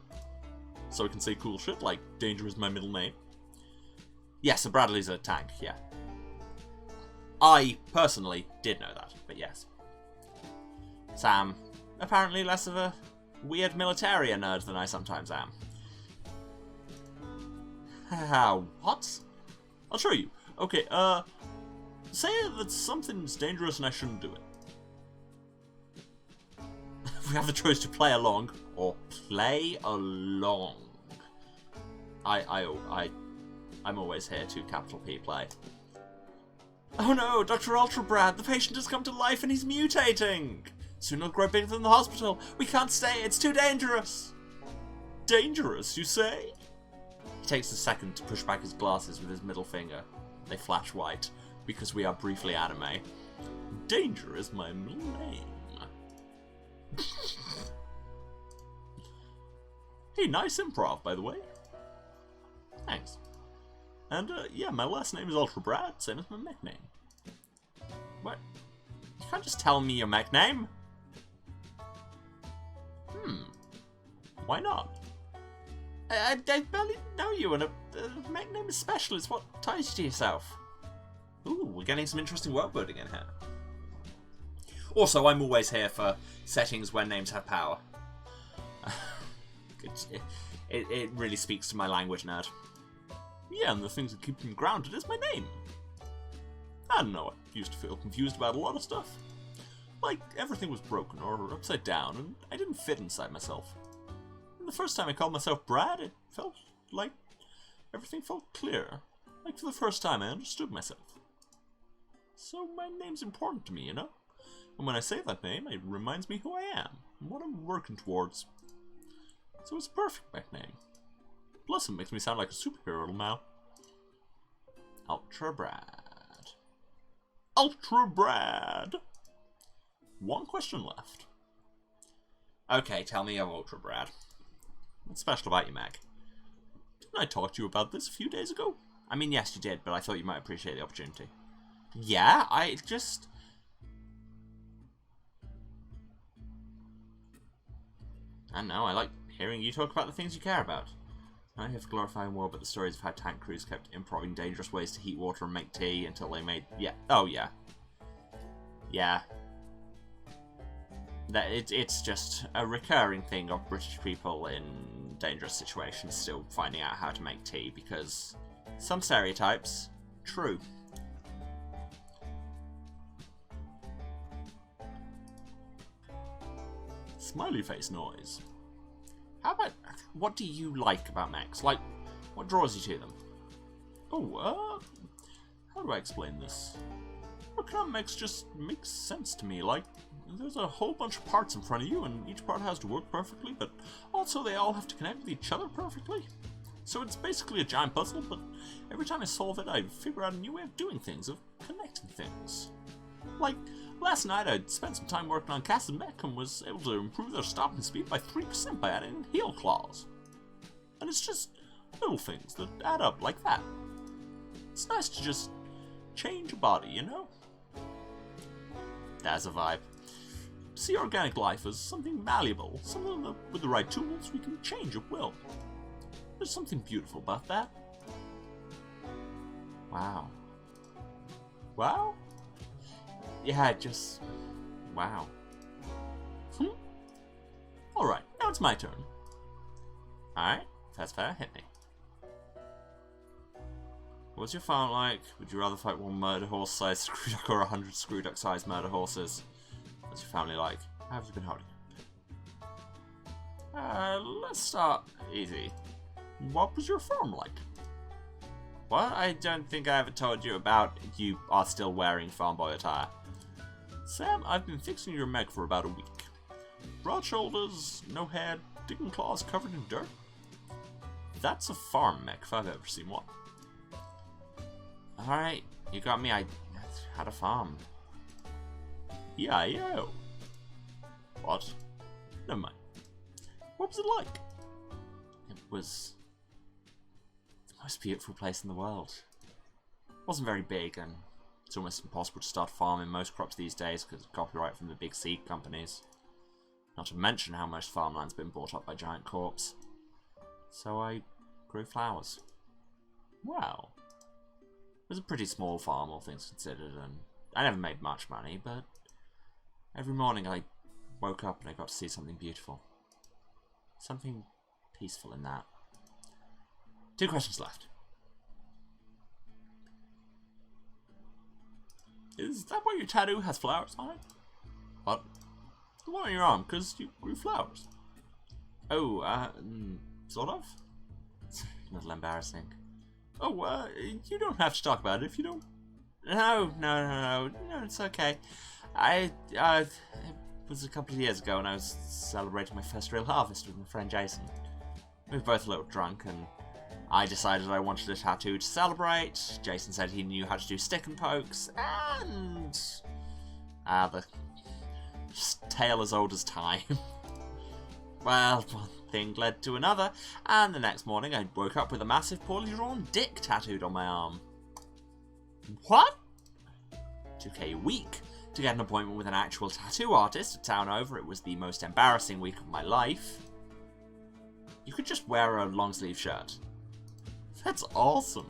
So I can say cool shit like Danger is my middle name. Yes, so Bradley's a tank, yeah. I, personally, did know that, but yes. Sam, apparently less of a weird militaria nerd than I sometimes am. What? I'll show you. Okay, say that something's dangerous and I shouldn't do it. We have the choice to play along or play along. I'm always here to capital P play. Oh no, Dr. Ultra Brad, the patient has come to life and he's mutating. Soon he'll grow bigger than the hospital. We can't stay, it's too dangerous. Dangerous, you say? He takes a second to push back his glasses with his middle finger. They flash white, because we are briefly anime. Danger is my middle name. Hey, nice improv, by the way. Thanks. And, yeah, my last name is Ultra Brad, same as my mech name. What? You can't just tell me your mech name? Why not? I barely know you, and a mech name is special. It's what ties you to yourself. Ooh, we're getting some interesting workbuilding in here. Also, I'm always here for settings where names have power. It really speaks to my language nerd. Yeah, and the things that keep them grounded is my name. I don't know, I used to feel confused about a lot of stuff. Like, everything was broken or upside down, and I didn't fit inside myself. And the first time I called myself Brad, it felt like everything felt clear. Like, for the first time, I understood myself. So my name's important to me, you know? And when I say that name, it reminds me who I am, and what I'm working towards. So it's a perfect mech name. Plus, it makes me sound like a superhero now. Ultra Brad. Ultra Brad! One question left. Okay, tell me of Ultra Brad. What's special about your mech? Didn't I talk to you about this a few days ago? I mean, yes, you did, but I thought you might appreciate the opportunity. Yeah, I don't know, I like hearing you talk about the things you care about. I have glorifying more about the stories of how tank crews kept improving dangerous ways to heat water and make tea until they made... Yeah. Oh, yeah. Yeah. It's just a recurring thing of British people in dangerous situations still finding out how to make tea because some stereotypes, true. Smiley face noise. How about, what do you like about mechs? Like, what draws you to them? Oh, how do I explain this? Economics just makes sense to me. Like, there's a whole bunch of parts in front of you, and each part has to work perfectly, but also they all have to connect with each other perfectly. So it's basically a giant puzzle, but every time I solve it, I figure out a new way of doing things, of connecting things. Like, last night I spent some time working on Cass's mech and was able to improve their stopping speed by 3% by adding heel claws. And it's just little things that add up like that. It's nice to just change a body, you know? That's a vibe. See organic life as something malleable, something that with the right tools we can change at will. There's something beautiful about that. Wow. Wow? Yeah, just... wow. Alright, now it's my turn. Alright, that's fair, hit me. What's your farm like? Would you rather fight one murder horse-sized screw duck or 100 screw duck-sized murder horses? What's your family like? How have you been holding? Let's start easy. What was your farm like? What? I don't think I ever told you about you are still wearing farm boy attire. Sam, I've been fixing your mech for about a week. Broad shoulders, no head, digging claws covered in dirt. That's a farm mech if I've ever seen one. Alright, you got me. I had a farm. E-I-O. What? Never mind. What was it like? It was the most beautiful place in the world. It wasn't very big, and it's almost impossible to start farming most crops these days because of copyright from the big seed companies. Not to mention how much farmland's been bought up by giant corps. So I grew flowers. Wow. It was a pretty small farm, all things considered, and I never made much money, but every morning I woke up and I got to see something beautiful. Something peaceful in that. 2 questions left. Is that why your tattoo has flowers on it? What? The one on your arm, because you grew flowers. Oh, sort of? It's a little embarrassing. Oh, you don't have to talk about it if you don't. No, it's okay. It was a couple of years ago and I was celebrating my first real harvest with my friend Jason. We were both a little drunk and I decided I wanted a tattoo to celebrate. Jason said he knew how to do stick and pokes, and the tale as old as time. Well, one thing led to another, and the next morning I woke up with a massive poorly drawn dick tattooed on my arm. What? Took a week to get an appointment with an actual tattoo artist a town over. It was the most embarrassing week of my life. You could just wear a long sleeve shirt. That's awesome.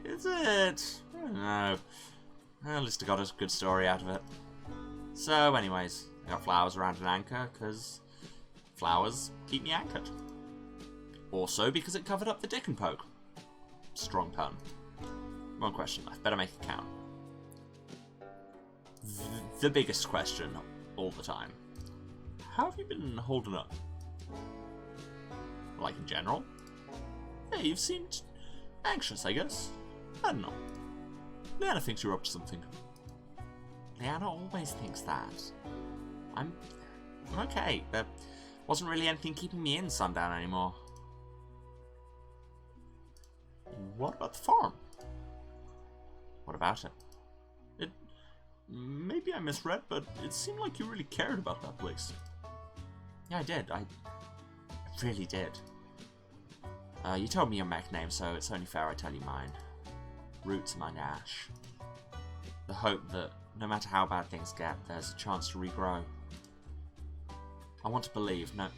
Is it? I don't know. At least I got a good story out of it. So anyways, I got flowers around an anchor because flowers keep me anchored. Also because it covered up the dick and poke. Strong pun. 1 question left. Better make it count. The biggest question all the time. How have you been holding up? Like in general? Yeah, you've seemed anxious, I guess. I don't know. Nana thinks you're up to something. Leanna always thinks that. I'm okay. There wasn't really anything keeping me in Sundown anymore. What about the farm? What about it? Maybe I misread, but it seemed like you really cared about that place. Yeah, I did. I really did. You told me your mech name, so it's only fair I tell you mine. Roots among ash. The hope that no matter how bad things get, there's a chance to regrow. I want to believe, no,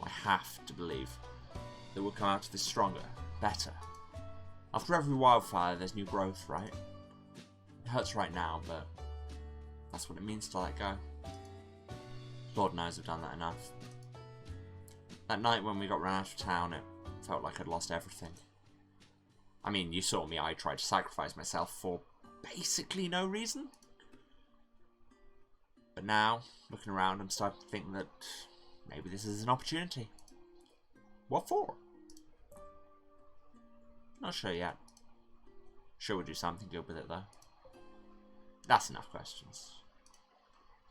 I have to believe, that we'll come out of this stronger, better. After every wildfire, there's new growth, right? It hurts right now, but that's what it means to let go. Lord knows I've done that enough. That night when we got run out of town, it felt like I'd lost everything. I mean, you saw me, I tried to sacrifice myself for basically no reason. But now, looking around, I'm starting to think that maybe this is an opportunity. What for? Not sure yet. Sure, we'll do something good with it, though. That's enough questions.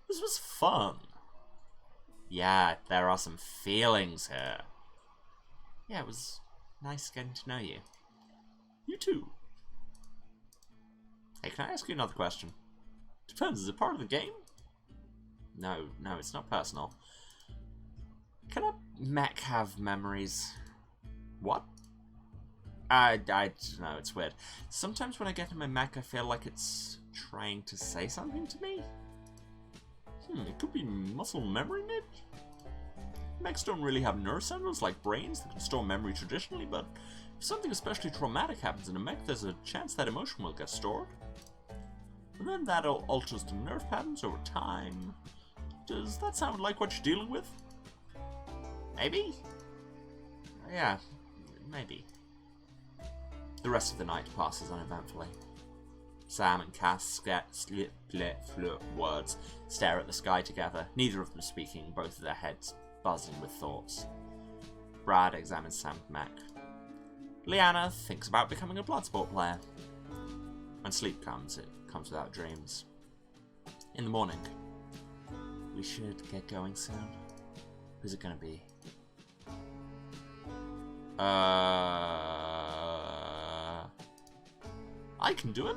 This was fun. Yeah, there are some feelings here. Yeah, it was nice getting to know you. You too. Hey, can I ask you another question? Depends, is it part of the game? No, it's not personal. Can a mech have memories? What? I don't know, it's weird. Sometimes when I get in my mech, I feel like it's trying to say something to me. It could be muscle memory, maybe? Mechs don't really have nerve centers like brains that can store memory traditionally, but if something especially traumatic happens in a mech, there's a chance that emotion will get stored. And then that alters the nerve patterns over time. Does that sound like what you're dealing with? Maybe? Yeah, maybe. The rest of the night passes uneventfully. Sam and Cass words stare at the sky together, neither of them speaking, both of their heads buzzing with thoughts. Brad examines Sam's mech. Leanna thinks about becoming a Bloodsport player. When sleep comes, it comes without dreams. In the morning, we should get going soon. Who's it gonna be? I can do it.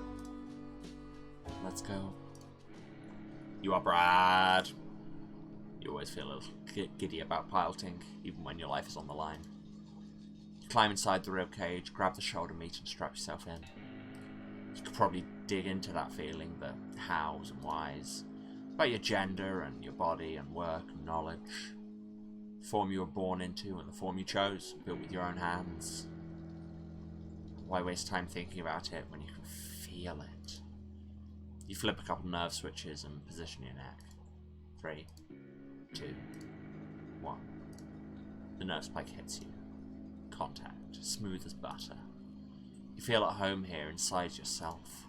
Let's go. You are Brad. You always feel a little giddy about piloting, even when your life is on the line. You climb inside the rib cage, grab the shoulder meat and strap yourself in. You could probably dig into that feeling, the hows and whys, about your gender and your body and work and knowledge. The form you were born into and the form you chose, built with your own hands. Why waste time thinking about it when you can feel it? You flip a couple nerve switches and position your neck. 3, 2, 1. The nerve spike hits you. Contact, smooth as butter. You feel at home here inside yourself.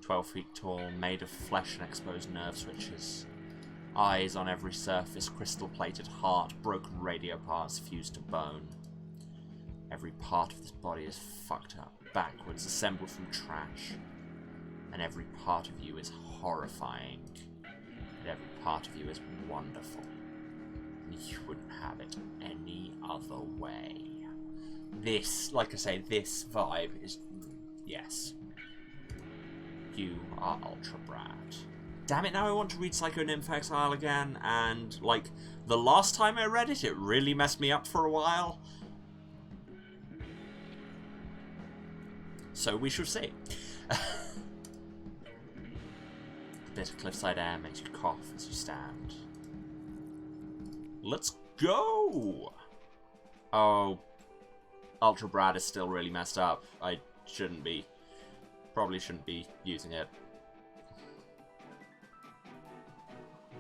12 feet tall, made of flesh and exposed nerve switches. Eyes on every surface, crystal-plated heart, broken radio parts fused to bone. Every part of this body is fucked up, backwards, assembled from trash. And every part of you is horrifying. And every part of you is wonderful. And you wouldn't have it any other way. This, like I say, this vibe is... yes. You are Ultra Brad. Damn it, now I want to read Psycho Nymph Exile again, and, like, the last time I read it, it really messed me up for a while. So we shall see. A bit of cliffside air makes you cough as you stand. Let's go! Oh, Ultra Brad is still really messed up. I shouldn't be. Probably shouldn't be using it.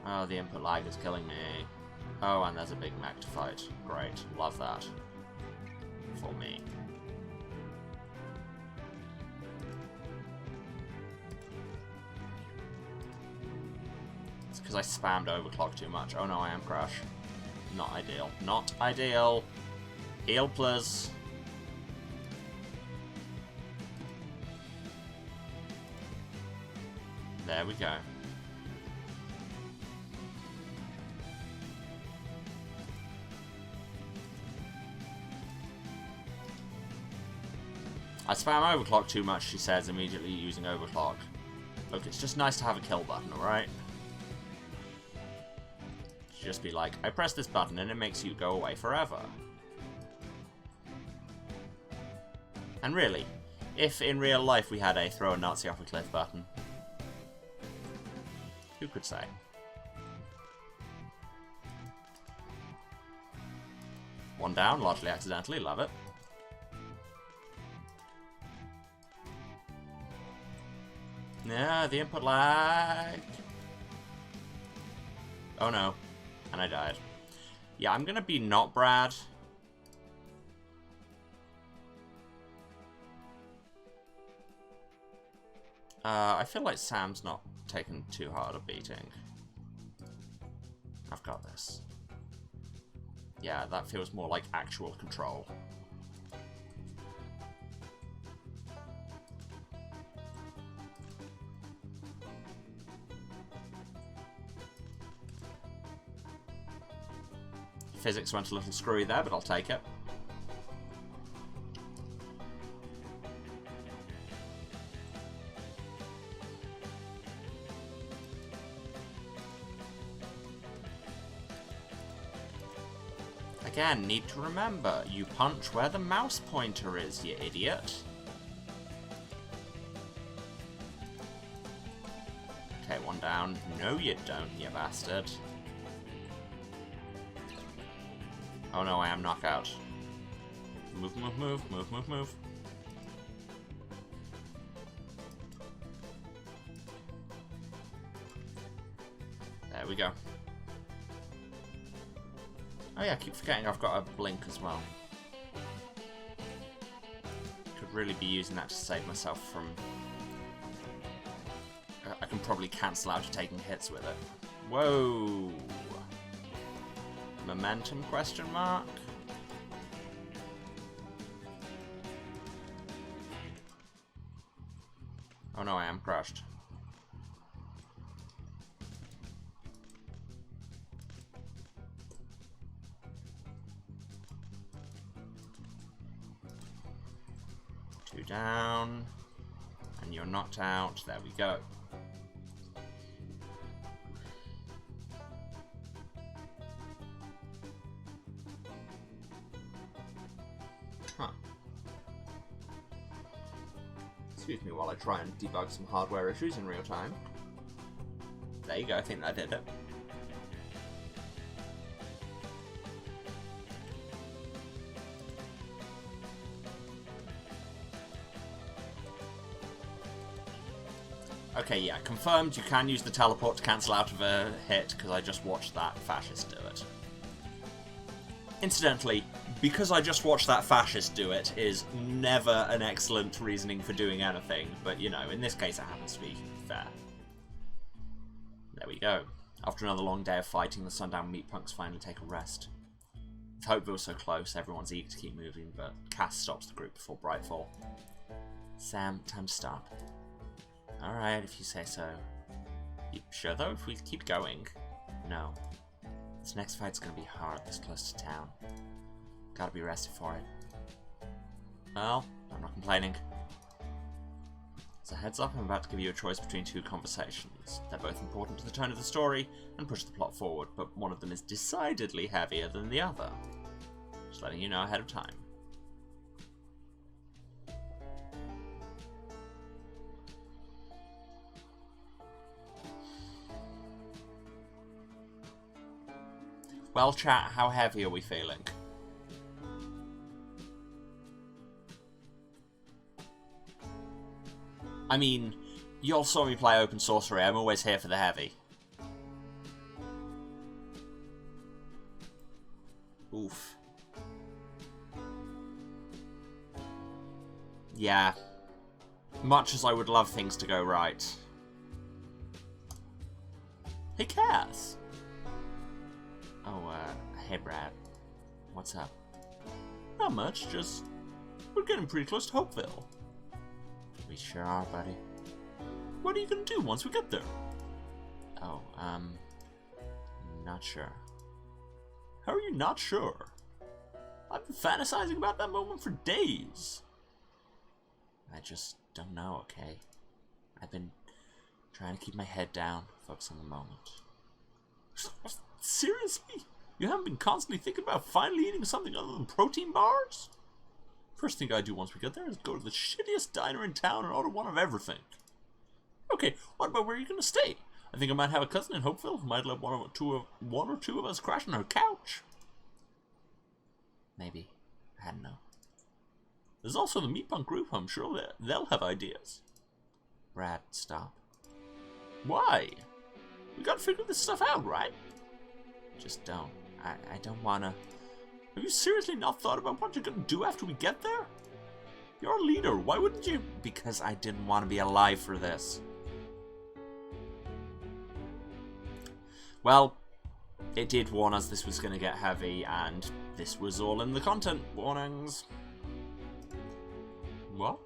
Oh, the input lag is killing me. Oh, and there's a big mech to fight. Great. Love that. For me. It's because I spammed overclock too much. Oh no, I am Crash. Not ideal. Not ideal. Heal, please. There we go. I spam overclock too much, she says, immediately using overclock. Look, it's just nice to have a kill button, alright? Just be like, I press this button and it makes you go away forever. And really, if in real life we had a throw a Nazi off a cliff button, who could say? One down, largely accidentally, love it. Yeah, the input lag. Oh no. And I died. Yeah, I'm gonna be not Brad. I feel like Sam's not taken too hard a beating. I've got this. Yeah, that feels more like actual control. Physics went a little screwy there, but I'll take it. Again, need to remember, you punch where the mouse pointer is, you idiot. Okay, one down. No, you don't, you bastard. Oh no, I am knockout. Move, move, move, move, move, move. There we go. Oh yeah, I keep forgetting I've got a blink as well. Could really be using that to save myself from... I can probably cancel out taking hits with it. Whoa! Momentum question mark? Oh no, I am crushed. Two down. And you're knocked out. There we go. Huh. Excuse me while I try and debug some hardware issues in real time. There you go, I think that did it. Okay, yeah, confirmed you can use the teleport to cancel out of a hit, because I just watched that fascist do it. Incidentally, because I just watched that fascist do it is never an excellent reasoning for doing anything, but, you know, in this case it happens to be fair. There we go. After another long day of fighting, the sundown Meatpunks finally take a rest. With Hopeville so close, everyone's eager to keep moving, but Cass stops the group before Brightfall. Sam, time to stop. Alright, if you say so. You sure though, if we keep going? No. This next fight's gonna be hard, this close to town. Gotta be rested for it. Well, I'm not complaining. As a heads up, I'm about to give you a choice between two conversations. They're both important to the tone of the story and push the plot forward, but one of them is decidedly heavier than the other. Just letting you know ahead of time. Well, chat, how heavy are we feeling? I mean, you all saw me play Open Sorcery. I'm always here for the heavy. Oof. Yeah. Much as I would love things to go right. Hey, Cass! Oh, hey, Brad. What's up? Not much, just... we're getting pretty close to Hopeville. We sure are, buddy. What are you gonna do once we get there? Oh, not sure. How are you not sure? I've been fantasizing about that moment for days. I just don't know, okay? I've been trying to keep my head down, focus on the moment. Seriously? You haven't been constantly thinking about finally eating something other than protein bars? First thing I do once we get there is go to the shittiest diner in town and order one of everything. Okay, what about where you're gonna stay? I think I might have a cousin in Hopeville who might let one or two of us crash on her couch. Maybe. I don't know. There's also the Meatpunk group. I'm sure they'll have ideas. Brad, stop. Why? We gotta figure this stuff out, right? Just don't. I don't wanna... Have you seriously not thought about what you're gonna do after we get there? You're a leader, why wouldn't you? Because I didn't want to be alive for this. Well, it did warn us this was gonna get heavy, and this was all in the content warnings. What?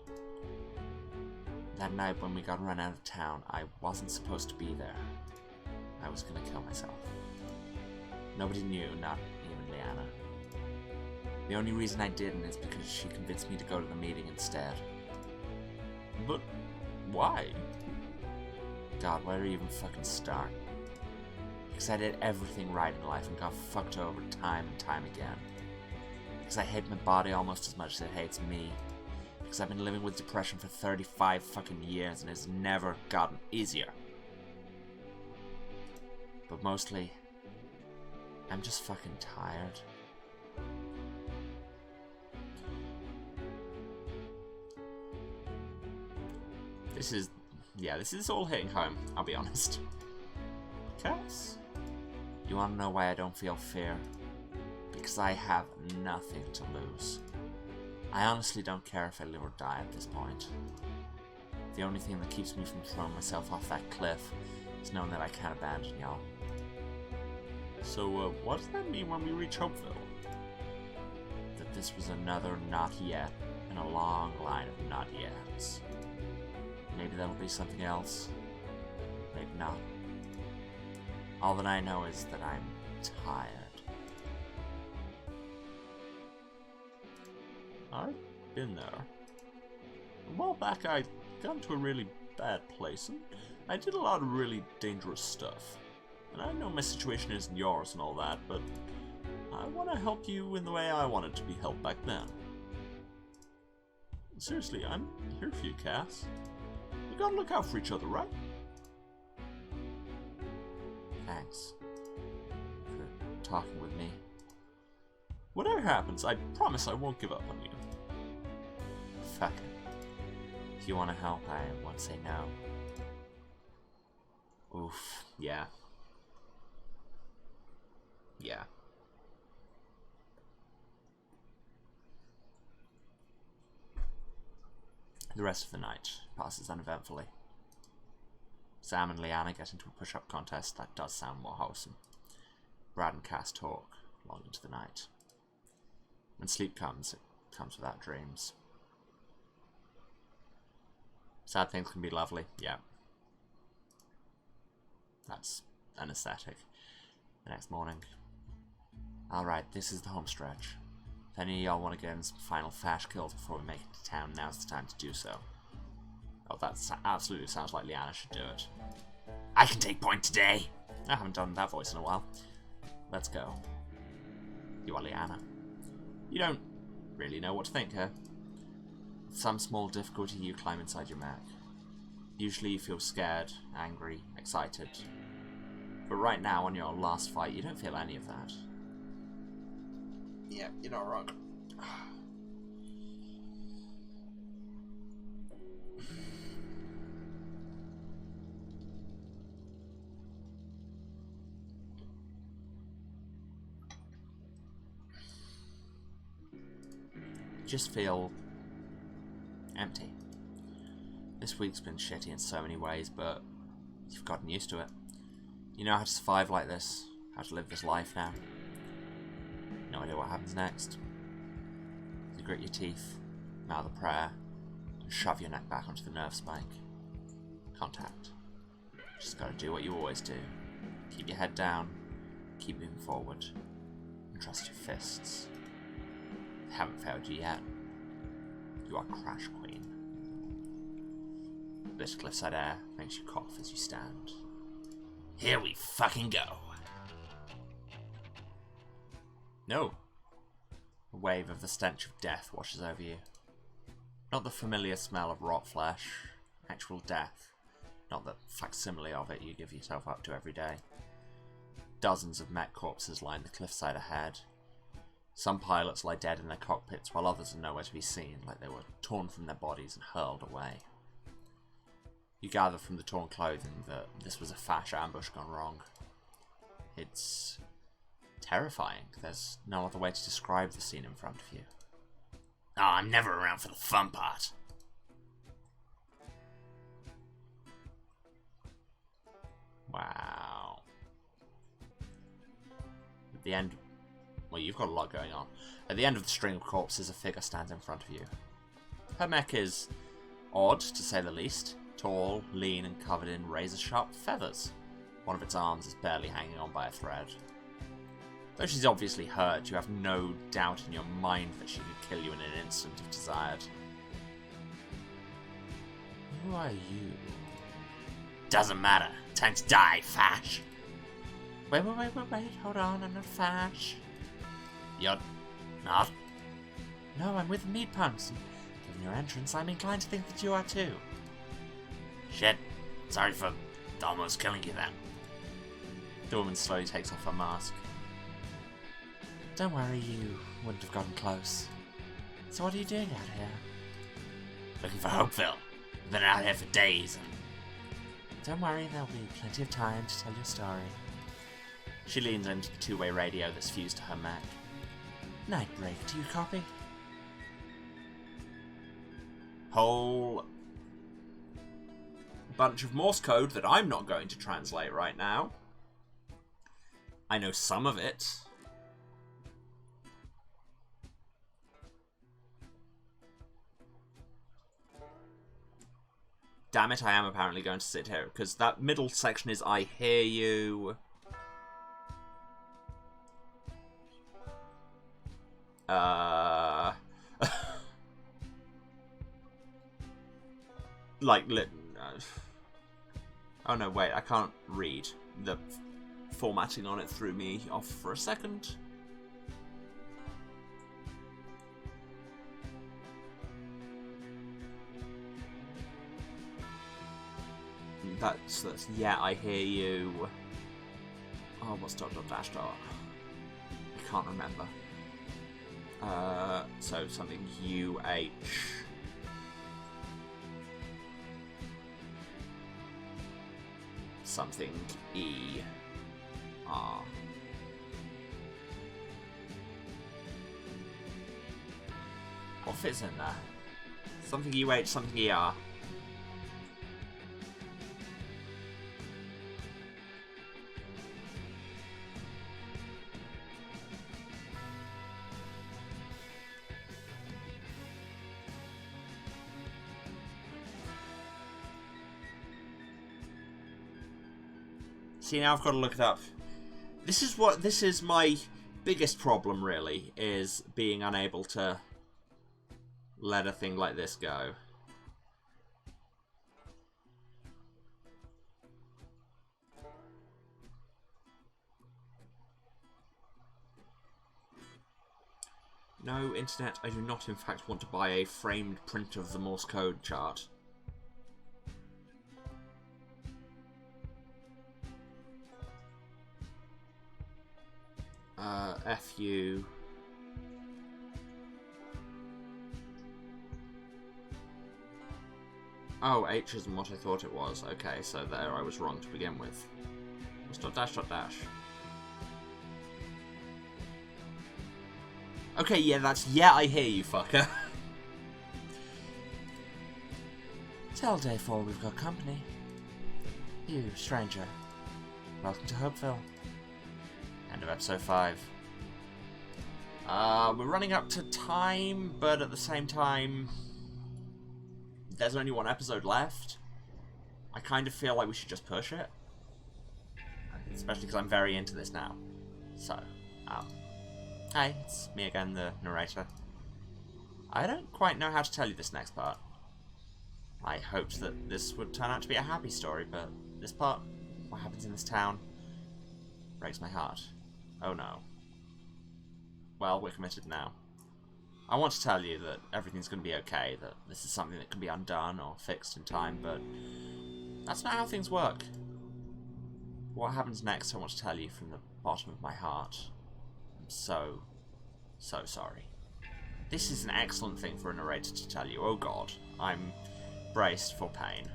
That night when we got run out of town, I wasn't supposed to be there. I was gonna kill myself. Nobody knew, not even Liana. The only reason I didn't is because she convinced me to go to the meeting instead. But why? God, where do you even fucking start? Because I did everything right in life and got fucked over time and time again. Because I hate my body almost as much as it hates me. Because I've been living with depression for 35 fucking years and it's never gotten easier. But mostly, I'm just fucking tired. This is all hitting home, I'll be honest. Cass? You wanna know why I don't feel fear? Because I have nothing to lose. I honestly don't care if I live or die at this point. The only thing that keeps me from throwing myself off that cliff is knowing that I can't abandon y'all. So, what does that mean when we reach Hopeville? That this was another not yet in a long line of not yets. Maybe that'll be something else. Maybe not. All that I know is that I'm tired. I've been there. A while back I got into a really bad place, and I did a lot of really dangerous stuff. And I know my situation isn't yours and all that, but I want to help you in the way I wanted to be helped back then. Seriously, I'm here for you, Cass. We gotta look out for each other, right? Thanks for talking with me. Whatever happens, I promise I won't give up on you. Fuck it. If you want to help, I won't say no. Oof, yeah. Yeah. The rest of the night passes uneventfully. Sam and Liana get into a push-up contest. That does sound more wholesome. Brad and Cass talk long into the night. When sleep comes, it comes without dreams. Sad things can be lovely, yeah. That's an aesthetic. The next morning. Alright, this is the home stretch. If any of y'all want to get in some final fash kills before we make it to town, now's the time to do so. Oh, that absolutely sounds like Liana should do it. I can take point today! I haven't done that voice in a while. Let's go. You are Liana. You don't really know what to think, huh? With some small difficulty, you climb inside your mech. Usually you feel scared, angry, excited. But right now, on your last fight, you don't feel any of that. Yeah, you're not wrong. Just feel empty. This week's been shitty in so many ways, but you've gotten used to it. You know how to survive like this, how to live this life now. No idea what happens next. You grit your teeth, mouth a prayer, and shove your neck back onto the nerve spike. Contact. Just gotta do what you always do. Keep your head down, keep moving forward, and trust your fists. They haven't failed you yet. You are Crash Queen. This cliffside air makes you cough as you stand. Here we fucking go! No. A wave of the stench of death washes over you. Not the familiar smell of rot flesh, actual death. Not the facsimile of it you give yourself up to every day. Dozens of mech corpses line the cliffside ahead. Some pilots lie dead in their cockpits while others are nowhere to be seen, like they were torn from their bodies and hurled away. You gather from the torn clothing that this was a fash ambush gone wrong. It's terrifying. There's no other way to describe the scene in front of you. Oh, I'm never around for the fun part. Wow. At the end... Well, you've got a lot going on. At the end of the string of corpses, a figure stands in front of you. Her mech is odd, to say the least. Tall, lean, and covered in razor-sharp feathers. One of its arms is barely hanging on by a thread. Though she's obviously hurt, you have no doubt in your mind that she could kill you in an instant if desired. Who are you? Doesn't matter. Time to die, Fash. Wait, hold on, I'm not Fash. You're not? No, I'm with the Meatpunks. Given your entrance, I'm inclined to think that you are too. Shit. Sorry for almost killing you then. The woman slowly takes off her mask. Don't worry, you wouldn't have gotten close. So what are you doing out here? Looking for Hopeville. I've been out here for days and... Don't worry, there'll be plenty of time to tell your story. She leans into the two-way radio that's fused to her Mac. Nightbreak, do you copy? Whole bunch of Morse code that I'm not going to translate right now. I know some of it. Damn it, I am apparently going to sit here, because that middle section is I hear you. Oh no, wait, I can't read. The formatting on it threw me off for a second. That's yeah, I hear you. Oh, what's dot dot dash dot? I can't remember. So something UH. Something ER. What fits in there? Something UH, something ER. See, now I've got to look it up. This is my biggest problem, really, is being unable to let a thing like this go. No, Internet, I do not in fact want to buy a framed print of the Morse code chart. FU. Oh, H isn't what I thought it was. Okay, so there I was wrong to begin with. It's dot dash dot dash. Okay, yeah, that's yeah, I hear you, fucker. Tell Day 4 we've got company. You, stranger. Welcome to Hopeville. End of episode 5. We're running up to time, but at the same time, there's only one episode left. I kind of feel like we should just push it. Especially because I'm very into this now. So, hi, it's me again, the narrator. I don't quite know how to tell you this next part. I hoped that this would turn out to be a happy story, but this part, what happens in this town, breaks my heart. Oh no. Well, we're committed now. I want to tell you that everything's going to be okay, that this is something that can be undone or fixed in time, but that's not how things work. What happens next I want to tell you from the bottom of my heart. I'm so sorry. This is an excellent thing for a narrator to tell you. Oh god, I'm braced for pain.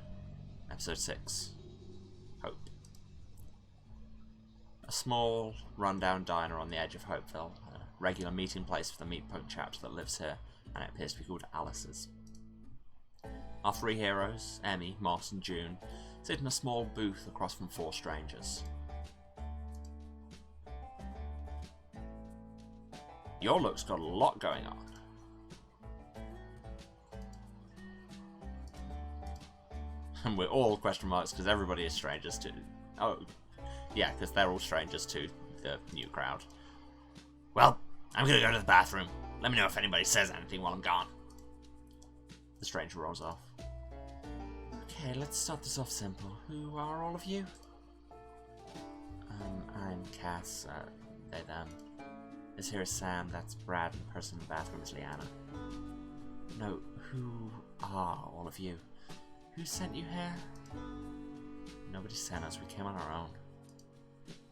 Episode 6. Hope. A small, rundown diner on the edge of Hopeville, a regular meeting place for the Meatpunk chapter that lives here, and it appears to be called Alice's. Our 3 heroes, Emmy, Moss and June, sit in a small booth across from 4 strangers. Your look's got a lot going on. And we're all question marks because everybody is strangers to... Oh, yeah, because they're all strangers to the new crowd. Well, I'm gonna go to the bathroom. Let me know if anybody says anything while I'm gone. The stranger rolls off. Okay, let's start this off simple. Who are all of you? I'm Cass, they, them. This here is Sam, that's Brad, and the person in the bathroom is Liana. No, who are all of you? Who sent you here? Nobody sent us, we came on our own.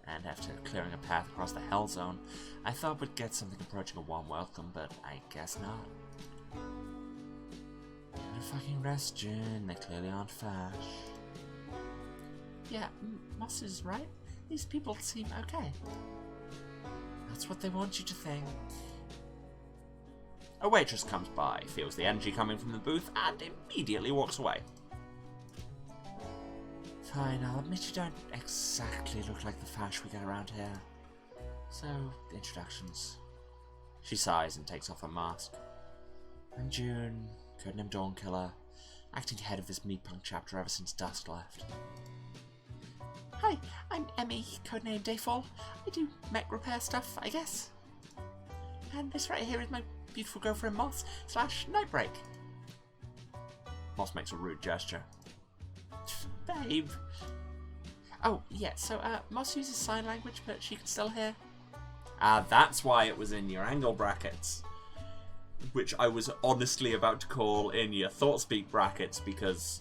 And after clearing a path across the Hell Zone, I thought we'd get something approaching a warm welcome, but I guess not. Give it a fucking rest, Jin, they clearly aren't fash. Yeah, Moss is right. These people seem okay. That's what they want you to think. A waitress comes by, feels the energy coming from the booth, and immediately walks away. Fine, I'll admit you don't exactly look like the fash we get around here. So, introductions. She sighs and takes off her mask. I'm June, codename Dawn-Killer, acting head of this Meatpunk chapter ever since Dust left. Hi, I'm Emmy, codename Dayfall. I do mech repair stuff, I guess. And this right here is my beautiful girlfriend Moss / Nightbreak. Moss makes a rude gesture. Babe. Oh, yeah, so Moss uses sign language, but she can still hear. That's why it was in your angle brackets. Which I was honestly about to call in your thought speak brackets, because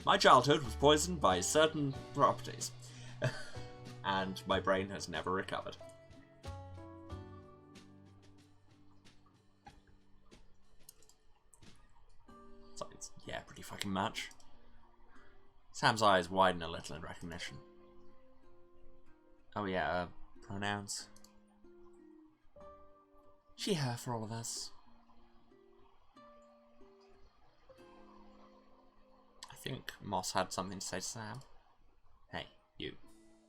my childhood was poisoned by certain properties. And my brain has never recovered. So it's, yeah, pretty fucking much. Sam's eyes widen a little in recognition. Oh yeah, pronouns. She, her for all of us. I think Moss had something to say to Sam. Hey, you.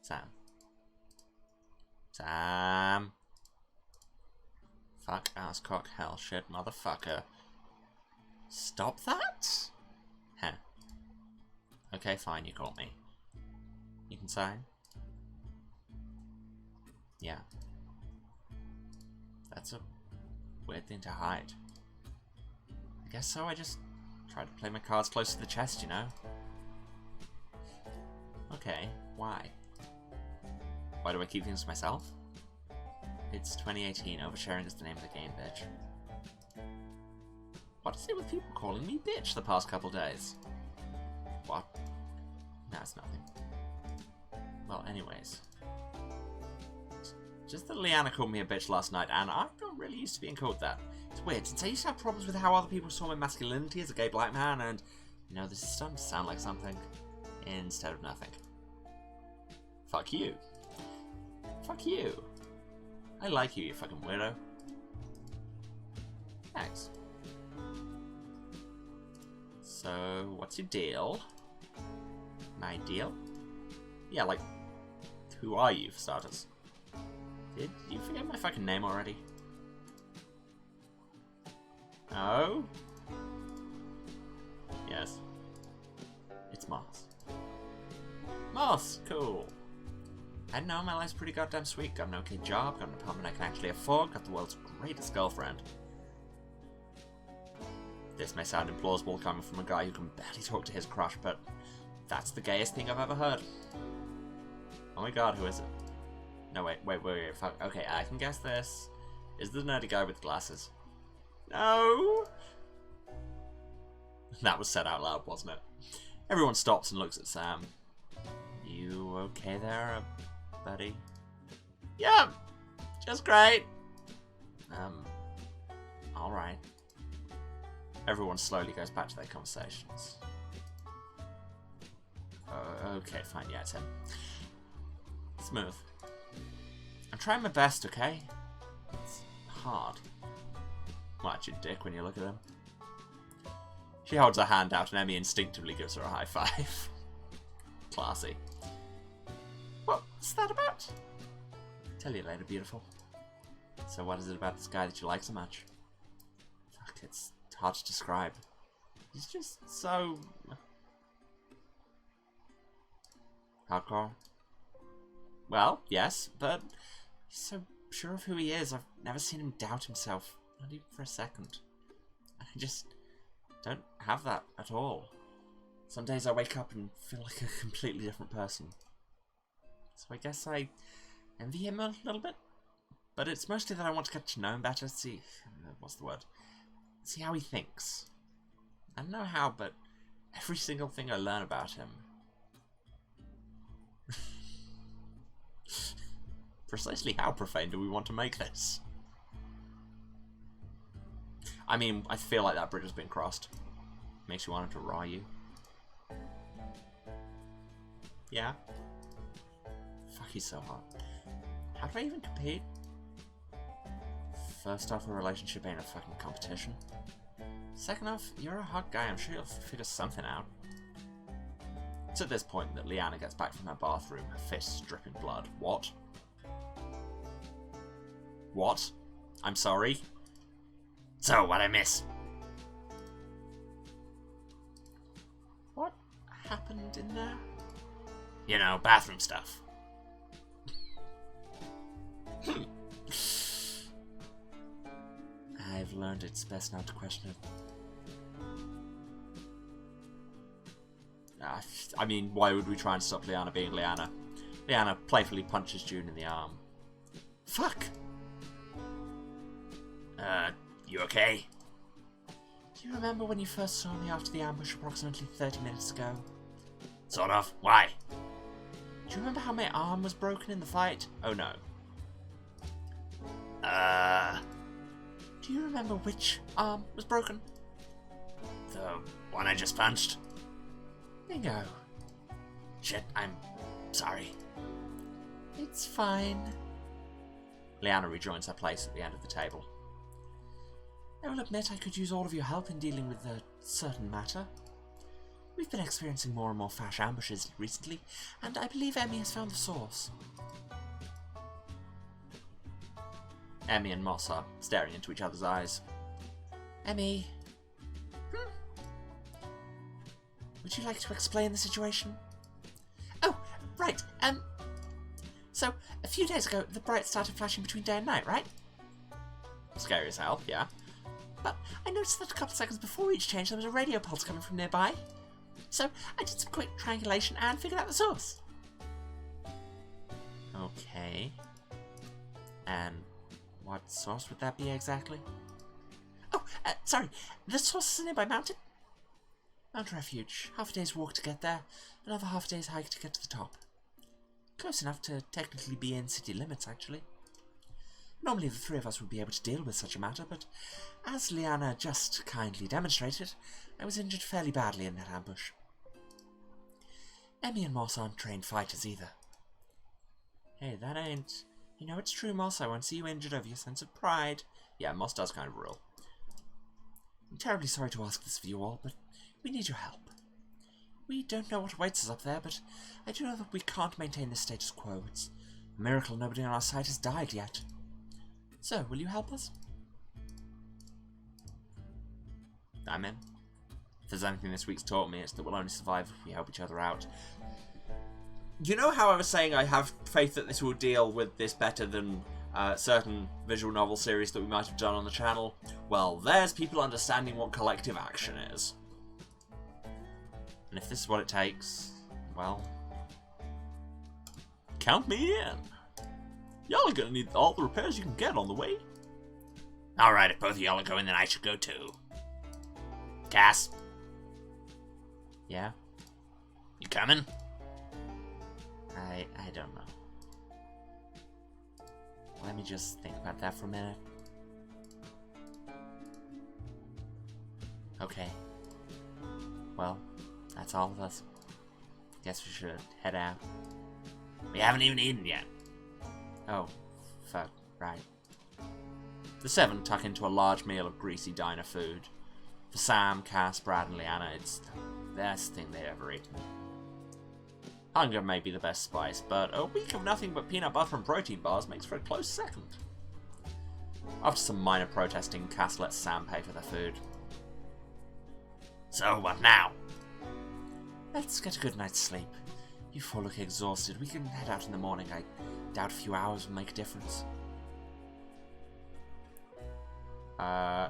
Sam. Sam. Fuck, ass, cock, hell, shit, motherfucker. Stop that? Huh. Okay, fine, you caught me. You can sign? Yeah. That's a weird thing to hide. I guess so, I just try to play my cards close to the chest, you know? Okay, why? Why do I keep things to myself? It's 2018, oversharing is the name of the game, bitch. What is it with people calling me bitch the past couple days? What? No, it's nothing. Well, anyways. Just that Liana called me a bitch last night, and I'm not really used to being called that. It's weird, since I used to have problems with how other people saw my masculinity as a gay black man, and, you know, this is starting to sound like something instead of nothing. Fuck you. Fuck you. I like you, you fucking weirdo. Thanks. So, what's your deal? My deal? Yeah, like, who are you, for starters? Did you forget my fucking name already? Oh? Yes. It's Moss. Moss! Cool. I know, my life's pretty goddamn sweet. Got an okay job, got an apartment I can actually afford, got the world's greatest girlfriend. This may sound implausible coming from a guy who can barely talk to his crush, but that's the gayest thing I've ever heard. Oh my god, who is it? No, wait, fuck. Okay, I can guess this. Is the nerdy guy with glasses? No! That was said out loud, wasn't it? Everyone stops and looks at Sam. You okay there, buddy? Yeah, just great. Alright. Everyone slowly goes back to their conversations. Okay, fine, yeah, it's him. Smooth. I'm trying my best, okay? It's hard. Watch your dick when you look at him. She holds her hand out and Emmy instinctively gives her a high five. Classy. What's that about? Tell you later, beautiful. So what is it about this guy that you like so much? Fuck, it's hard to describe. He's just so... hardcore. Well, yes, but he's so sure of who he is. I've never seen him doubt himself, not even for a second. I just don't have that at all. Some days I wake up and feel like a completely different person. So I guess I envy him a little bit. But it's mostly that I want to get to know him better, see... what's the word? See how he thinks. I don't know how, but every single thing I learn about him... Precisely how profane do we want to make this? I mean, I feel like that bridge has been crossed. Makes you want him to raw you. Yeah? Fuck, he's so hot. How do I even compete? First off, a relationship ain't a fucking competition. Second off, you're a hot guy, I'm sure you'll figure something out. It's at this point that Liana gets back from her bathroom, her fists dripping blood. What? What? I'm sorry? So, what'd I miss? What happened in there? You know, bathroom stuff. I've learned it's best not to question it. I mean, why would we try and stop Liana being Liana? Liana playfully punches June in the arm. Fuck! You okay? Do you remember when you first saw me after the ambush approximately 30 minutes ago? Sort of. Why? Do you remember how my arm was broken in the fight? Oh no. Do you remember which arm was broken? The one I just punched? Bingo. Shit, I'm sorry. It's fine. Liana rejoins her place at the end of the table. I will admit I could use all of your help in dealing with a certain matter. We've been experiencing more and more fash ambushes recently, and I believe Enby has found the source. Enby and Moss are staring into each other's eyes. Enby, would you like to explain the situation? Oh, right, so, a few days ago, the bright started flashing between day and night, right? Scary as hell, yeah. But I noticed that a couple seconds before each change there was a radio pulse coming from nearby. So I did some quick triangulation and figured out the source. Okay. And what source would that be exactly? Oh, sorry. The source is in Enby Mountain. Mount Refuge. Half a day's walk to get there. Another half a day's hike to get to the top. Close enough to technically be in city limits, actually. Normally the three of us would be able to deal with such a matter, but as Liana just kindly demonstrated, I was injured fairly badly in that ambush. Enby and Moss aren't trained fighters either. Hey, that ain't... You know, it's true, Moss. I won't see you injured over your sense of pride. Yeah, Moss does kind of rule. I'm terribly sorry to ask this of you all, but we need your help. We don't know what awaits us up there, but I do know that we can't maintain the status quo. It's a miracle nobody on our side has died yet. So, will you help us? I'm in. If there's anything this week's taught me, it's that we'll only survive if we help each other out. You know how I was saying I have faith that this will deal with this better than certain visual novel series that we might have done on the channel? Well, there's people understanding what collective action is. And if this is what it takes, well... Count me in. Y'all are gonna need all the repairs you can get on the way. Alright, if both of y'all are going, then I should go too. Cass? Yeah? You coming? I don't know. Let me just think about that for a minute. Okay. Well, that's all of us. Guess we should head out. We haven't even eaten yet. Oh, fuck, right. The seven tuck into a large meal of greasy diner food. For Sam, Cass, Brad, and Liana, it's the best thing they've ever eaten. Hunger may be the best spice, but a week of nothing but peanut butter and protein bars makes for a close second. After some minor protesting, Cass lets Sam pay for their food. So, what now? Let's get a good night's sleep. You four look exhausted. We can head out in the morning. I doubt a few hours will make a difference.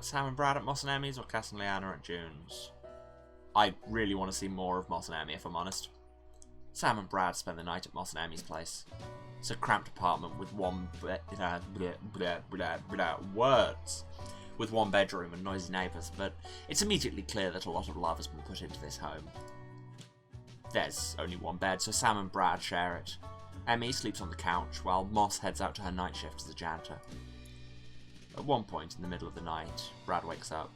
Sam and Brad at Moss and Emmy's or Cass and Leanna at June's? I really want to see more of Moss and Emmy, if I'm honest. Sam and Brad spend the night at Moss and Emmy's place. It's a cramped apartment with words. With one bedroom and noisy neighbours, but it's immediately clear that a lot of love has been put into this home. There's only one bed, so Sam and Brad share it. Emmy sleeps on the couch, while Moss heads out to her night shift as a janitor. At one point in the middle of the night, Brad wakes up.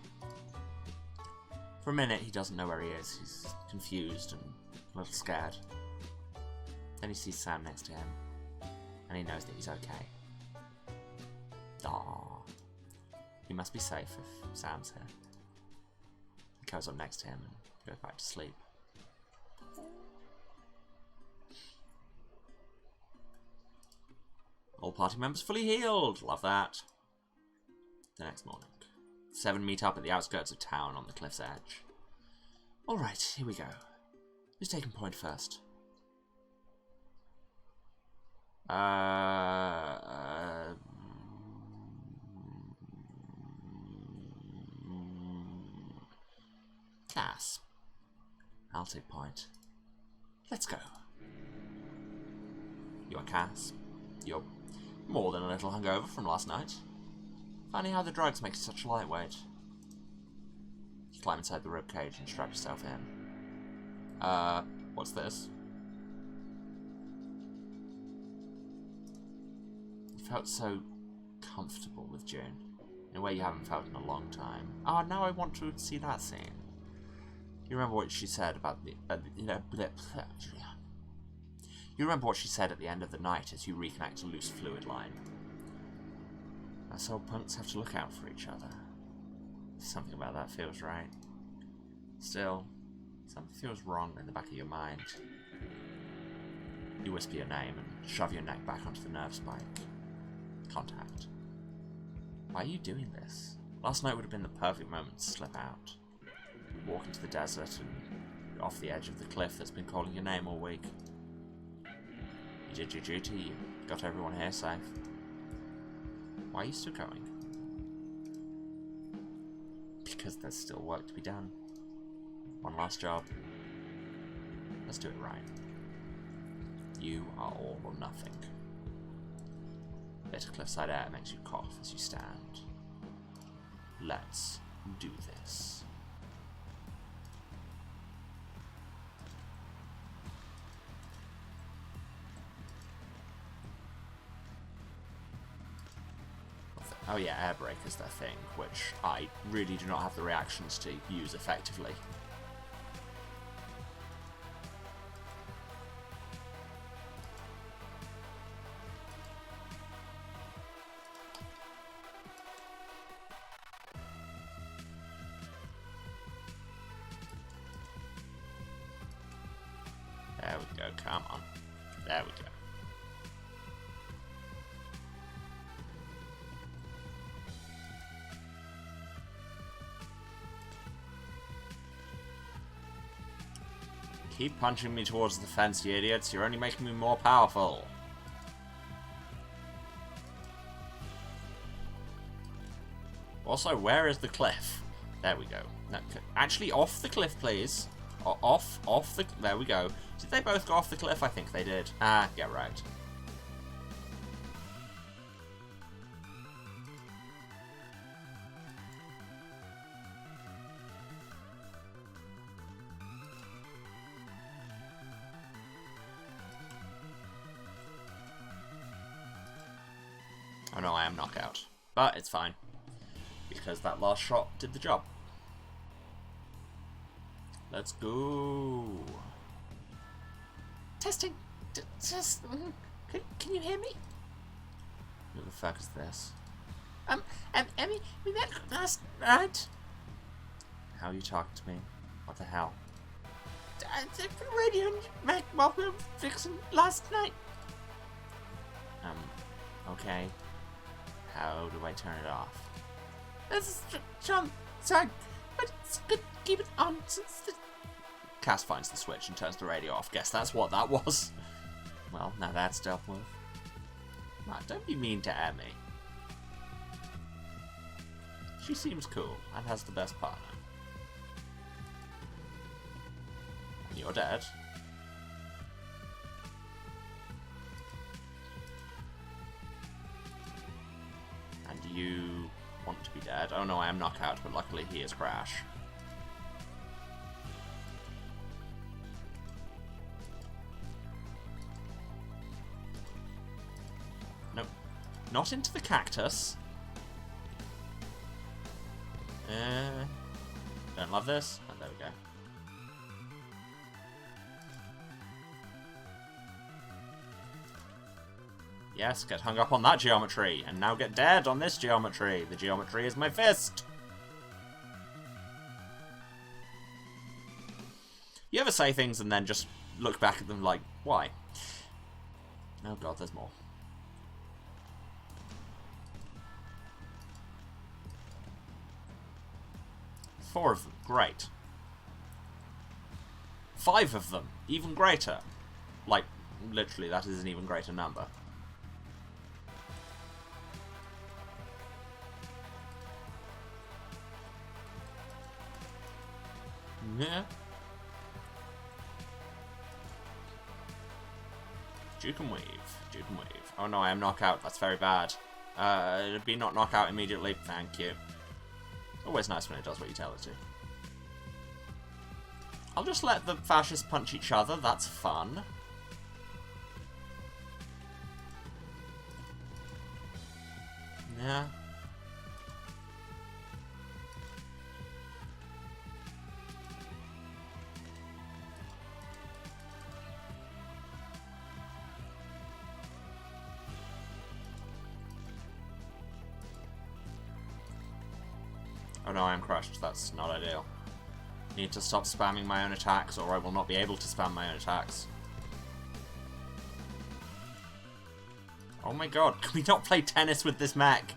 For a minute, he doesn't know where he is. He's confused and a little scared. Then he sees Sam next to him, and he knows that he's okay. Aww. He must be safe if Sam's here. He goes up next to him and goes back to sleep. All party members fully healed. Love that. The next morning, the 7 meet up at the outskirts of town on the cliff's edge. Alright, here we go. Who's taking point first? Cass. I'll take point. Let's go. You're Cass. You're more than a little hungover from last night. Funny how the drugs make you such a lightweight. You climb inside the ribcage and strap yourself in. What's this? You felt so comfortable with June, in a way you haven't felt in a long time. Ah, now I want to see that scene. You remember what she said about the... You remember what she said at the end of the night as you reconnect a loose fluid line. Us old punks have to look out for each other. Something about that feels right. Still, something feels wrong in the back of your mind. You whisper your name and shove your neck back onto the nerve spike. Contact. Why are you doing this? Last night would have been the perfect moment to slip out. Walk into the desert and off the edge of the cliff that's been calling your name all week. You did your duty, you got everyone here safe. Why are you still going? Because there's still work to be done. One last job. Let's do it right. You are all or nothing. Bit of cliffside air makes you cough as you stand. Let's do this. Oh yeah, air brake is their thing, which I really do not have the reactions to use effectively. There we go, come on. There we go. Keep punching me towards the fence, you idiots. You're only making me more powerful. Also, where is the cliff? There we go. Actually, off the cliff, please. Off the... There we go. Did they both go off the cliff? I think they did. Ah, yeah, right. Oh no, I am knockout. But it's fine. Because that last shot did the job. Let's go. Testing. Can you hear me? Who the fuck is this? Emmy, we met last night. How are you talking to me? What the hell? The radio met while we were fixing last night. Okay. How do I turn it off? This is John. Sorry, but it's good to keep it on since the... Cass finds the switch and turns the radio off. Guess that's what that was. Well, now that's dealt with. Matt, don't be mean to Emmy. She seems cool and has the best partner. And you're dead. And you want to be dead. Oh no, I am knockout, but luckily he is Crash. Nope. Not into the cactus. Don't love this. And there we go. Yes, get hung up on that geometry, and now get dead on this geometry. The geometry is my fist. You ever say things and then just look back at them like, why? Oh god, there's more. Four of them, great. 5 of them, even greater. Like, literally, that is an even greater number. Yeah. Duke and weave. Duke and weave. Oh no, I am knockout. That's very bad. Be not knockout immediately. Thank you. Always nice when it does what you tell it to. I'll just let the fascists punch each other. That's fun. Yeah. Oh no, I am crushed. That's not ideal. Need to stop spamming my own attacks, or I will not be able to spam my own attacks. Oh my god, can we not play tennis with this mech?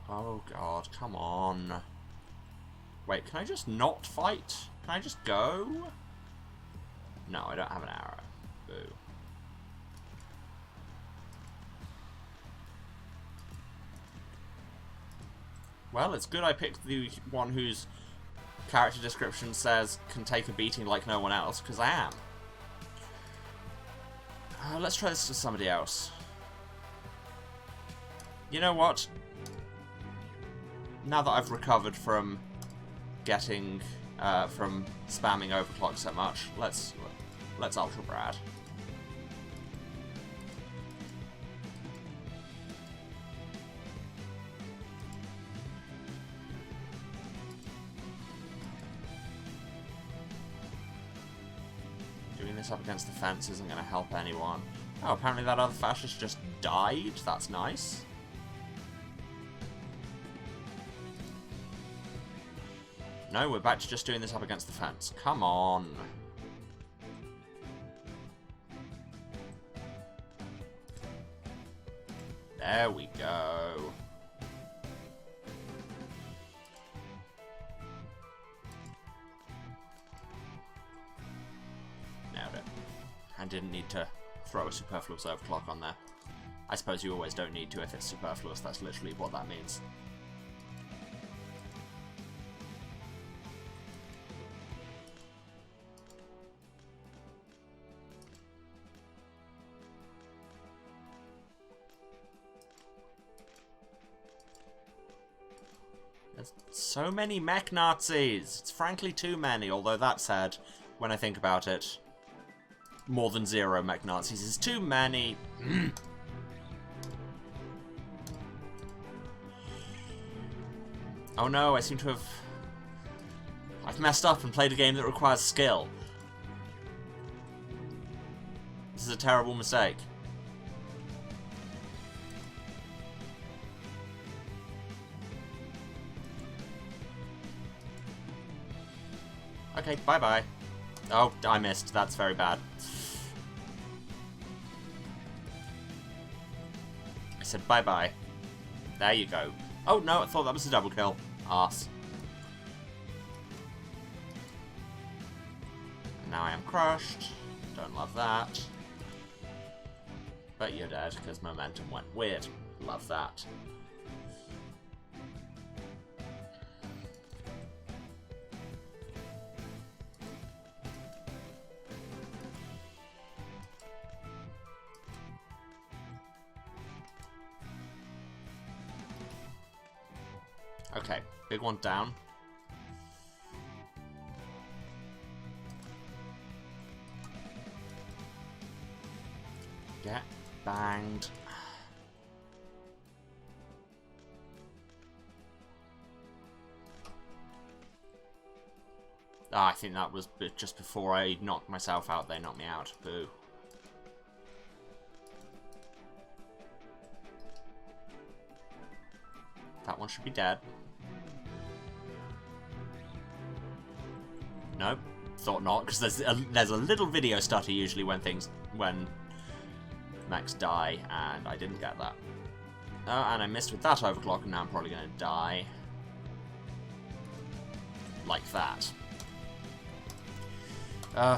Oh god, come on. Wait, can I just not fight? Can I just go? No, I don't have an arrow. Boo. Well, it's good I picked the one whose character description says can take a beating like no one else, because I am. Let's try this with somebody else. You know what? Now that I've recovered from getting, from spamming overclock so much, let's Ultra Brad. Doing this up against the fence isn't going to help anyone. Oh, apparently that other fascist just died. That's nice. No, we're back to just doing this up against the fence. Come on. There we go. Nailed it. I didn't need to throw a superfluous overclock on there. I suppose you always don't need to if it's superfluous. That's literally what that means. There's so many mech Nazis! It's frankly too many, although that said, when I think about it, more than 0 mech Nazis is too many. Oh no, I seem to have... I've messed up and played a game that requires skill. This is a terrible mistake. Okay, bye-bye. Oh, I missed. That's very bad. I said bye-bye. There you go. Oh, no, I thought that was a double kill. Arse. Now I am crushed. Don't love that. But you're dead, because momentum went weird. Love that. Okay, big one down. Get banged. Ah, I think that was just before I knocked myself out, they knocked me out. Boo. That one should be dead. Nope, thought not, because there's a little video stutter usually when mechs die, and I didn't get that. And I missed with that overclock, and now I'm probably going to die. Like that.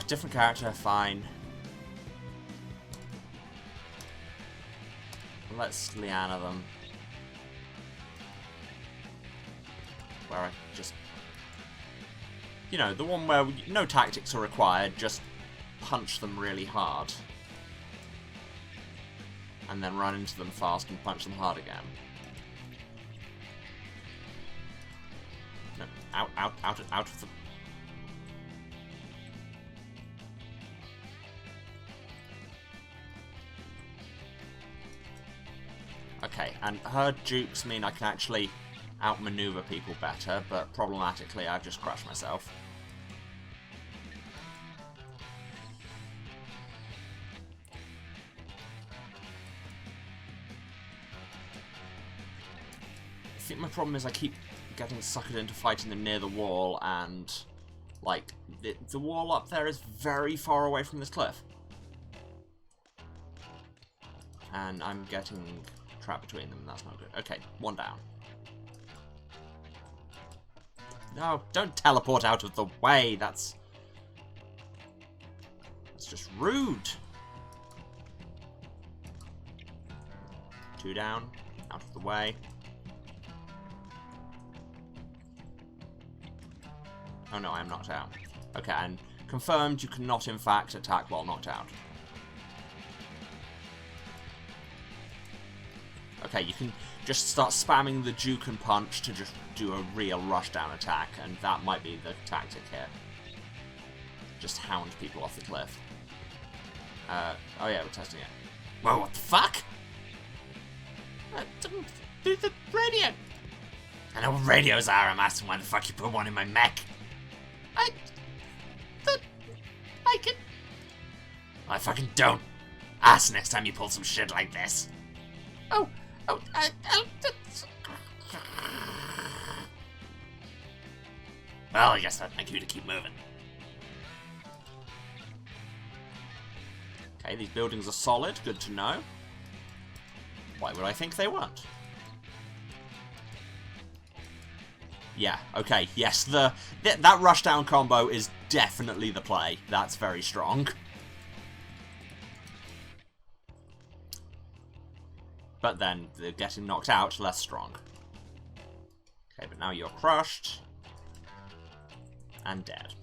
Different character, fine. Let's Liana them. Where I just... You know, the one where no tactics are required, just punch them really hard. And then run into them fast and punch them hard again. No, out of the... Okay, and her jukes mean I can actually outmaneuver people better, but problematically I've just crushed myself. I think my problem is I keep getting suckered into fighting them near the wall, and like the wall up there is very far away from this cliff. And I'm getting trapped between them, and that's not good. Okay, one down. No, don't teleport out of the way. That's just rude. Two down, out of the way. Oh no, I am knocked out. Okay, and confirmed you cannot in fact attack while knocked out. Okay, you can just start spamming the juke and punch to just do a real rushdown attack, and that might be the tactic here. Just hound people off the cliff. Oh yeah, we're testing it. Whoa, what the fuck? Do the radio! I know what radios are, I'm asking why the fuck you put one in my mech. I fucking don't. Ask next time you pull some shit like this. Well, I guess that'd make you to keep moving. Okay, these buildings are solid, good to know. Why would I think they weren't? Yeah, okay, yes, that rushdown combo is definitely the play. That's very strong. But then, the getting knocked out, less strong. Okay, but now you're crushed. And dead.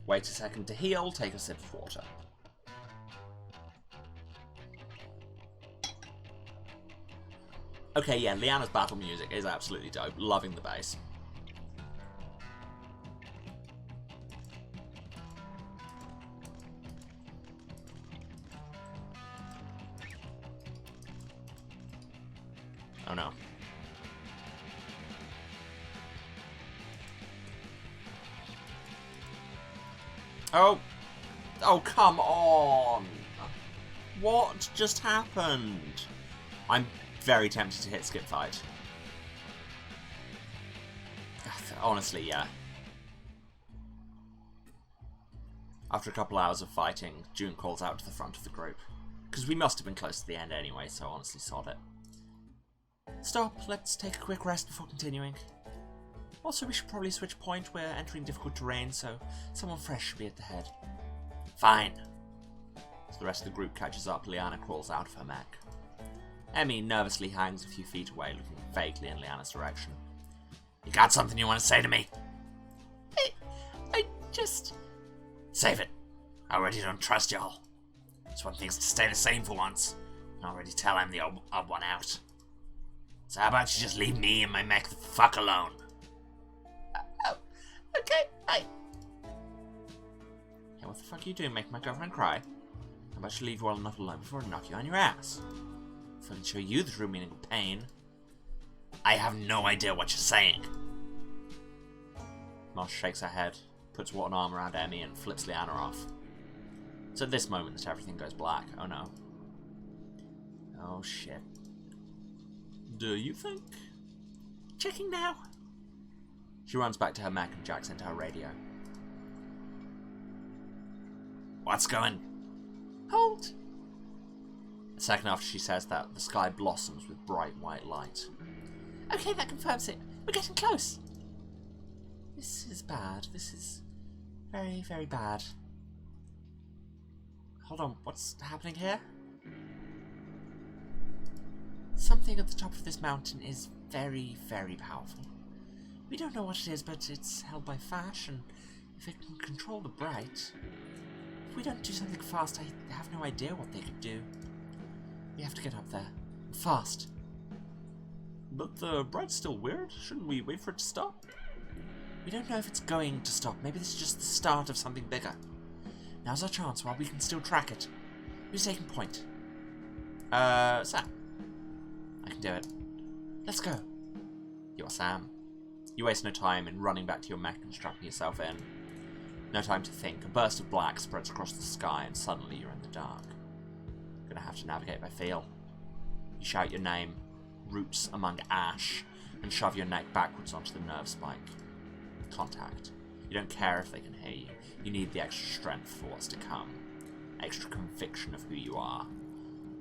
Wait a second to heal, take a sip of water. Okay, yeah, Liana's battle music is absolutely dope. Loving the bass. Oh no. Oh! Oh, come on! What just happened? I'm very tempted to hit skip fight. Honestly, yeah. After a couple hours of fighting, June calls out to the front of the group. Because we must have been close to the end anyway, so honestly, sod it. Stop, let's take a quick rest before continuing. Also, we should probably switch point. We're entering difficult terrain, so someone fresh should be at the head. Fine. As the rest of the group catches up, Liana crawls out of her mech. Emmy nervously hangs a few feet away, looking vaguely in Liana's direction. You got something you want to say to me? I just... Save it. I already don't trust y'all. Just want things to stay the same for once. And already tell I'm the odd one out. So how about you just leave me and my mech the fuck alone? Okay, Hey, what the fuck are you doing, making my girlfriend cry? How about you leave well enough alone before I knock you on your ass? If I can show you the true meaning of pain. I have no idea what you're saying. Moss shakes her head, puts one arm around Emmy and flips Liana off. It's at this moment that everything goes black. Oh no. Oh shit. Do you think? Checking now. She runs back to her mech and jacks into her radio. What's going? Hold. A second after she says that, the sky blossoms with bright white light. Okay, that confirms it. We're getting close. This is bad. This is very, very bad. Hold on, what's happening here? Something at the top of this mountain is very, very powerful. We don't know what it is, but it's held by Fash, and if it can control the Bright... If we don't do something fast, I have no idea what they could do. We have to get up there. Fast. But the Bright's still weird. Shouldn't we wait for it to stop? We don't know if it's going to stop. Maybe this is just the start of something bigger. Now's our chance while we can still track it. Who's taking point? Sam. I can do it. Let's go. You're Sam. You waste no time in running back to your mech and strapping yourself in. No time to think. A burst of black spreads across the sky and suddenly you're in the dark. You're gonna have to navigate by feel. You shout your name, roots among ash, and shove your neck backwards onto the nerve spike. Contact. You don't care if they can hear you. You need the extra strength for what's to come. Extra conviction of who you are.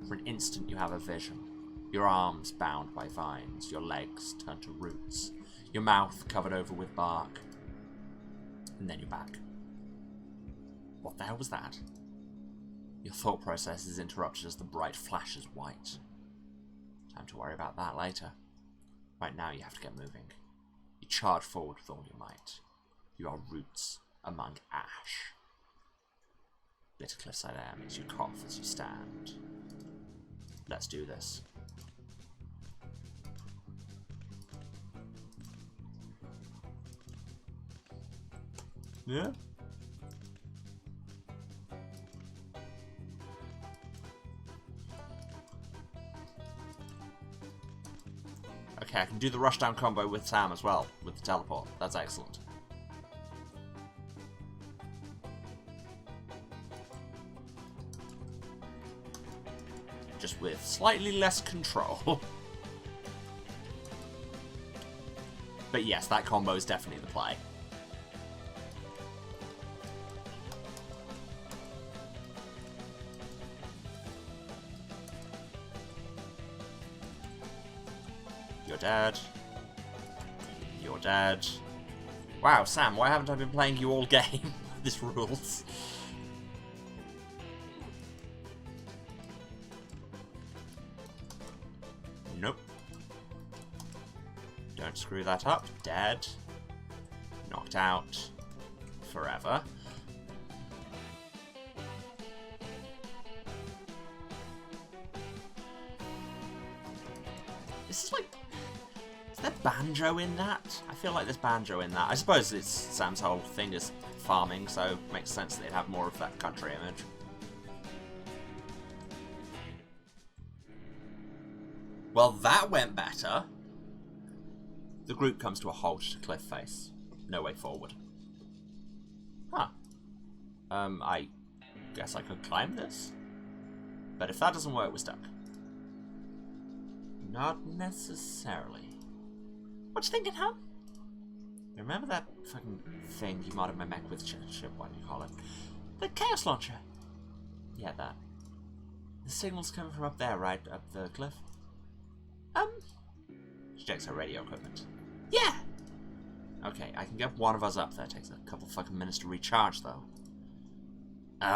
For an instant you have a vision. Your arms bound by vines, your legs turned to roots, your mouth covered over with bark. And then you're back. What the hell was that? Your thought process is interrupted as the bright flashes white. Time to worry about that later. Right now you have to get moving. You charge forward with all your might. You are roots among ash. Bitter cliffside air makes you cough as you stand. Let's do this. Yeah? Okay, I can do the rushdown combo with Sam as well, with the teleport. That's excellent. Just with slightly less control. But yes, that combo is definitely the play. You're dead. You're dead. Wow, Sam, why haven't I been playing you all game? This rules. Nope. Don't screw that up. Dead. Knocked out. Forever. This is like... Is there banjo in that? I feel like there's banjo in that. I suppose it's Sam's whole thing is farming, so it makes sense that they'd have more of that country image. Well, that went better. The group comes to a halt at a cliff face. No way forward. Huh. I guess I could climb this? But if that doesn't work, we're stuck. Not necessarily. What you thinking, huh? Remember that fucking thing you modded my mech with? Ship, what do you call it? The Chaos Launcher. Yeah, that. The signal's coming from up there, right? Up the cliff? She checks her radio equipment. Yeah! Okay, I can get one of us up there. Takes a couple fucking minutes to recharge, though.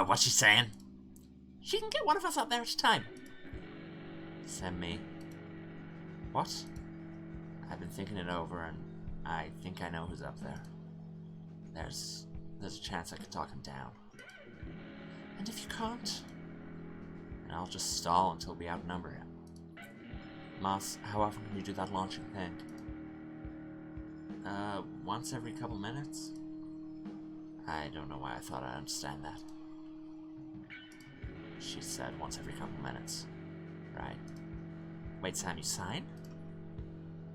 What's she saying? She can get one of us up there at a time. Send me. What? I've been thinking it over, and I think I know who's up there. There's a chance I could talk him down. And if you can't, then I'll just stall until we outnumber him. Moss, how often can you do that launching thing? Once every couple minutes? I don't know why I thought I'd understand that. She said once every couple minutes. Right. Wait, Sam, you sign?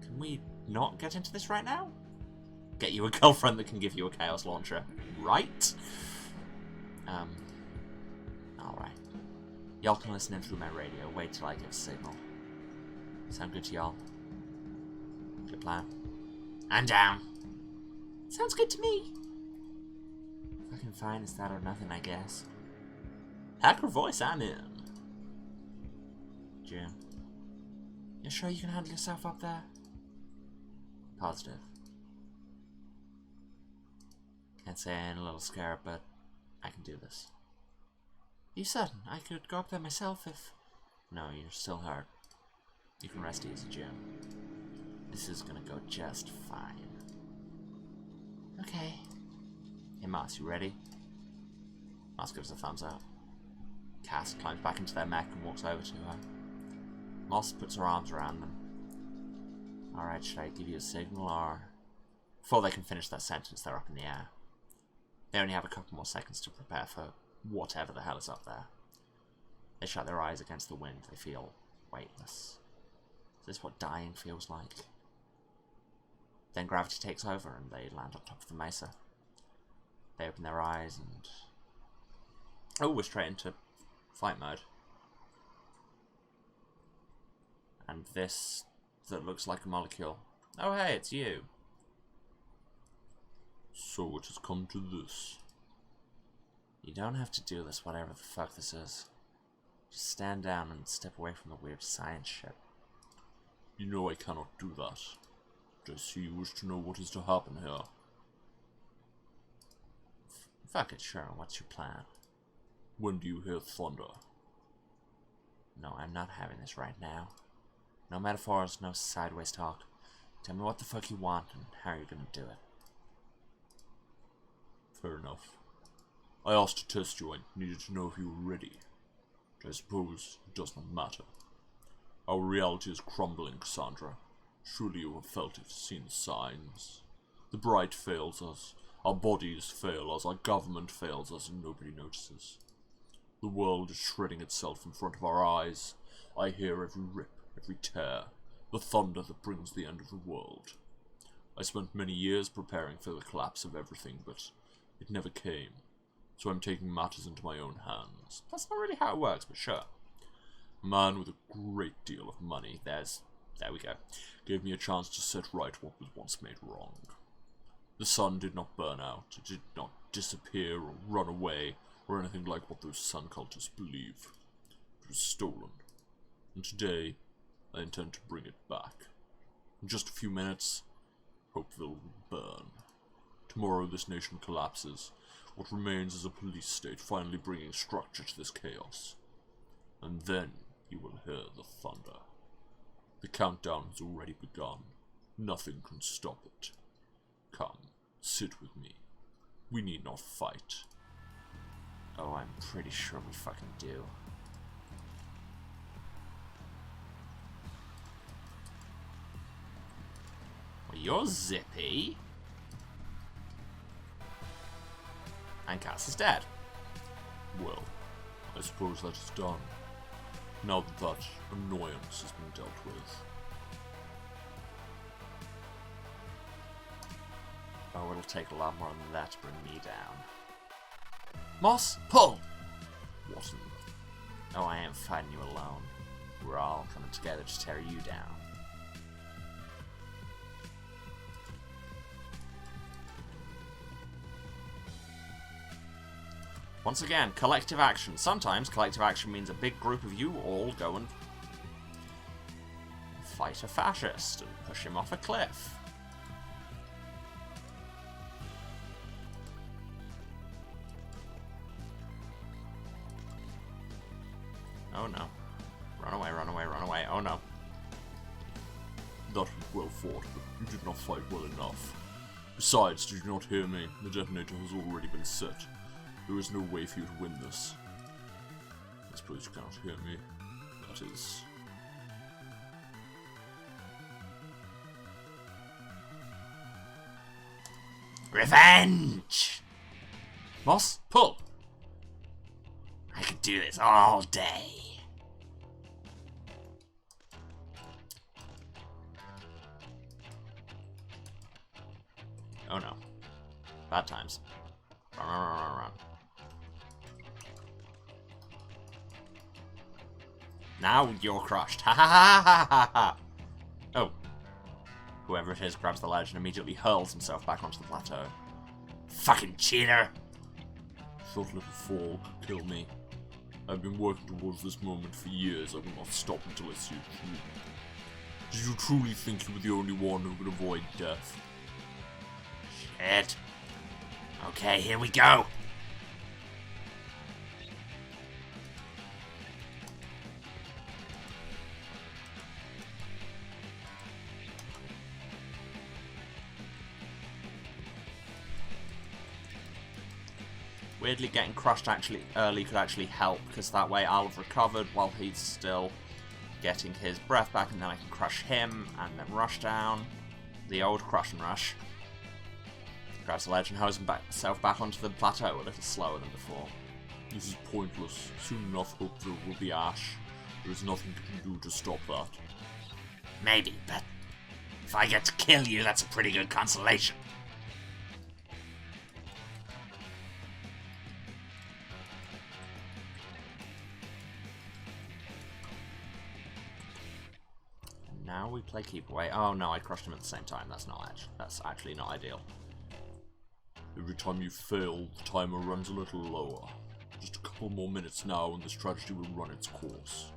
Can we not get into this right now? Get you a girlfriend that can give you a chaos launcher. Right? Alright. Y'all can listen in through my radio. Wait till I give a signal. Sound good to y'all? Good plan. I'm down. Sounds good to me. Fucking fine, it's that or nothing, I guess. Hacker voice, I'm in. Jim. You sure you can handle yourself up there? Positive. Can't say I'm a little scared, but I can do this. You certain? I could go up there myself if... No, you're still hurt. You can rest easy, Jim. This is gonna go just fine. Okay. Hey, Moss, you ready? Moss gives a thumbs up. Cass climbs back into their mech and walks over to her. Moss puts her arms around them. Alright, should I give you a signal, or... Before they can finish that sentence, they're up in the air. They only have a couple more seconds to prepare for whatever the hell is up there. They shut their eyes against the wind. They feel weightless. Is this what dying feels like? Then gravity takes over and they land on top of the mesa. They open their eyes and... Oh, we're straight into flight mode. And this that looks like a molecule. Oh hey, it's you. So it has come to this. You don't have to do this, whatever the fuck this is. Just stand down and step away from the weird science shit. You know I cannot do that. Does he wish to know what is to happen here? Fuck it, sure. What's your plan? When do you hear thunder? No, I'm not having this right now. No metaphors, no sideways talk. Tell me what the fuck you want and how you're gonna do it. Fair enough. I asked to test you. I needed to know if you were ready. But I suppose it does not matter. Our reality is crumbling, Cassandra. Surely you have felt it, seen the signs. The bright fails us. Our bodies fail us. Our government fails us, and nobody notices. The world is shredding itself in front of our eyes. I hear every rip, every tear. The thunder that brings the end of the world. I spent many years preparing for the collapse of everything, but it never came. So I'm taking matters into my own hands. That's not really how it works, but sure. A man with a great deal of money, there we go, gave me a chance to set right what was once made wrong. The sun did not burn out, it did not disappear or run away, or anything like what those sun cultists believe. It was stolen. And today, I intend to bring it back. In just a few minutes, Hopeville will burn. Tomorrow this nation collapses. What remains is a police state finally bringing structure to this chaos. And then you will hear the thunder. The countdown has already begun. Nothing can stop it. Come, sit with me. We need not fight. Oh, I'm pretty sure we fucking do. Well, you're zippy. And Cass is dead. Well, I suppose that is done. Now that that annoyance has been dealt with. Oh, it'll take a lot more than that to bring me down. Moss, pull! What in... Oh, I ain't fighting you alone. We're all coming together to tear you down. Once again, collective action. Sometimes collective action means a big group of you all go and fight a fascist and push him off a cliff. Oh no. Run away, run away, run away. Oh no. That was well fought, but you did not fight well enough. Besides, did you not hear me? The detonator has already been set. There is no way for you to win this. I suppose you cannot hear me. That is... Revenge! Moss, pull! I could do this all day. Oh no. Bad times. Run, run, run, run, run. Now you're crushed. Ha ha ha ha ha ha! Oh. Whoever it is grabs the ledge and immediately hurls himself back onto the plateau. Fucking cheater! Short little fall, kill me. I've been working towards this moment for years. I will not stop until I see it through. Did you truly think you were the only one who could avoid death? Shit. Okay, here we go. Weirdly, getting crushed early could actually help, because that way I'll have recovered while he's still getting his breath back, and then I can crush him, and then rush down. The old crush and rush. Grabs the ledge and hurls himself back onto the plateau a little slower than before. This is pointless. Soon enough, hope there will be ash. There is nothing you can do to stop that. Maybe, but if I get to kill you, that's a pretty good consolation. Now we play keep away. Oh no, I crushed him at the same time. That's actually not ideal. Every time you fail, the timer runs a little lower. Just a couple more minutes now and this tragedy will run its course.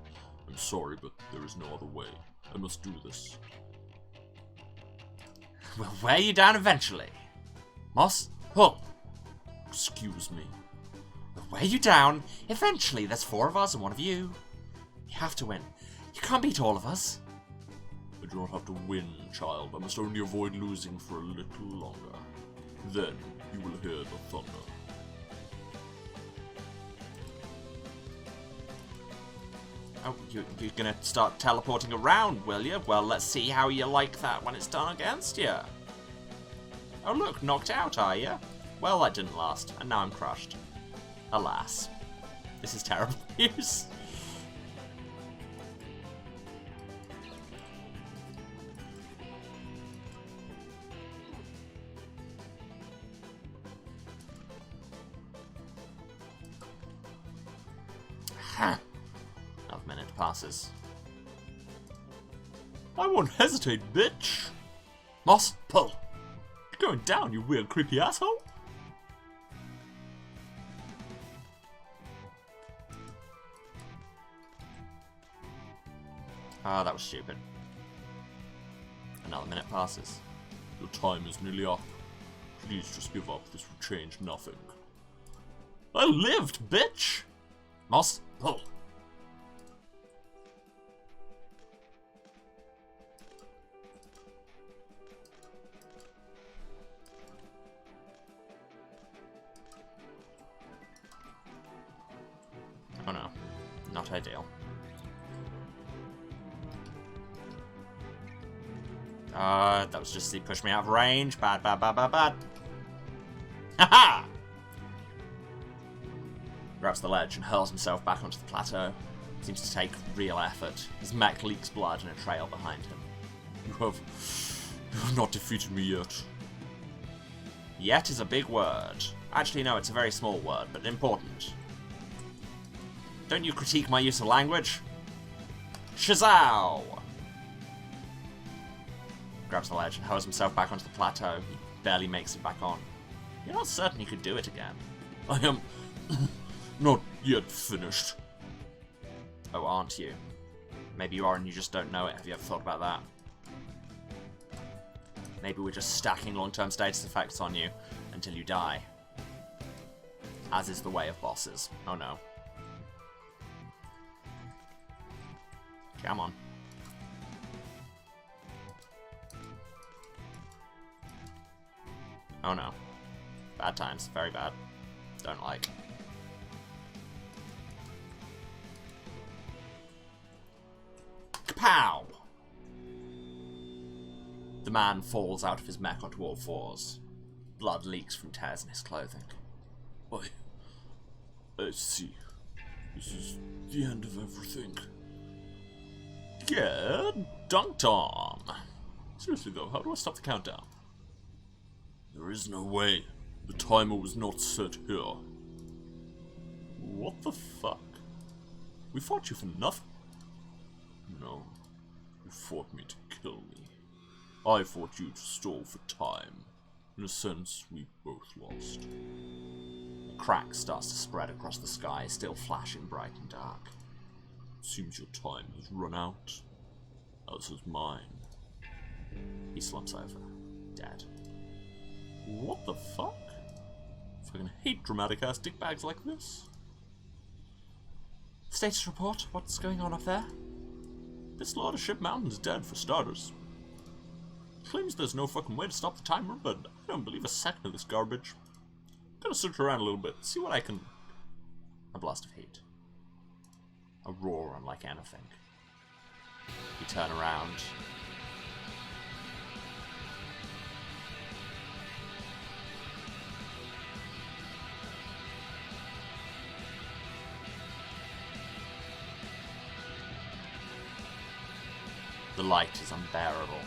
I'm sorry, but there is no other way. I must do this. We'll wear you down eventually. Moss, pull. Excuse me. We'll wear you down eventually. There's 4 of us and 1 of you. You have to win. You can't beat all of us. I do not have to win, child. I must only avoid losing for a little longer. Then you will hear the thunder. Oh, you're gonna start teleporting around, will you? Well, let's see how you like that when it's done against you. Oh look, knocked out, are you? Well, that didn't last, and now I'm crushed. Alas. This is terrible news. Another minute passes. I won't hesitate, bitch! Moss, pull! You're going down, you weird, creepy asshole! Ah, that was stupid. Another minute passes. Your time is nearly up. Please just give up, this will change nothing. I lived, bitch! Moss, pull! Oh no, not ideal. That was just he pushed me out of range. Bad, bad, bad, bad, bad. Haha! Grabs the ledge and hurls himself back onto the plateau. Seems to take real effort. His mech leaks blood and a trail behind him. You have not defeated me yet. Yet is a big word. Actually, no, it's a very small word, but important. Don't you critique my use of language? Shazow! Grabs the ledge and hurls himself back onto the plateau. He barely makes it back on. You're not certain you could do it again. I am not yet finished. Oh, aren't you? Maybe you are and you just don't know it. Have you ever thought about that? Maybe we're just stacking long-term status effects on you until you die. As is the way of bosses. Oh no. Come on. Oh no. Bad times. Very bad. Don't like. Kapow! The man falls out of his mech onto all fours. Blood leaks from tears in his clothing. I see. This is the end of everything. Yeah, dunked on. Seriously though, how do I stop the countdown? There is no way. The timer was not set here. What the fuck? We fought you for nothing. No. You fought me to kill me. I fought you to stall for time. In a sense, we both lost. A crack starts to spread across the sky, still flashing bright and dark. Seems your time has run out. As has mine. He slumps over, dead. What the fuck? Fucking hate dramatic-ass dickbags like this. Status report, what's going on up there? This Lordship Mountain's dead, for starters. Claims there's no fucking way to stop the timer, but I don't believe a second of this garbage. Gonna search around a little bit, see what I can... A blast of heat. A roar unlike anything. You turn around. The light is unbearable.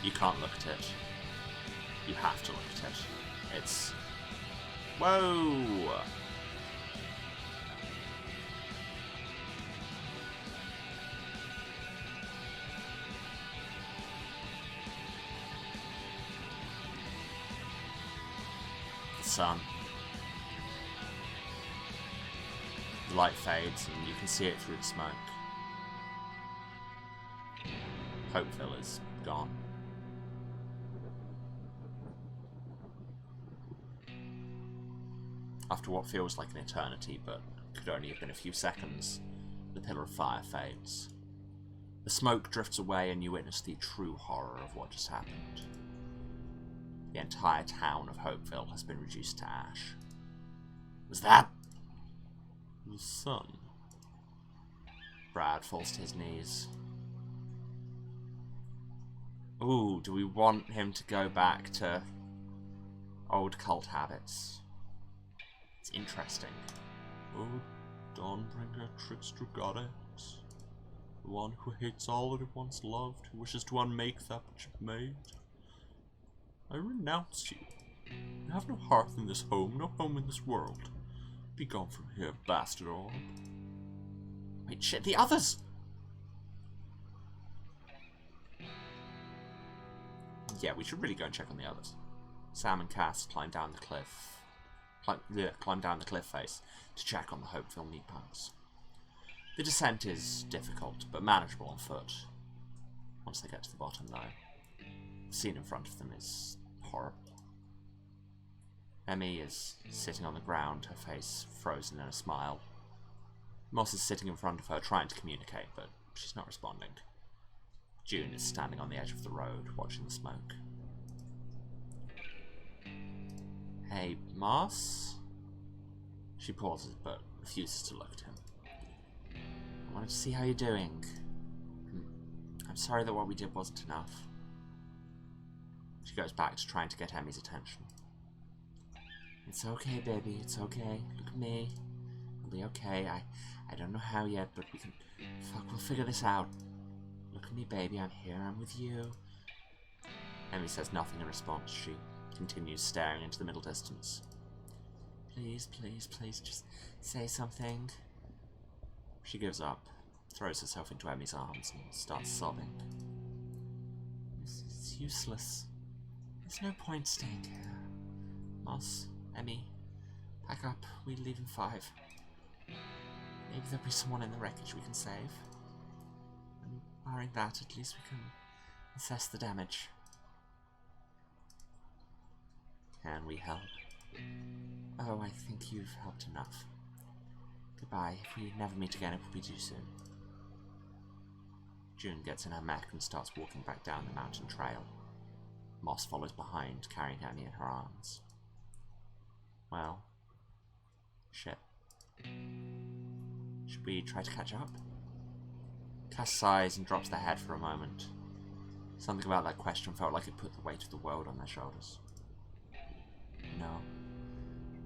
You can't look at it. You have to look at it. It's... Whoa! The sun. The light fades and you can see it through the smoke. Hopeville is gone. After what feels like an eternity, but could only have been a few seconds, the pillar of fire fades. The smoke drifts away and you witness the true horror of what just happened. The entire town of Hopeville has been reduced to ash. Was that... the sun? Brad falls to his knees. Ooh, do we want him to go back to old cult habits? It's interesting. Oh, Dawnbringer, trickster goddess. The one who hates all that it once loved, who wishes to unmake that which it made. I renounce you. You have no hearth in this home, no home in this world. Be gone from here, bastard orb. Wait, shit, the others! Yeah, we should really go and check on the others. Sam and Cass climb down the cliff. Climb down the cliff face to check on the Hopeville Meatpunks. The descent is difficult, but manageable on foot. Once they get to the bottom, though, the scene in front of them is horrible. Enby is sitting on the ground, her face frozen in a smile. Moss is sitting in front of her, trying to communicate, but she's not responding. June is standing on the edge of the road, watching the smoke. Hey, Moss? She pauses, but refuses to look at him. I wanted to see how you're doing. I'm sorry that what we did wasn't enough. She goes back to trying to get Emmy's attention. It's okay, baby, it's okay. Look at me. We'll be okay. I don't know how yet, but we can... Fuck, we'll figure this out. Look at me, baby, I'm here, I'm with you. Enby says nothing in response. She continues staring into the middle distance. Please, please, please, just say something. She gives up, throws herself into Emmy's arms, and starts sobbing. It's useless. There's no point staying here. Moss, Enby, pack up. We leave in 5. Maybe there'll be someone in the wreckage we can save. Barring that, at least we can assess the damage. Can we help? Oh, I think you've helped enough. Goodbye. If we never meet again, it will be too soon. June gets in her mech and starts walking back down the mountain trail. Moss follows behind, carrying Annie in her arms. Well, shit. Should we try to catch up? Cass sighs and drops their head for a moment. Something about that question felt like it put the weight of the world on their shoulders. No.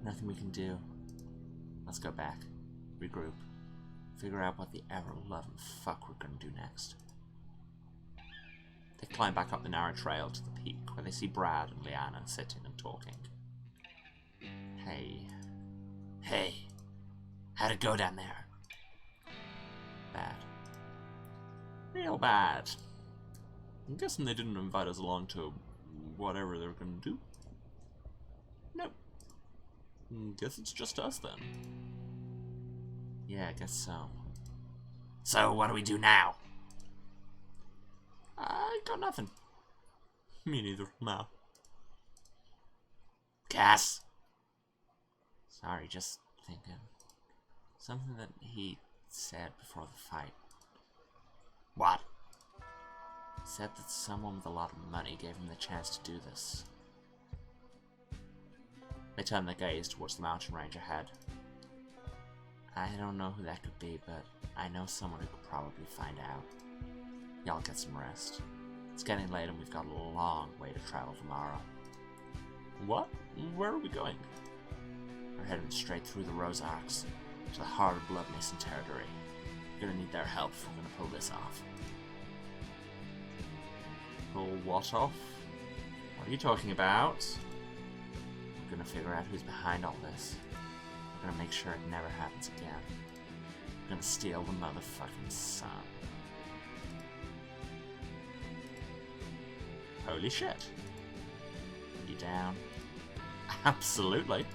Nothing we can do. Let's go back. Regroup. Figure out what the ever-loving fuck we're gonna do next. They climb back up the narrow trail to the peak, where they see Brad and Liana sitting and talking. Hey. Hey. How'd it go down there? Bad. Real bad. I'm guessing they didn't invite us along to whatever they're gonna do. Nope. Guess it's just us then. Yeah, I guess so. So, what do we do now? I got nothing. Me neither. Now. Cass? Sorry, just thinking. Something that he said before the fight. What? He said that someone with a lot of money gave him the chance to do this. They turn their gaze towards the mountain range ahead. I don't know who that could be, but I know someone who could probably find out. Y'all get some rest. It's getting late and we've got a long way to travel tomorrow. What? Where are we going? We're heading straight through the Rosarks to the heart of Blood Mason territory. We're gonna need their help if we're gonna pull this off. Pull what off? What are you talking about? We're gonna figure out who's behind all this. We're gonna make sure it never happens again. We're gonna steal the motherfucking sun. Holy shit. You down? Absolutely.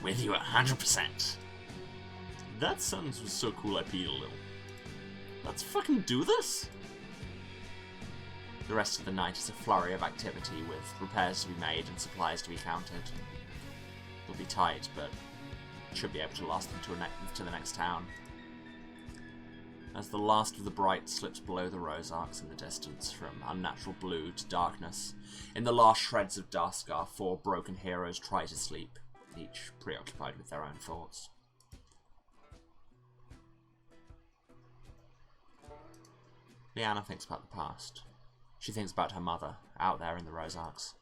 With you 100%. That sentence was so cool I peed a little. Let's fucking do this! The rest of the night is a flurry of activity, with repairs to be made and supplies to be counted. It'll be tight, but should be able to last them to the next town. As the last of the bright slips below the Rosarks in the distance, from unnatural blue to darkness, in the last shreds of dusk our four broken heroes try to sleep, each preoccupied with their own thoughts. Liana thinks about the past. She thinks about her mother, out there in the Rosarks.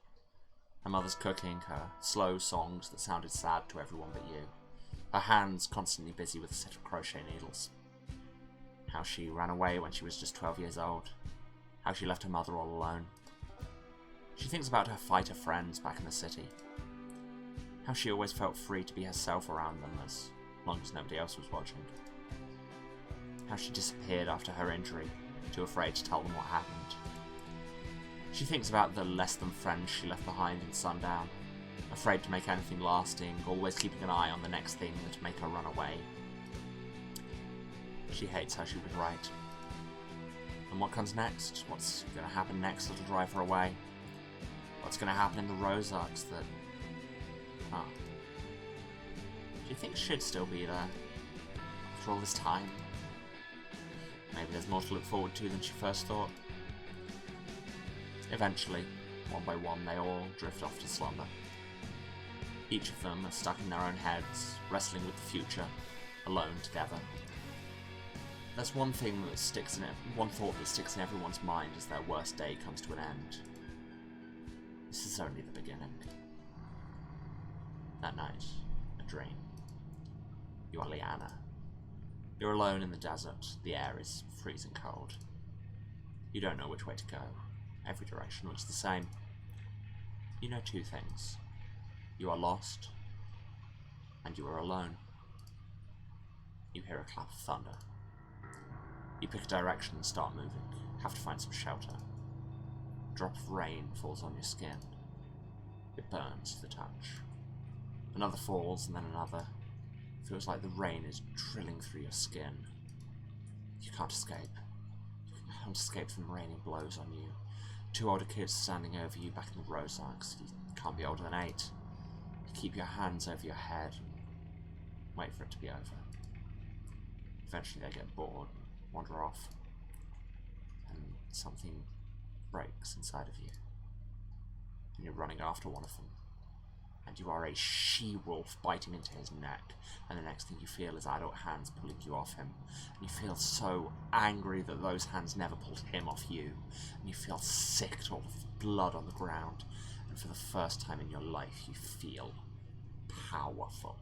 Her mother's cooking, her slow songs that sounded sad to everyone but you. Her hands constantly busy with a set of crochet needles. How she ran away when she was just 12 years old. How she left her mother all alone. She thinks about her fighter friends back in the city. How she always felt free to be herself around them as long as nobody else was watching. How she disappeared after her injury, too afraid to tell them what happened. She thinks about the less-than friends she left behind in Sundown, afraid to make anything lasting, always keeping an eye on the next thing that'd make her run away. She hates how she was right. And what comes next? What's going to happen next that'll drive her away? What's going to happen in the Rosarks that... Huh. Do you think she'd still be there? After all this time? Maybe there's more to look forward to than she first thought. Eventually, one by one, they all drift off to slumber. Each of them are stuck in their own heads, wrestling with the future, alone together. There's one thing that sticks in it, one thought that sticks in everyone's mind as their worst day comes to an end. This is only the beginning. That night, a dream. You are Liana. You're alone in the desert. The air is freezing cold. You don't know which way to go. Every direction looks the same. You know two things. You are lost, and you are alone. You hear a clap of thunder. You pick a direction and start moving. Have to find some shelter. A drop of rain falls on your skin. It burns to the touch. Another falls, and then another. Feels like the rain is drilling through your skin. You can't escape. You can Meatpunks escaped from raining blows on you. 2 older kids standing over you back in the Rosarks. You can't be older than 8. You keep your hands over your head and wait for it to be over. Eventually they get bored and wander off. And something breaks inside of you. And you're running after one of them. And you are a she-wolf biting into his neck, and the next thing you feel is adult hands pulling you off him, and you feel so angry that those hands never pulled him off you, and you feel sick to all the blood on the ground, and for the first time in your life you feel powerful.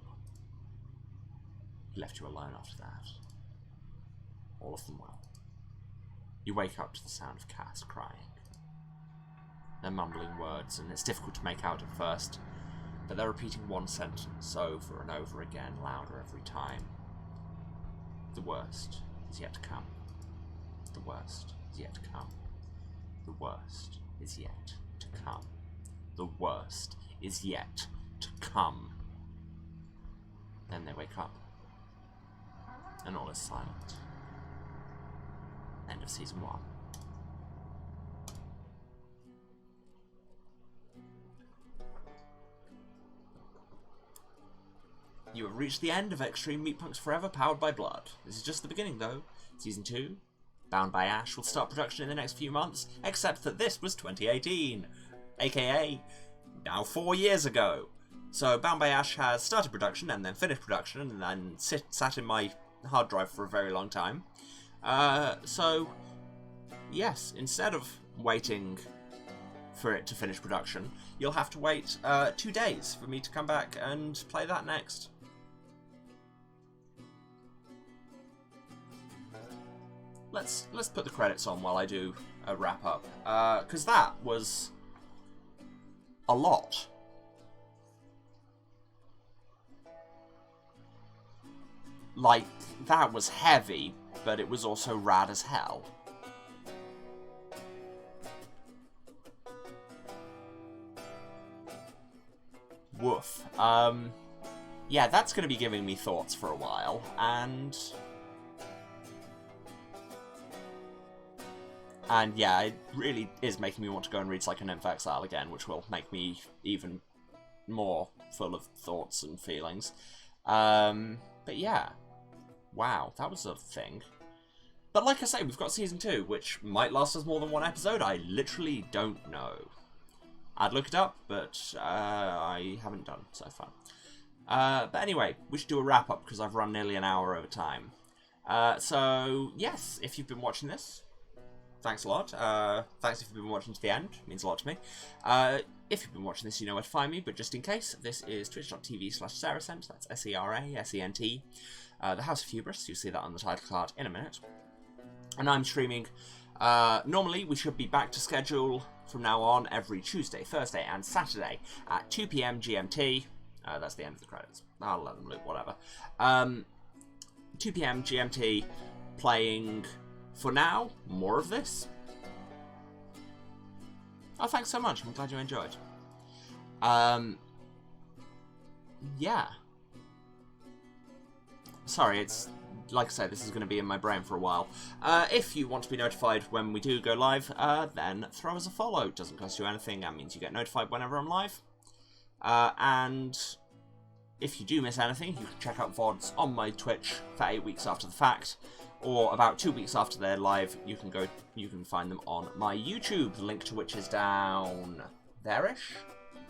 He left you alone after that. All of them will. You wake up to the sound of Cass crying. They're mumbling words, and it's difficult to make out at first, but they're repeating one sentence over and over again, louder every time. The worst is yet to come. The worst is yet to come. The worst is yet to come. The worst is yet to come. Then they wake up, and all is silent. End of Season 1. You have reached the end of Extreme Meatpunks Forever, powered by blood. This is just the beginning, though. Season 2, Bound by Ash, will start production in the next few months, except that this was 2018, aka now 4 years ago. So Bound by Ash has started production and then finished production and then sat in my hard drive for a very long time. So, yes, instead of waiting for it to finish production, you'll have to wait 2 days for me to come back and play that next. Let's put the credits on while I do a wrap up, because that was a lot. Like, that was heavy, but it was also rad as hell. Woof. Yeah, that's going to be giving me thoughts for a while, and yeah, it really is making me want to go and read Psycho Nymph Exile again, which will make me even more full of thoughts and feelings. But yeah, wow, that was a thing. But like I say, we've got Season 2, which might last us more than 1 episode. I literally don't know. I'd look it up, but I haven't done so far. But anyway, we should do a wrap-up, because I've run nearly an hour over time. So, yes, if you've been watching this, thanks a lot. Thanks if you've been watching to the end. It means a lot to me. If you've been watching this, you know where to find me, but just in case, this is twitch.tv/Saracent. That's SERASENT. The House of Hubris. You'll see that on the title card in a minute. And I'm streaming. Normally, we should be back to schedule from now on every Tuesday, Thursday, and Saturday at 2 PM GMT. That's the end of the credits. I'll let them loop, whatever. 2 PM GMT, playing, for now, more of this. Oh, thanks so much. I'm glad you enjoyed. Yeah. Sorry, it's, like I said, this is going to be in my brain for a while. If you want to be notified when we do go live, then throw us a follow. It doesn't cost you anything. That means you get notified whenever I'm live. And if you do miss anything, you can check out VODs on my Twitch for 8 weeks after the fact. Or about 2 weeks after they're live, you can find them on my YouTube, the link to which is down there-ish,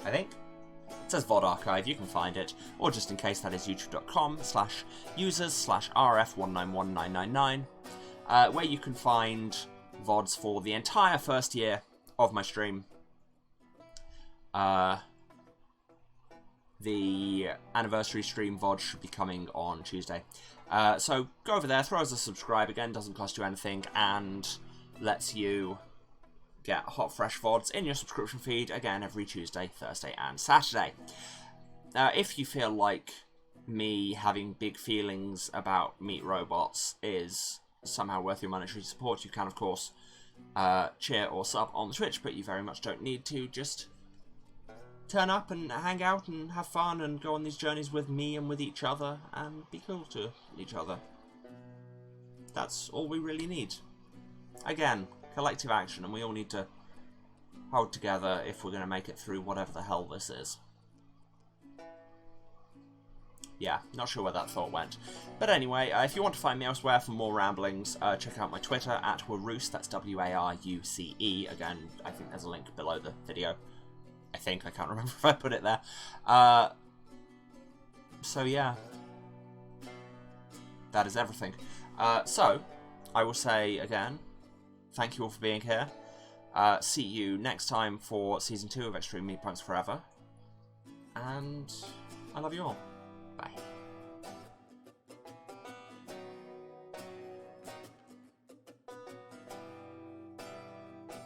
I think. It says VOD Archive, you can find it, or just in case, that is youtube.com/users/rf191999, where you can find VODs for the entire first year of my stream. The anniversary stream VOD should be coming on Tuesday. So go over there, throw us a subscribe, again, doesn't cost you anything, and lets you get hot, fresh VODs in your subscription feed, again, every Tuesday, Thursday, and Saturday. If you feel like me having big feelings about meat robots is somehow worth your monetary support, you can, of course, cheer or sub on the Twitch, but you very much don't need to. Just turn up and hang out and have fun and go on these journeys with me and with each other and be cool to each other. That's all we really need. again, collective action, and we all need to hold together if we're going to make it through whatever the hell this is. Yeah, not sure where that thought went. But anyway, if you want to find me elsewhere for more ramblings, check out my Twitter, @Waruce, that's W-A-R-U-C-E. Again, I think there's a link below the video. I think, I can't remember if I put it there. So yeah. That is everything. So, I will say again, thank you all for being here. See you next time for Season 2 of Extreme Meatpunks Forever. And I love you all.